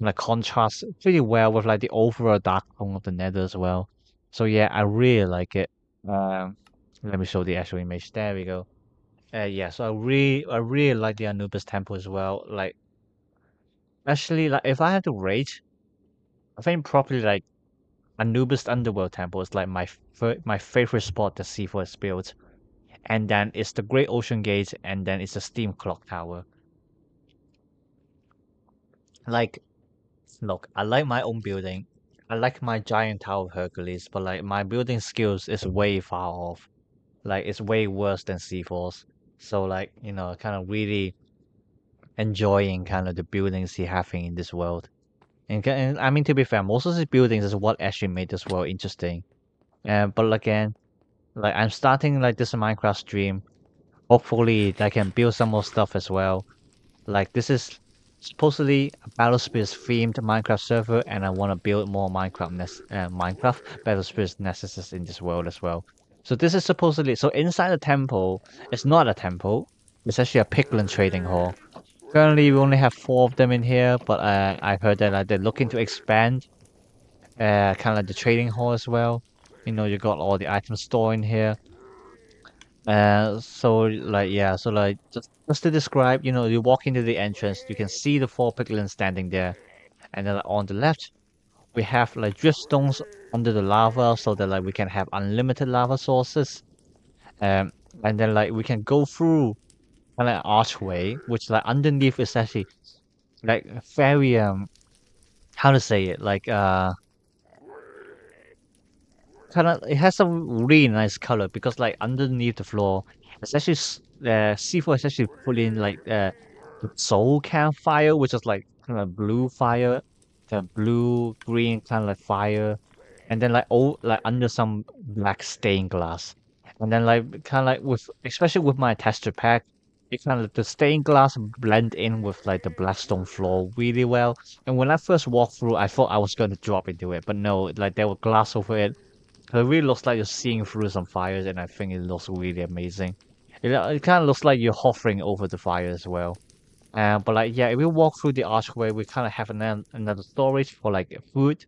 like contrasts pretty well with like the overall dark tone of the nether as well. So yeah, I really like it. Um, Let me show the actual image. There we go. Yeah, so I really like the Anubis temple as well. Like actually, like if I had to rate, I think probably like Anubis Underworld Temple is like my favorite spot to see for its build. And then it's the Great Ocean Gate, and then it's the Steam Clock Tower. Like, look, I like my own building. I like my giant Tower of Hercules, but like my building skills is way far off. Like it's way worse than C4's. So like, kind of really enjoying kind of the buildings he having in this world. And I mean, to be fair, most of these buildings is what actually made this world interesting. But again, like I'm starting like this Minecraft stream. Hopefully, I can build some more stuff as well. Like this is supposedly a Battlespears themed Minecraft server, and I want to build more Minecraft Battlespears nesses in this world as well. So this is supposedly inside the temple. It's not a temple. It's actually a piglin trading hall. Currently, we only have 4 of them in here, but I've heard that they're looking to expand, kind of like the trading hall as well. You got all the items stored in here. So like yeah, so like just to describe, you walk into the entrance, you can see the 4 piglins standing there, and then like, on the left we have like drift stones under the lava, so that like we can have unlimited lava sources. Um, and then like we can go through kind of archway, which like underneath is actually like very how to say it like kind of it has some really nice color because like underneath the floor it's actually C4 is actually put in like the soul campfire, which is like kind of blue fire, the blue green kind of like fire, and then like like under some black stained glass, and then like kind of like with especially with my texture pack, it kind of the stained glass blend in with like the black stone floor really well. And when I first walked through, I thought I was going to drop into it, but no, like there was glass over it. It really looks like you're seeing through some fires, and I think it looks really amazing. It kind of looks like you're hovering over the fire as well. But like yeah, if we walk through the archway, we kind of have another storage for like food.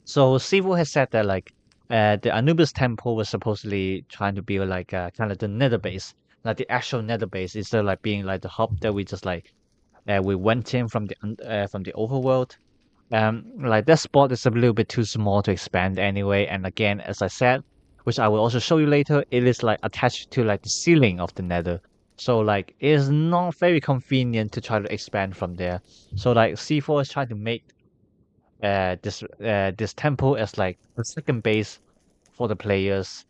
So Sivu has said that like the Anubis temple was supposedly trying to be like kind of the nether base, like the actual nether base instead of like being like the hub that we just like we went in from the overworld. Like that spot is a little bit too small to expand anyway. And again, as I said, which I will also show you later, it is like attached to like the ceiling of the nether. So like it is not very convenient to try to expand from there. So like C4 is trying to make this temple as like the second base for the players.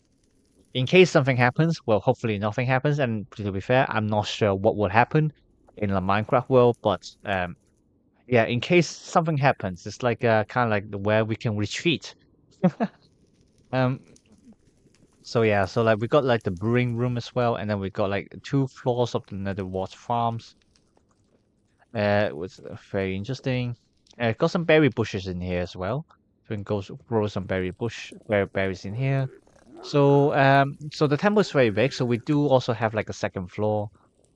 In case something happens, well hopefully nothing happens, and to be fair, I'm not sure what would happen in the Minecraft world, but yeah, in case something happens, it's like kind of like where we can retreat. Um, so yeah, so like we got like the brewing room as well, and then we got like 2 floors of the Nether Watch farms. It was very interesting. Got some berry bushes in here as well. So we can go grow some berries in here. So the temple is very big. So we do also have like a second floor.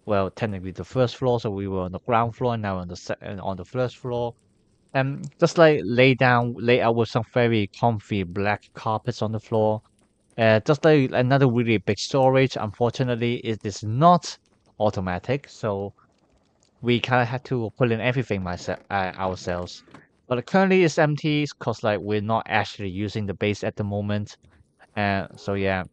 Well, technically the first floor. So we were on the ground floor, and now on the first floor. Just like lay out with some very comfy black carpets on the floor. Just like another really big storage. Unfortunately, it is not automatic, so we kind of had to put in everything ourselves. But currently it's empty because like we're not actually using the base at the moment. So yeah,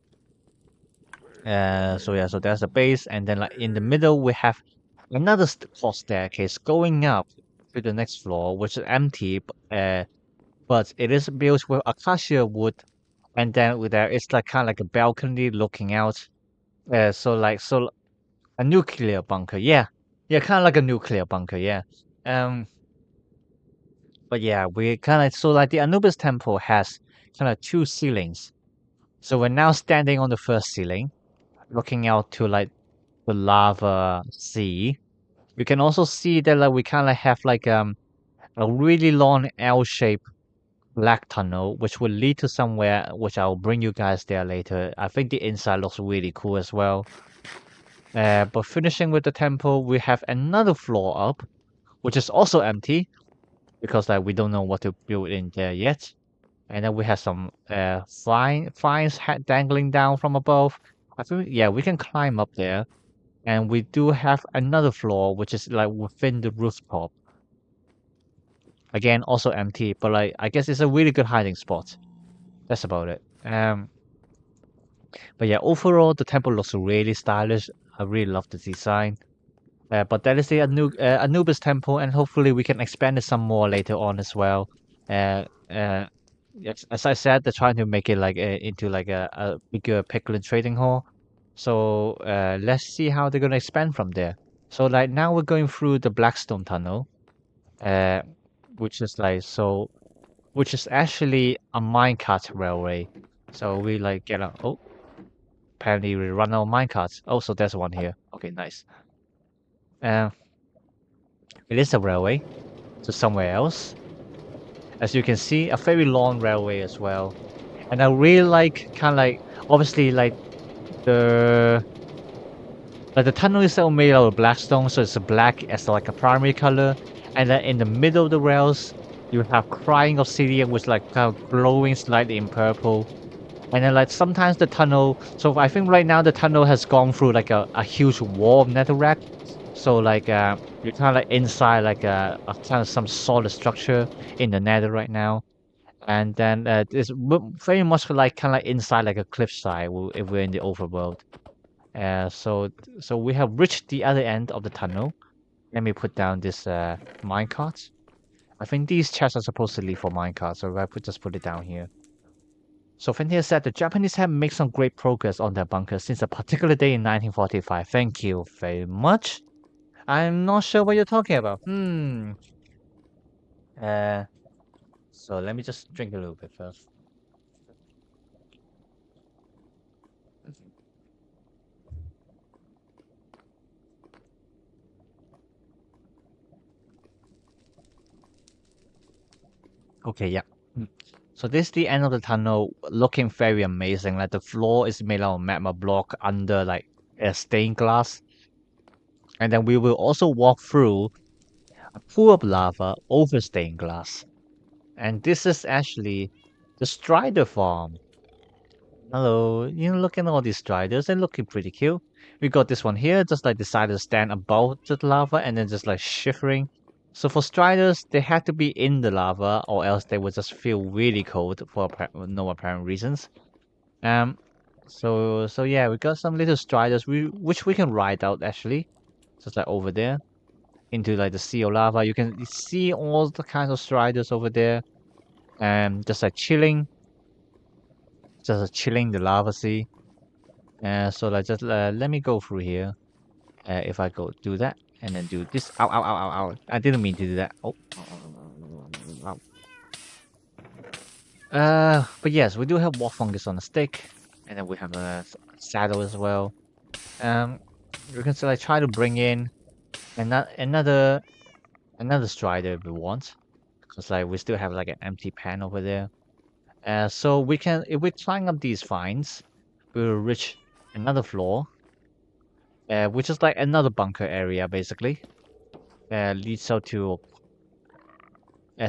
so there's the base, and then like in the middle we have another cross staircase going up to the next floor, which is empty, but it is built with acacia wood, and then with there it's like kind of like a balcony looking out. So a nuclear bunker, yeah, yeah, kind of like a nuclear bunker, yeah. Um, but yeah, we kind of so like the Anubis temple has kind of two ceilings. So we're now standing on the first ceiling, looking out to like the lava sea. You can also see that like we kind of have like a really long L-shaped black tunnel, which will lead to somewhere, which I'll bring you guys there later. I think the inside looks really cool as well. But finishing with the temple, we have another floor up, which is also empty because like we don't know what to build in there yet. And then we have some vines dangling down from above. I think yeah, we can climb up there. And we do have another floor which is like within the rooftop. Again, also empty, but like I guess it's a really good hiding spot. That's about it. But yeah, overall the temple looks really stylish. I really love the design. But that is the Anubis temple, and hopefully we can expand it some more later on as well. Uh, uh, yes, as I said, they're trying to make it like into like a bigger Pickling trading hall. So let's see how they're gonna expand from there. So like now we're going through the Blackstone Tunnel, uh, which is like so, which is actually a minecart railway. So we like get a oh, apparently we run out of minecarts. Oh, so there's one here. Okay, nice. Uh, it is a railway to somewhere else. As you can see, a very long railway as well. And I really like kind of like obviously the the tunnel is all made out of black stone, so it's black as like a primary color. And then in the middle of the rails, you have crying obsidian, which like kind of glowing slightly in purple. And then like sometimes the tunnel, so I think right now the tunnel has gone through like a huge wall of netherrack. So like you're kind of like inside like a kind of some solid structure in the nether right now. And then it's very much like kind of like inside like a cliffside if we're in the overworld. So we have reached the other end of the tunnel. Let me put down this minecart. I think these chests are supposed to leave for minecarts, so just put it down here. So Fenrir said the Japanese have made some great progress on their bunker since a particular day in 1945. Thank you very much. I'm not sure what you're talking about. Uh, so let me just drink a little bit first. Okay, yeah. So this is the end of the tunnel, looking very amazing. Like the floor is made out of magma block under like a stained glass. And then we will also walk through a pool of lava over stained glass. And this is actually the Strider farm. Hello, you know, looking at all these Striders, they're looking pretty cute. We got this one here, just like decided to stand above the lava and then just like shivering. So for Striders, they had to be in the lava or else they would just feel really cold for no apparent reasons. So yeah, we got some little Striders which we can ride out actually. Just like over there into like the sea of lava. You can see all the kinds of Striders over there. Just like chilling the lava sea. So like just let me go through here. If I go do that and then do this. Ow, ow, ow, ow, ow. I didn't mean to do that. Oh. Ow. But yes, we do have war fungus on the stick, and then we have a saddle as well. We can like try to bring in another strider if we want, because like we still have like an empty pan over there. So we can if we climb up these vines, we'll reach another floor, which is like another bunker area basically. Leads out to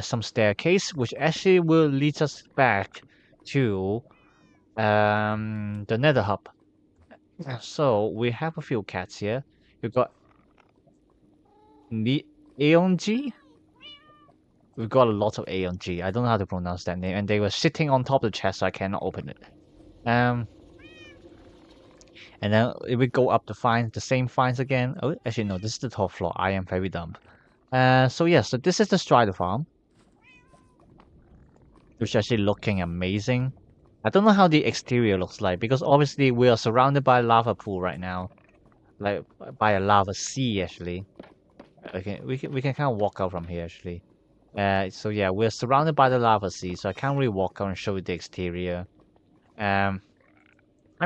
some staircase, which actually will lead us back to the Nether Hub. So we have a few cats here. We've got Aeon. We've got a lot of Aeon. I don't know how to pronounce that name, and they were sitting on top of the chest, so I cannot open it. And then if we go up to find the same finds again. Oh, actually no, this is the top floor. I am very dumb. So yeah, so this is the Strider farm, which is actually looking amazing. I don't know how the exterior looks like because obviously we are surrounded by a lava pool right now, like by a lava sea actually. Okay, we can kind of walk out from here actually. So yeah, we're surrounded by the lava sea, so I can't really walk out and show you the exterior. I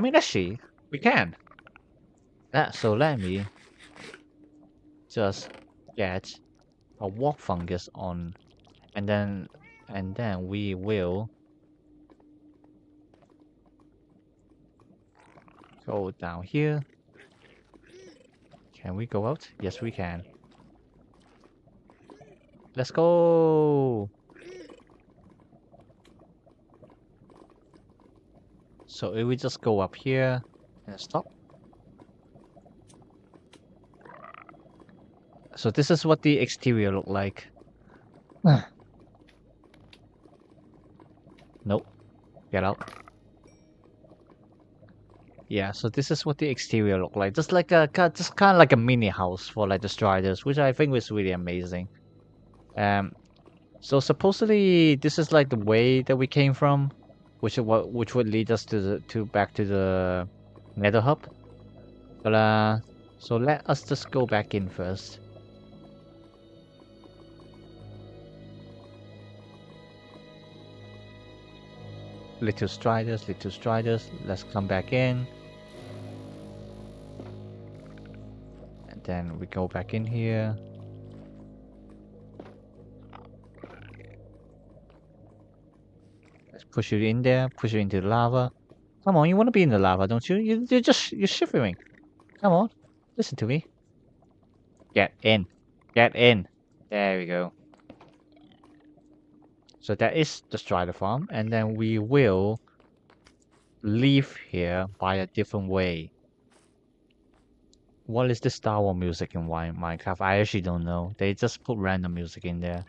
mean actually we can. So let me just get a walk fungus on, and then we will go down here. Can we go out? Yes, we can. Let's go! So if we just go up here and stop. So this is what the exterior look like. Nope. Get out. Yeah, so this is what the exterior look like. Just like just kind of like a mini house for like the Striders, which I think was really amazing. So supposedly this is like the way that we came from, which would lead us to back to the Nether Hub. But so let us just go back in first. Little Striders, let's come back in. And then we go back in here. Let's push it in there, push it into the lava. Come on, you want to be in the lava, don't you? You're shivering. Come on, listen to me. Get in. Get in. There we go. So that is the Strider farm, and then we will leave here by a different way. What is the Star Wars music in Minecraft? I actually don't know. They just put random music in there.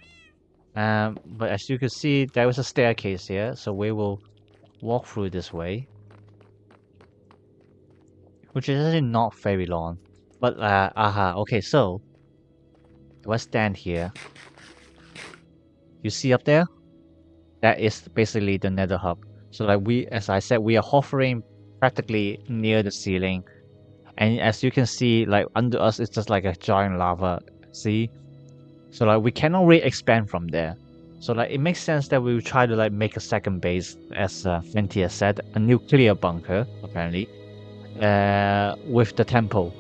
But as you can see, there was a staircase here, so we will walk through this way, which is actually not very long. But okay, so let's stand here. You see up there? That is basically the Nether Hub. So like as I said, we are hovering practically near the ceiling, and as you can see, like under us, it's just like a giant lava sea. So like we cannot really expand from there. So like it makes sense that we will try to like make a second base, as Fenty has said, a nuclear bunker apparently, with the temple.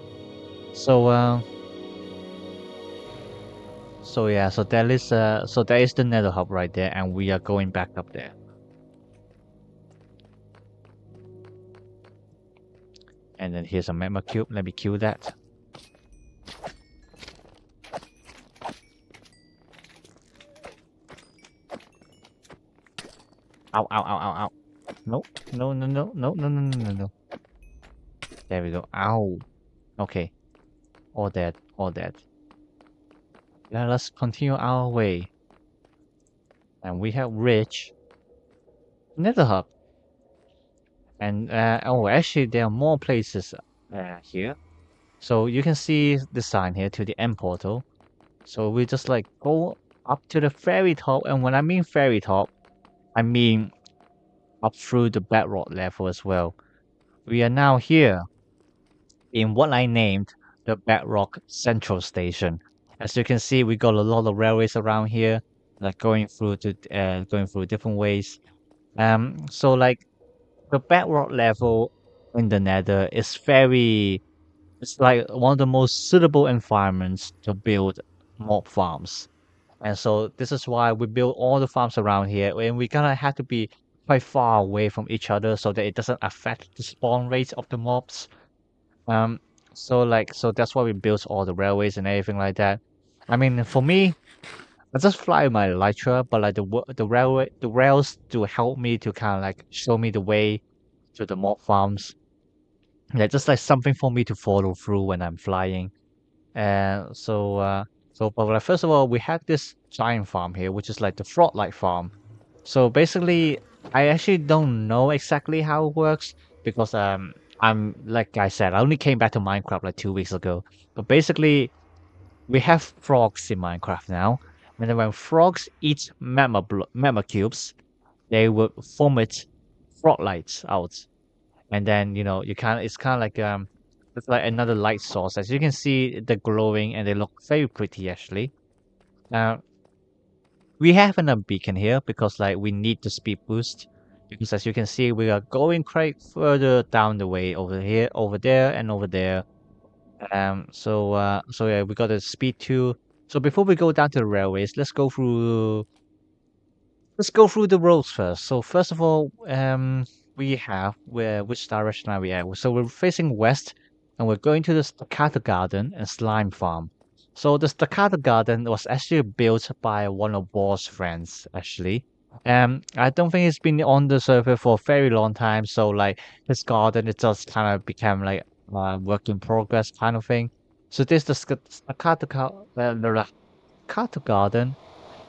So so yeah, so there is the Nether Hub right there, and we are going back up there. And then here's a magma cube. Let me kill that. Ow, ow, ow, ow, ow. No, no, no, no, no, no, no, no, no, no. There we go. Ow. Okay. All dead, all dead. Let us continue our way. And we have reached Nether Hub. And oh, actually, there are more places here. So you can see the sign here to the end portal. So we just like go up to the very top, and when I mean very top, I mean up through the bedrock level as well. We are now here in what I named the Bedrock Central Station. As you can see, we got a lot of railways around here, like going through different ways. So like the bedrock level in the Nether is it's like one of the most suitable environments to build mob farms. And so this is why we build all the farms around here, and we kind of have to be quite far away from each other so that it doesn't affect the spawn rates of the mobs. So that's why we built all the railways and everything like that. I mean, for me, I just fly my elytra, but like the rails to help me to kind of like show me the way to the mob farms. Yeah, just like something for me to follow through when I'm flying. And but like, first of all, we have this giant farm here, which is like the frog-like farm. So basically, I actually don't know exactly how it works because I'm like I said, I only came back to Minecraft like 2 weeks ago. But basically, we have frogs in Minecraft now, and then when frogs eat magma cubes, they would vomit frog lights out, and then you kind of it's kind of like it's like another light source. As you can see, they're glowing and they look very pretty actually. Now we have a beacon here because like we need the speed boost because as you can see we are going quite further down the way over here, over there, and over there. So yeah, we got a speed 2. So before we go down to the railways, let's go through the roads first. So first of all, we have where which direction are we at? So we're facing west, and we're going to the Staccato Garden and Slime Farm. So the Staccato Garden was actually built by one of Wall's friends, actually. I don't think it's been on the server for a very long time. So like his garden, it just kind of became like work in progress kind of thing. So this is the Staccato Garden,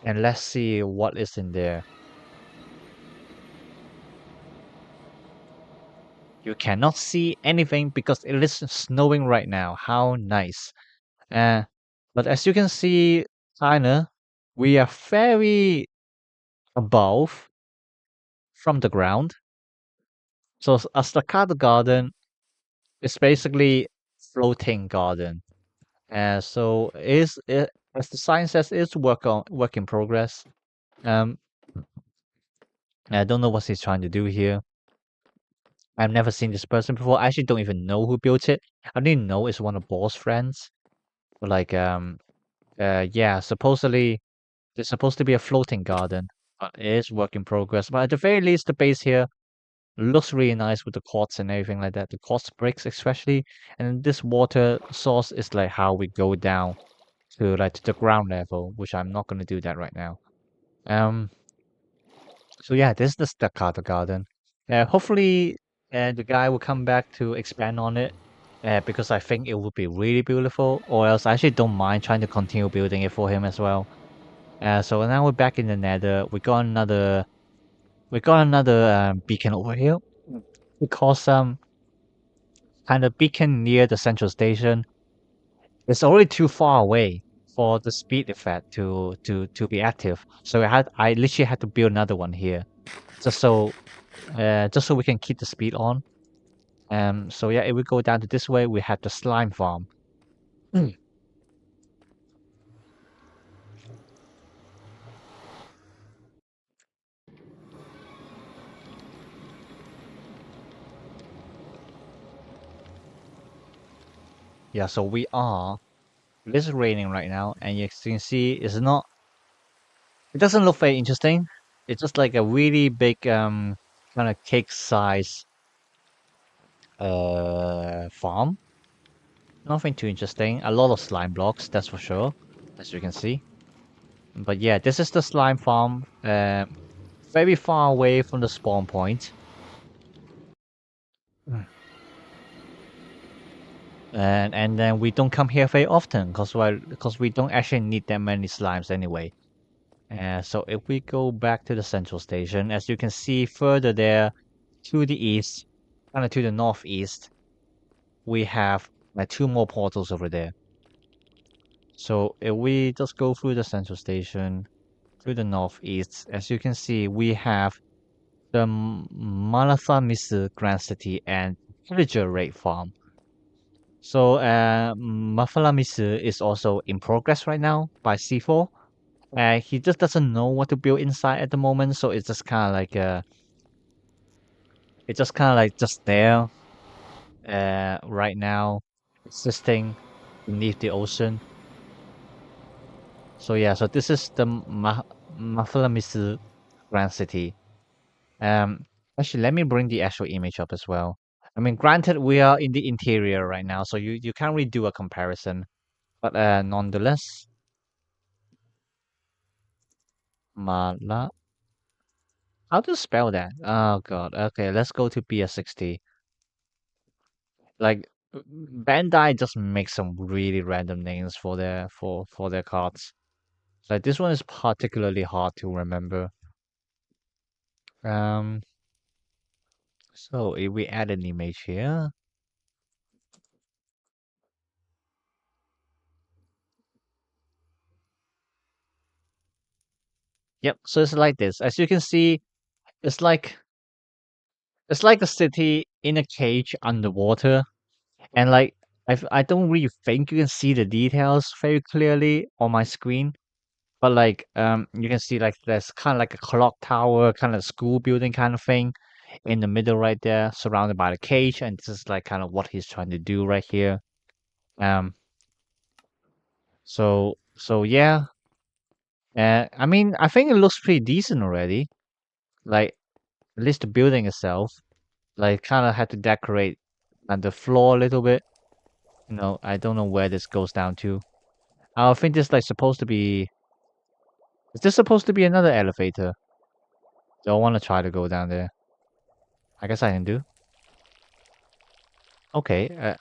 and let's see what is in there. You cannot see anything because it is snowing right now. How nice. Uh, but as you can see, kinda, we are very above from the ground. So a staccato garden is basically floating garden. So as the sign says, it's work in progress. Um, I don't know what he's trying to do here. I've never seen this person before. I actually don't even know who built it. I didn't know it's one of Boss friends. But like yeah, supposedly there's supposed to be a floating garden, but it is work in progress. But at the very least, the base here looks really nice with the quartz and everything like that. The quartz bricks especially, and this water source is like how we go down to the ground level, which I'm not gonna do that right now. Um, so yeah, this is the staccato garden. Hopefully, the guy will come back to expand on it. Because I think it would be really beautiful, or else I actually don't mind trying to continue building it for him as well. So now we're back in the Nether. We got another beacon over here because kind of beacon near the central station. It's already too far away for the speed effect to be active. So I literally had to build another one here just so just so we can keep the speed on. So yeah, if we go down to this way, we have the slime farm. Mm. Yeah, so we are. It is raining right now, and you can see it's not. It doesn't look very interesting. It's just like a really big kind of cake size farm. Nothing too interesting. A lot of slime blocks, that's for sure, as you can see. But yeah, this is the slime farm. Very far away from the spawn point. Mm. And then we don't come here very often because we don't actually need that many slimes anyway. So if we go back to the central station, as you can see further there to the east, kind of to the northeast, we have like two more portals over there. So if we just go through the central station to the northeast, as you can see, we have the Malathamisu Grand City and Villager Raid Farm. So Mafalamisu is also in progress right now by C4. He just doesn't know what to build inside at the moment, so it's just kind of like just there right now, existing beneath the ocean. So yeah, so this is the Mafalamisu Grand City. Um, Actually, let me bring the actual image up as well. I mean, granted, we are in the interior right now, so you can't really do a comparison, but nonetheless, Mala. How to spell that? Oh god. Okay, let's go to PS60. Like Bandai just makes some really random names for their cards. Like this one is particularly hard to remember. Um, so if we add an image here, yep. So it's like this. As you can see, it's like it's like a city in a cage underwater, and like I don't really think you can see the details very clearly on my screen. But like you can see like there's kind of like a clock tower, kind of school building kind of thing in the middle right there, surrounded by the cage, and this is like kind of what he's trying to do right here. Um, so yeah, I mean I think it looks pretty decent already. Like at least the building itself, like kind of had to decorate on the floor a little bit. You know, I don't know where this goes down to. I think this like supposed to be. Is this supposed to be another elevator? Do I want to try to go down there? I guess I can do. Okay,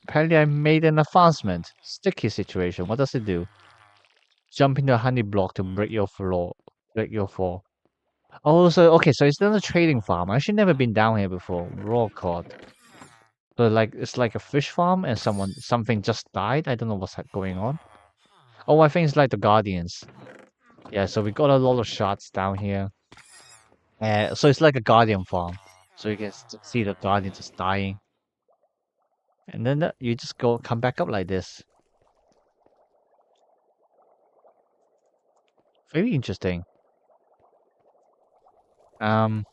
apparently I made an advancement. Sticky situation. What does it do? Jump into a honey block to break your floor. Break your fall. Oh, so okay, so it's not a trading farm. I actually never been down here before. Raw cod. So like it's like a fish farm and something just died. I don't know what's going on. Oh, I think it's like the Guardians. Yeah, so we got a lot of shots down here. So it's like a Guardian farm. So you can see the Guardian just dying. And then you just come back up like this. Very interesting. Um,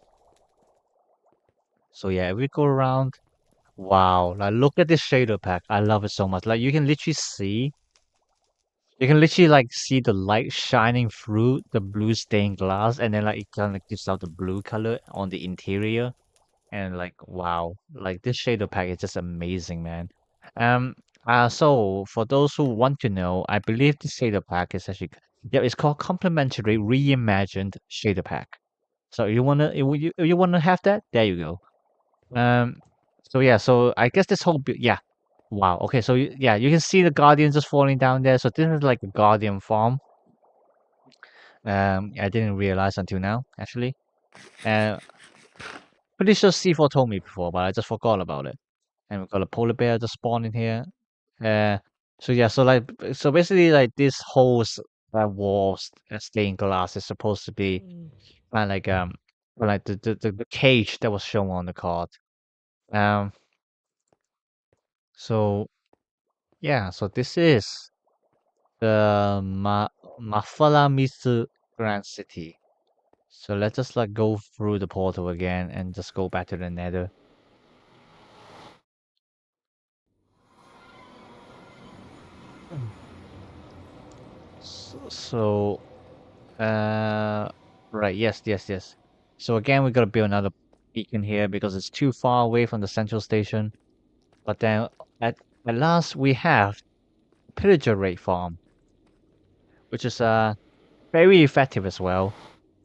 so yeah, if we go around, wow, like look at this shader pack. I love it so much. Like you can literally like see the light shining through the blue stained glass, and then like it kind of gives out the blue color on the interior, and like wow, like this shader pack is just amazing, man. Um, so for those who want to know, I believe the shader pack is actually yeah, it's called Complementary Reimagined Shader Pack. So if you wanna have that, there you go. Um, so yeah, so I guess this whole yeah, wow. Okay, so yeah, you can see the Guardian just falling down there. So this is like a Guardian farm. I didn't realize until now, actually. Uh, pretty sure C4 told me before, but I just forgot about it. And we've got a polar bear just spawned in here. Uh, so yeah, so basically like this whole walls stained glass is supposed to be kind of like the cage that was shown on the card. Um, so yeah, so this is the Mafalamisu Grand City. So let's just like go through the portal again and just go back to the Nether. So, right, yes. So again, we gotta build another beacon here because it's too far away from the central station. But then at last we have Pillager Rate Farm, which is very effective as well.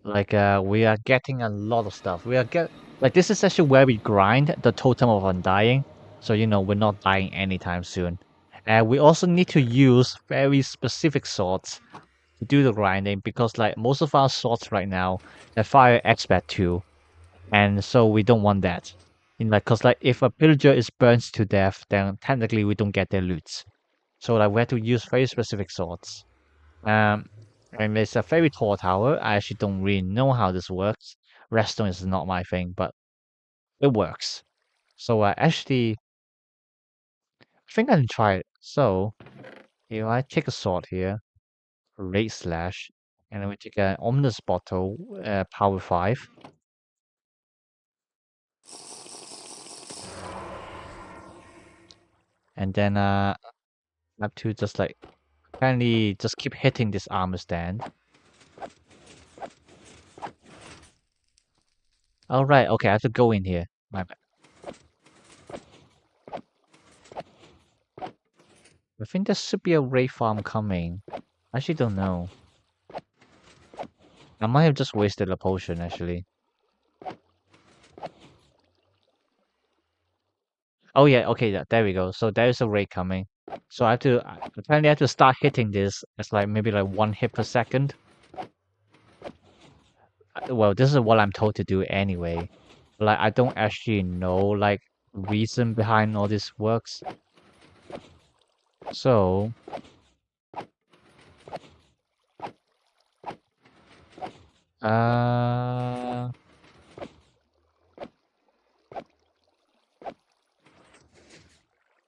Like we are getting a lot of stuff. We are get like this is actually where we grind the totem of undying. So you know we're not dying anytime soon. And we also need to use very specific swords to do the grinding because like most of our swords right now they fire expert 2, and so we don't want that. In like cause like if a pillager is burned to death, then technically we don't get their loots. So like we have to use very specific swords. Um, and it's a very tall tower. I actually don't really know how this works. Redstone is not my thing, but it works. So actually, I think I can try it. So if I take a sword here, rate slash, and then we take an ominous bottle, power 5, and then I have to just like apparently just keep hitting this armor stand. All right, okay, I have to go in here. My bad. I think there should be a raid farm coming. I actually don't know. I might have just wasted a potion actually. Oh yeah, okay, there we go. So there is a raid coming. So apparently I have to start hitting this as like maybe like 1 hit per second. Well, this is what I'm told to do anyway. Like I don't actually know like reason behind all this works. So uh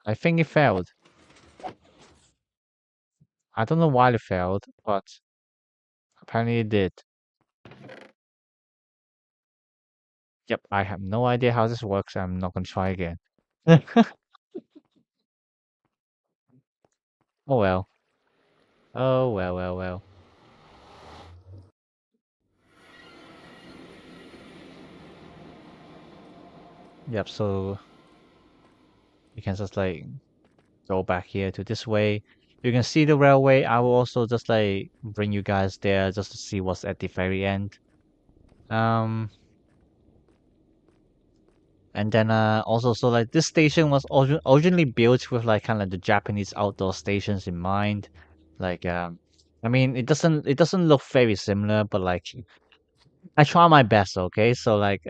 I think it failed. I don't know why it failed, but apparently it did. Yep, I have no idea how this works. I'm not gonna try again. Oh well. Oh well, well, well. Yep, so you can just like go back here to this way. You can see the railway. I will also just like bring you guys there just to see what's at the very end. Um, and then also so like this station was originally built with like kind of the Japanese outdoor stations in mind. Like I mean it doesn't look very similar, but like I try my best. Okay, so like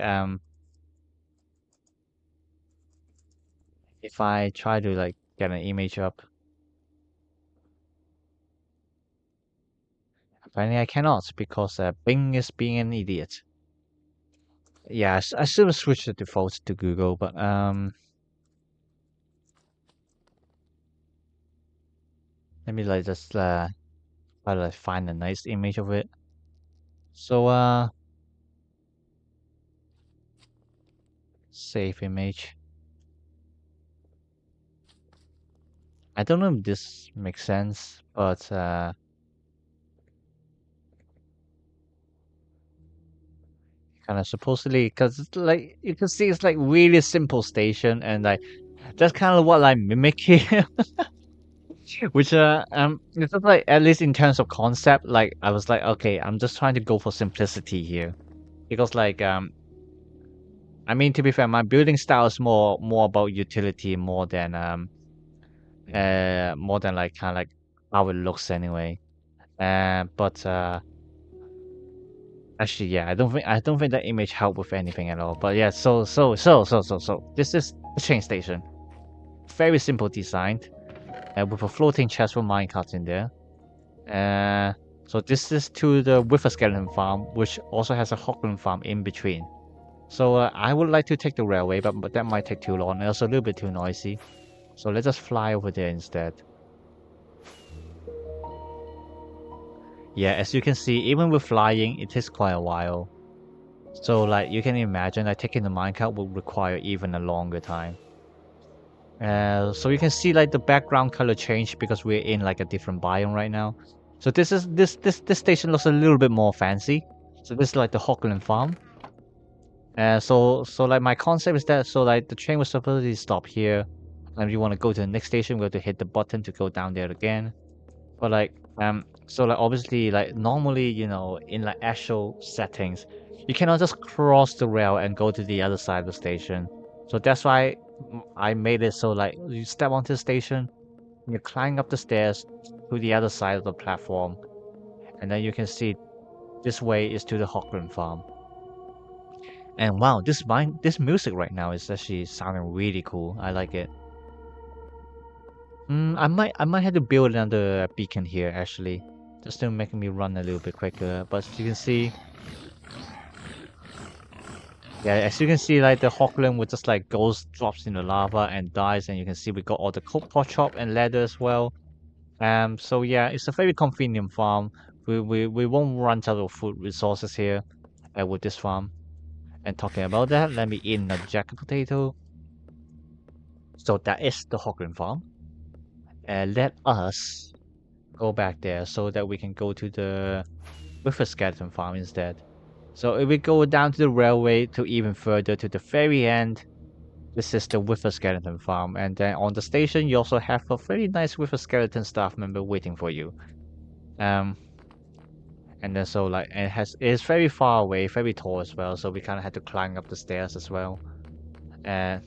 if I try to like get an image up, apparently I cannot because Bing is being an idiot. Yeah, I should have switched the default to Google, but let me like just try to like find a nice image of it. So save image. I don't know if this makes sense, but kind of supposedly because like you can see it's like really simple station and like that's kind of what I mimic here. Which it's just like at least in terms of concept, like I was like, okay, I'm just trying to go for simplicity here. Because like I mean to be fair, my building style is more about utility more than like kind of like how it looks anyway. But actually yeah, I don't think that image helped with anything at all. But yeah, so this is the train station. Very simple designed, with a floating chest for minecarts in there. Uh, so this is to the Wither Skeleton Farm, which also has a Hoglin Farm in between. So I would like to take the railway, but that might take too long. And also a little bit too noisy. So let's just fly over there instead. Yeah, as you can see, even with flying, it takes quite a while. So like you can imagine that taking the minecart will require even a longer time. So you can see like the background color change because we're in like a different biome right now. So this station looks a little bit more fancy. So this is like the Hoglin Farm. So like my concept is that so like the train was supposed to stop here, and if you want to go to the next station, we have to hit the button to go down there again. But like so like obviously like normally in like actual settings, you cannot just cross the rail and go to the other side of the station. So that's why I made it so like you step onto the station, you climb up the stairs to the other side of the platform, and then you can see this way is to the Hoglin Farm. And wow, this music right now is actually sounding really cool. I like it. I might have to build another beacon here actually, just to make me run a little bit quicker. But as you can see, yeah, as you can see, like the Hoglin would just like goes drops in the lava and dies, and you can see we got all the coke pot chop and leather as well. So yeah, it's a very convenient farm. We won't run out of food resources here, with this farm. And talking about that, let me eat another jacket potato. So that is the Hoglin farm. And let us go back there so that we can go to the Wither Skeleton farm instead. So if we go down to the railway to even further to the very end, this is the Wither Skeleton farm. And then on the station, you also have a very nice Wither Skeleton staff member waiting for you. Um, And then so like it's very far away, very tall as well. So we kind of had to climb up the stairs as well. And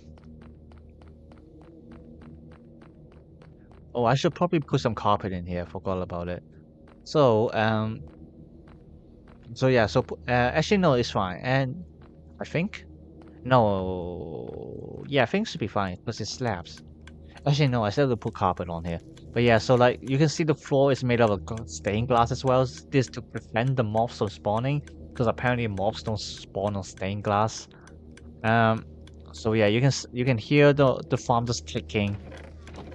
oh, I should probably put some carpet in here. Forgot about it. So so yeah. So actually no, it's fine. And I think no, yeah, I think it should be fine because it's slabs. Actually, no, I still have to put carpet on here. But yeah, so like you can see the floor is made out of stained glass as well. This to prevent the mobs from spawning, because apparently mobs don't spawn on stained glass. Um, so yeah, you can hear the farm just clicking.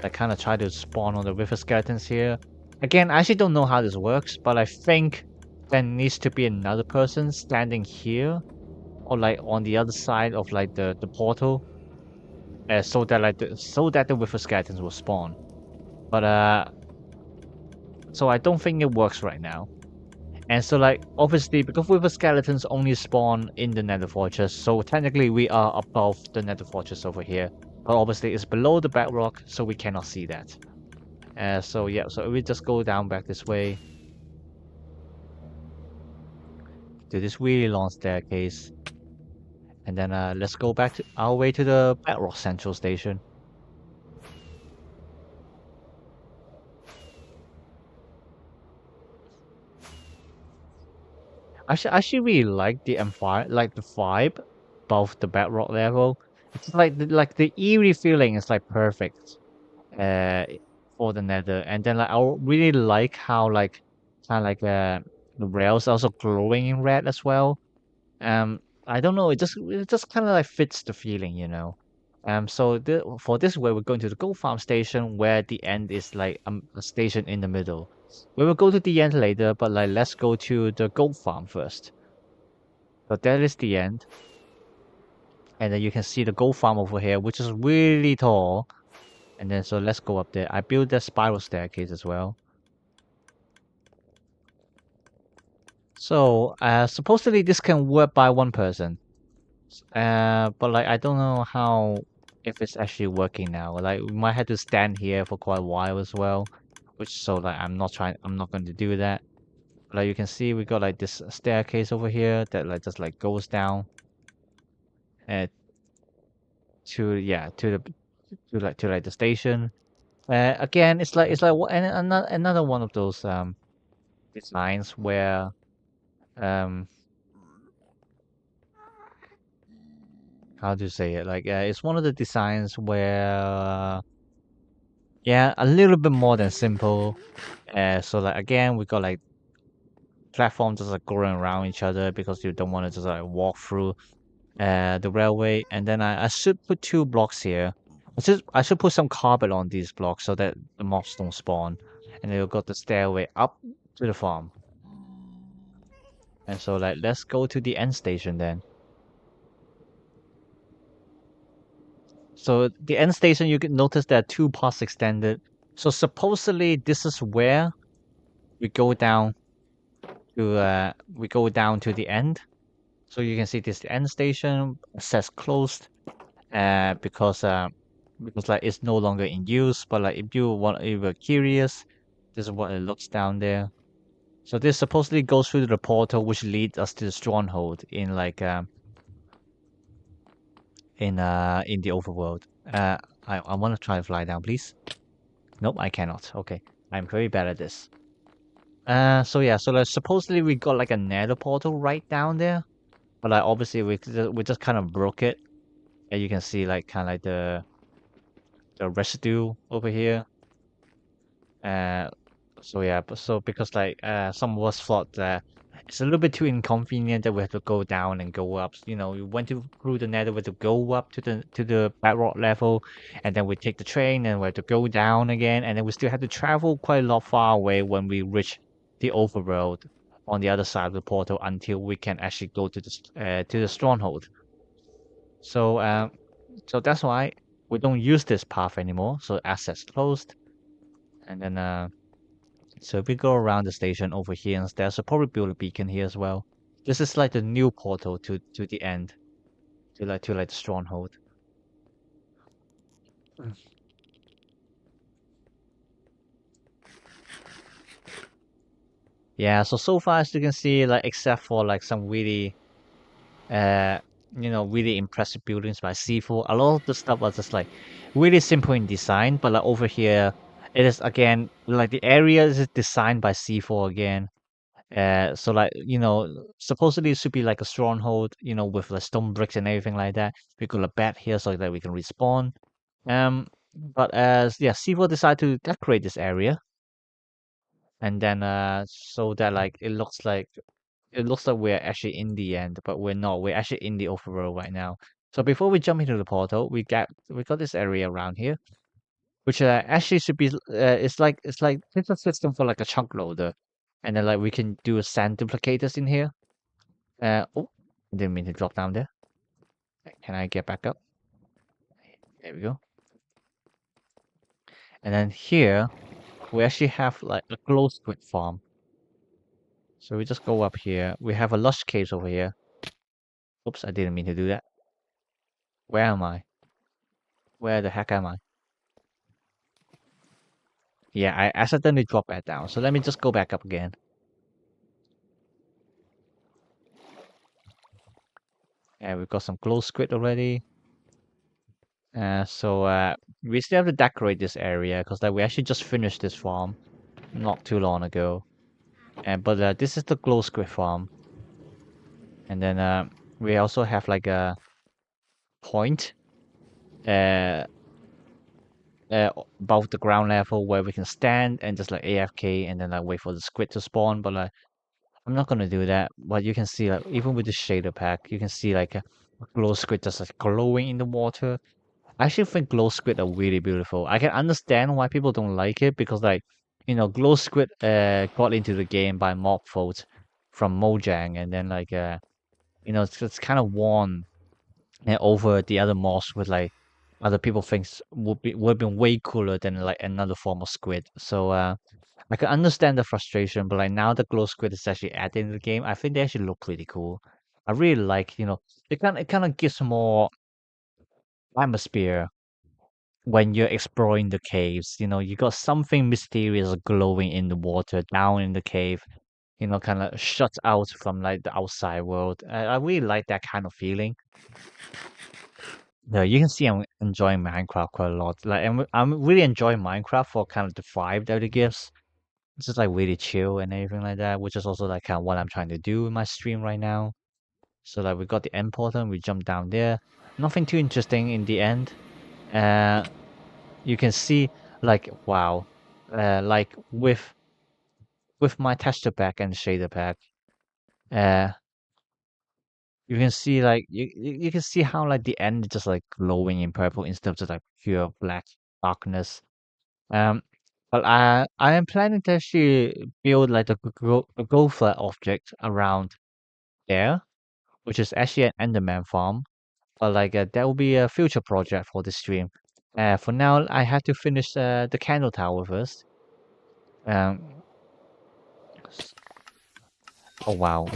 I kind of try to spawn on the river skeletons here. Again, I actually don't know how this works, but I think there needs to be another person standing here, or like on the other side of like the portal, so that like so that the river skeletons will spawn. But so I don't think it works right now. And so like obviously because Wither skeletons only spawn in the Nether Fortress, so technically we are above the Nether Fortress over here. But obviously it's below the bedrock, so we cannot see that. So yeah, so we just go down back this way to this really long staircase. And then let's go back to our way to the Bedrock Central Station. I actually really like the like the vibe above the bedrock level. It's like the eerie feeling is like perfect uh for the nether. And then like I really like how like kind of like the rails also glowing in red as well. I don't know, it just kind of like fits the feeling, you know. So for this way, we're going to the gold farm station where the end is like a station in the middle. We will go to the end later, but like let's go to the gold farm first. So that is the end, and then you can see the gold farm over here, which is really tall. And then so let's go up there. I built the spiral staircase as well. So supposedly this can work by one person. But like I don't know how if it's actually working now. Like we might have to stand here for quite a while as well. Which so like I'm not going to do that. Like you can see we got like this staircase over here that like just like goes down uh, to yeah to like the station. Again it's like another one of those designs where um how to say it, like it's one of the designs where yeah, a little bit more than simple. So like again, we got like platforms just like going around each other because you don't want to just like walk through the railway. And then I should put two blocks here. I should put some carpet on these blocks so that the mobs don't spawn. And then you've got the stairway up to the farm. And so like let's go to the end station then. So the end station, you can notice there are two paths extended. So supposedly this is where we go down to the end. So you can see this end station says closed because like it's no longer in use. But like if you were curious, this is what it looks down there. So this supposedly goes through the portal which leads us to the stronghold in like in the overworld. I want to try to fly down, please. Nope, I cannot. Okay, I'm very bad at this. So yeah, so like supposedly we got like a nether portal right down there, but like obviously we just kind of broke it, and you can see like kind of like the residue over here. Uh, so yeah, but so because like some of us thought that it's a little bit too inconvenient that we have to go down and go up. You know, we went through the nether, we have to go up to the bedrock level, and then we take the train and we have to go down again, and then we still have to travel quite a lot far away when we reach the overworld on the other side of the portal until we can actually go to the stronghold. So so that's why we don't use this path anymore. So access closed, and then so if we go around the station over here instead, so probably build a beacon here as well. This is like the new portal to the end, to like the stronghold. Mm. Yeah, so far as you can see, like except for like some really uh really impressive buildings by C4, a lot of the stuff was just like really simple in design, but like over here it is again like the area is designed by C4 again. So like supposedly it should be like a stronghold, with the stone bricks and everything like that. We got a bed here so that we can respawn. But as yeah, C4 decided to decorate this area, and then so that like it looks like we're actually in the end, but we're not. We're actually in the overworld right now. So before we jump into the portal, we got this area around here, which actually should be it's a system for like a chunk loader, and then like we can do sand duplicators in here. Oh, didn't mean to drop down there. Can I get back up? There we go. And then here we actually have like a glow squid farm. So we just go up here. We have a lush caves over here. Oops, I didn't mean to do that. Where am I? Where the heck am I? Yeah, I accidentally dropped that down. So let me just go back up again. And we've got some glow squid already. So we still have to decorate this area because like we actually just finished this farm not too long ago. But this is the glow squid farm. And then we also have like a point uh, above the ground level where we can stand and just like AFK and then like wait for the squid to spawn. But like I'm not gonna do that. But you can see like even with the shader pack, you can see like a glow squid just like glowing in the water. I actually think glow squid are really beautiful. I can understand why people don't like it because like glow squid got into the game by mob votes from Mojang and then like it's kind of won over the other mobs with like other people thinks would be way cooler than like another form of squid. So I can understand the frustration, but like now the glow squid is actually added in the game, I think they actually look pretty cool. I really like, it kind of gives more atmosphere when you're exploring the caves. You got something mysterious glowing in the water down in the cave. Kind of shuts out from like the outside world. I really like that kind of feeling. Yeah, you can see I'm enjoying Minecraft quite a lot. Like, I'm really enjoying Minecraft for kind of the vibe that it gives. It's just like really chill and everything like that, which is also like kind of what I'm trying to do in my stream right now. So like we got the end portal, we jump down there. Nothing too interesting in the end. Uh, you can see like wow, like with my texture pack and shader pack, uh, you can see like you can see how like the end is just like glowing in purple instead of just like pure black darkness. Um, but I am planning to actually build like a gopher object around there, which is actually an Enderman farm. But like that will be a future project for the stream. For now, I have to finish the candle tower first. Um, s- oh wow,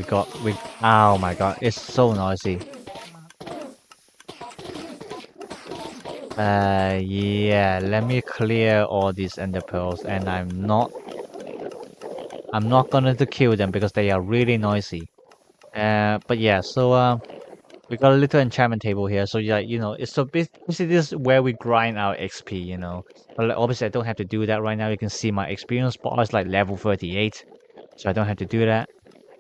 we. Oh my god, it's so noisy. Yeah, let me clear all these ender pearls, and I'm not gonna to kill them because they are really noisy. But yeah, so we got a little enchantment table here. So yeah, it's so basically this is where we grind our XP. But like, obviously I don't have to do that right now. You can see my experience bar is like level 38, so I don't have to do that.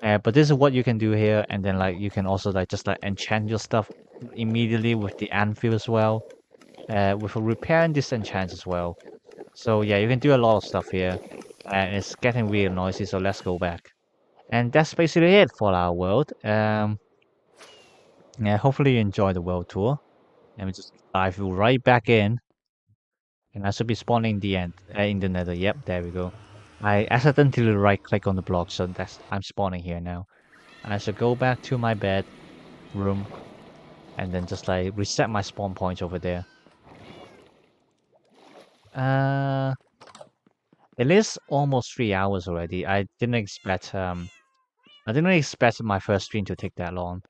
But this is what you can do here, and then like you can also like just like enchant your stuff immediately with the anvil as well. With a repair and disenchant as well. So yeah, you can do a lot of stuff here, and it's getting real noisy. So let's go back. And that's basically it for our world. Yeah, hopefully you enjoy the world tour. Let me just dive right back in, and I should be spawning the end in the nether. Yep, there we go. I accidentally right click on the block, so I'm spawning here now. I should go back to my bed room and then just like reset my spawn points over there. Uh, it is almost 3 hours already. I didn't expect my first stream to take that long.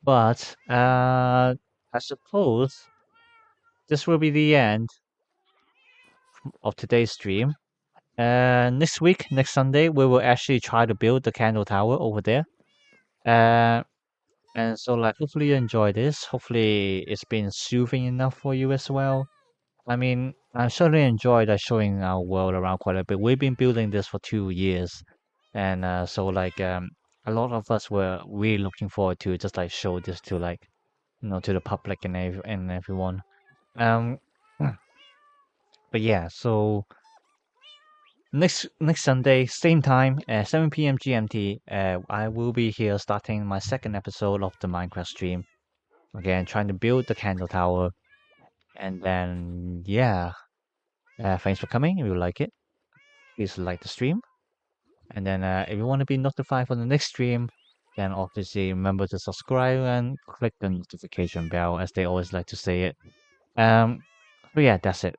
But I suppose this will be the end of today's stream. Next week, next Sunday, we will actually try to build the candle tower over there. Uh, and so like hopefully you enjoy this. Hopefully it's been soothing enough for you as well. I mean, I certainly enjoyed showing our world around quite a bit. We've been building this for 2 years, and so like a lot of us were really looking forward to just like show this to like to the public and everyone. Um, but yeah, so next Sunday, same time, 7 p.m. GMT, I will be here starting my second episode of the Minecraft stream. Again, trying to build the candle tower, and then yeah, thanks for coming. If you like it, please like the stream. And then if you want to be notified for the next stream, then obviously remember to subscribe and click the notification bell, as they always like to say it. Um, but yeah, that's it.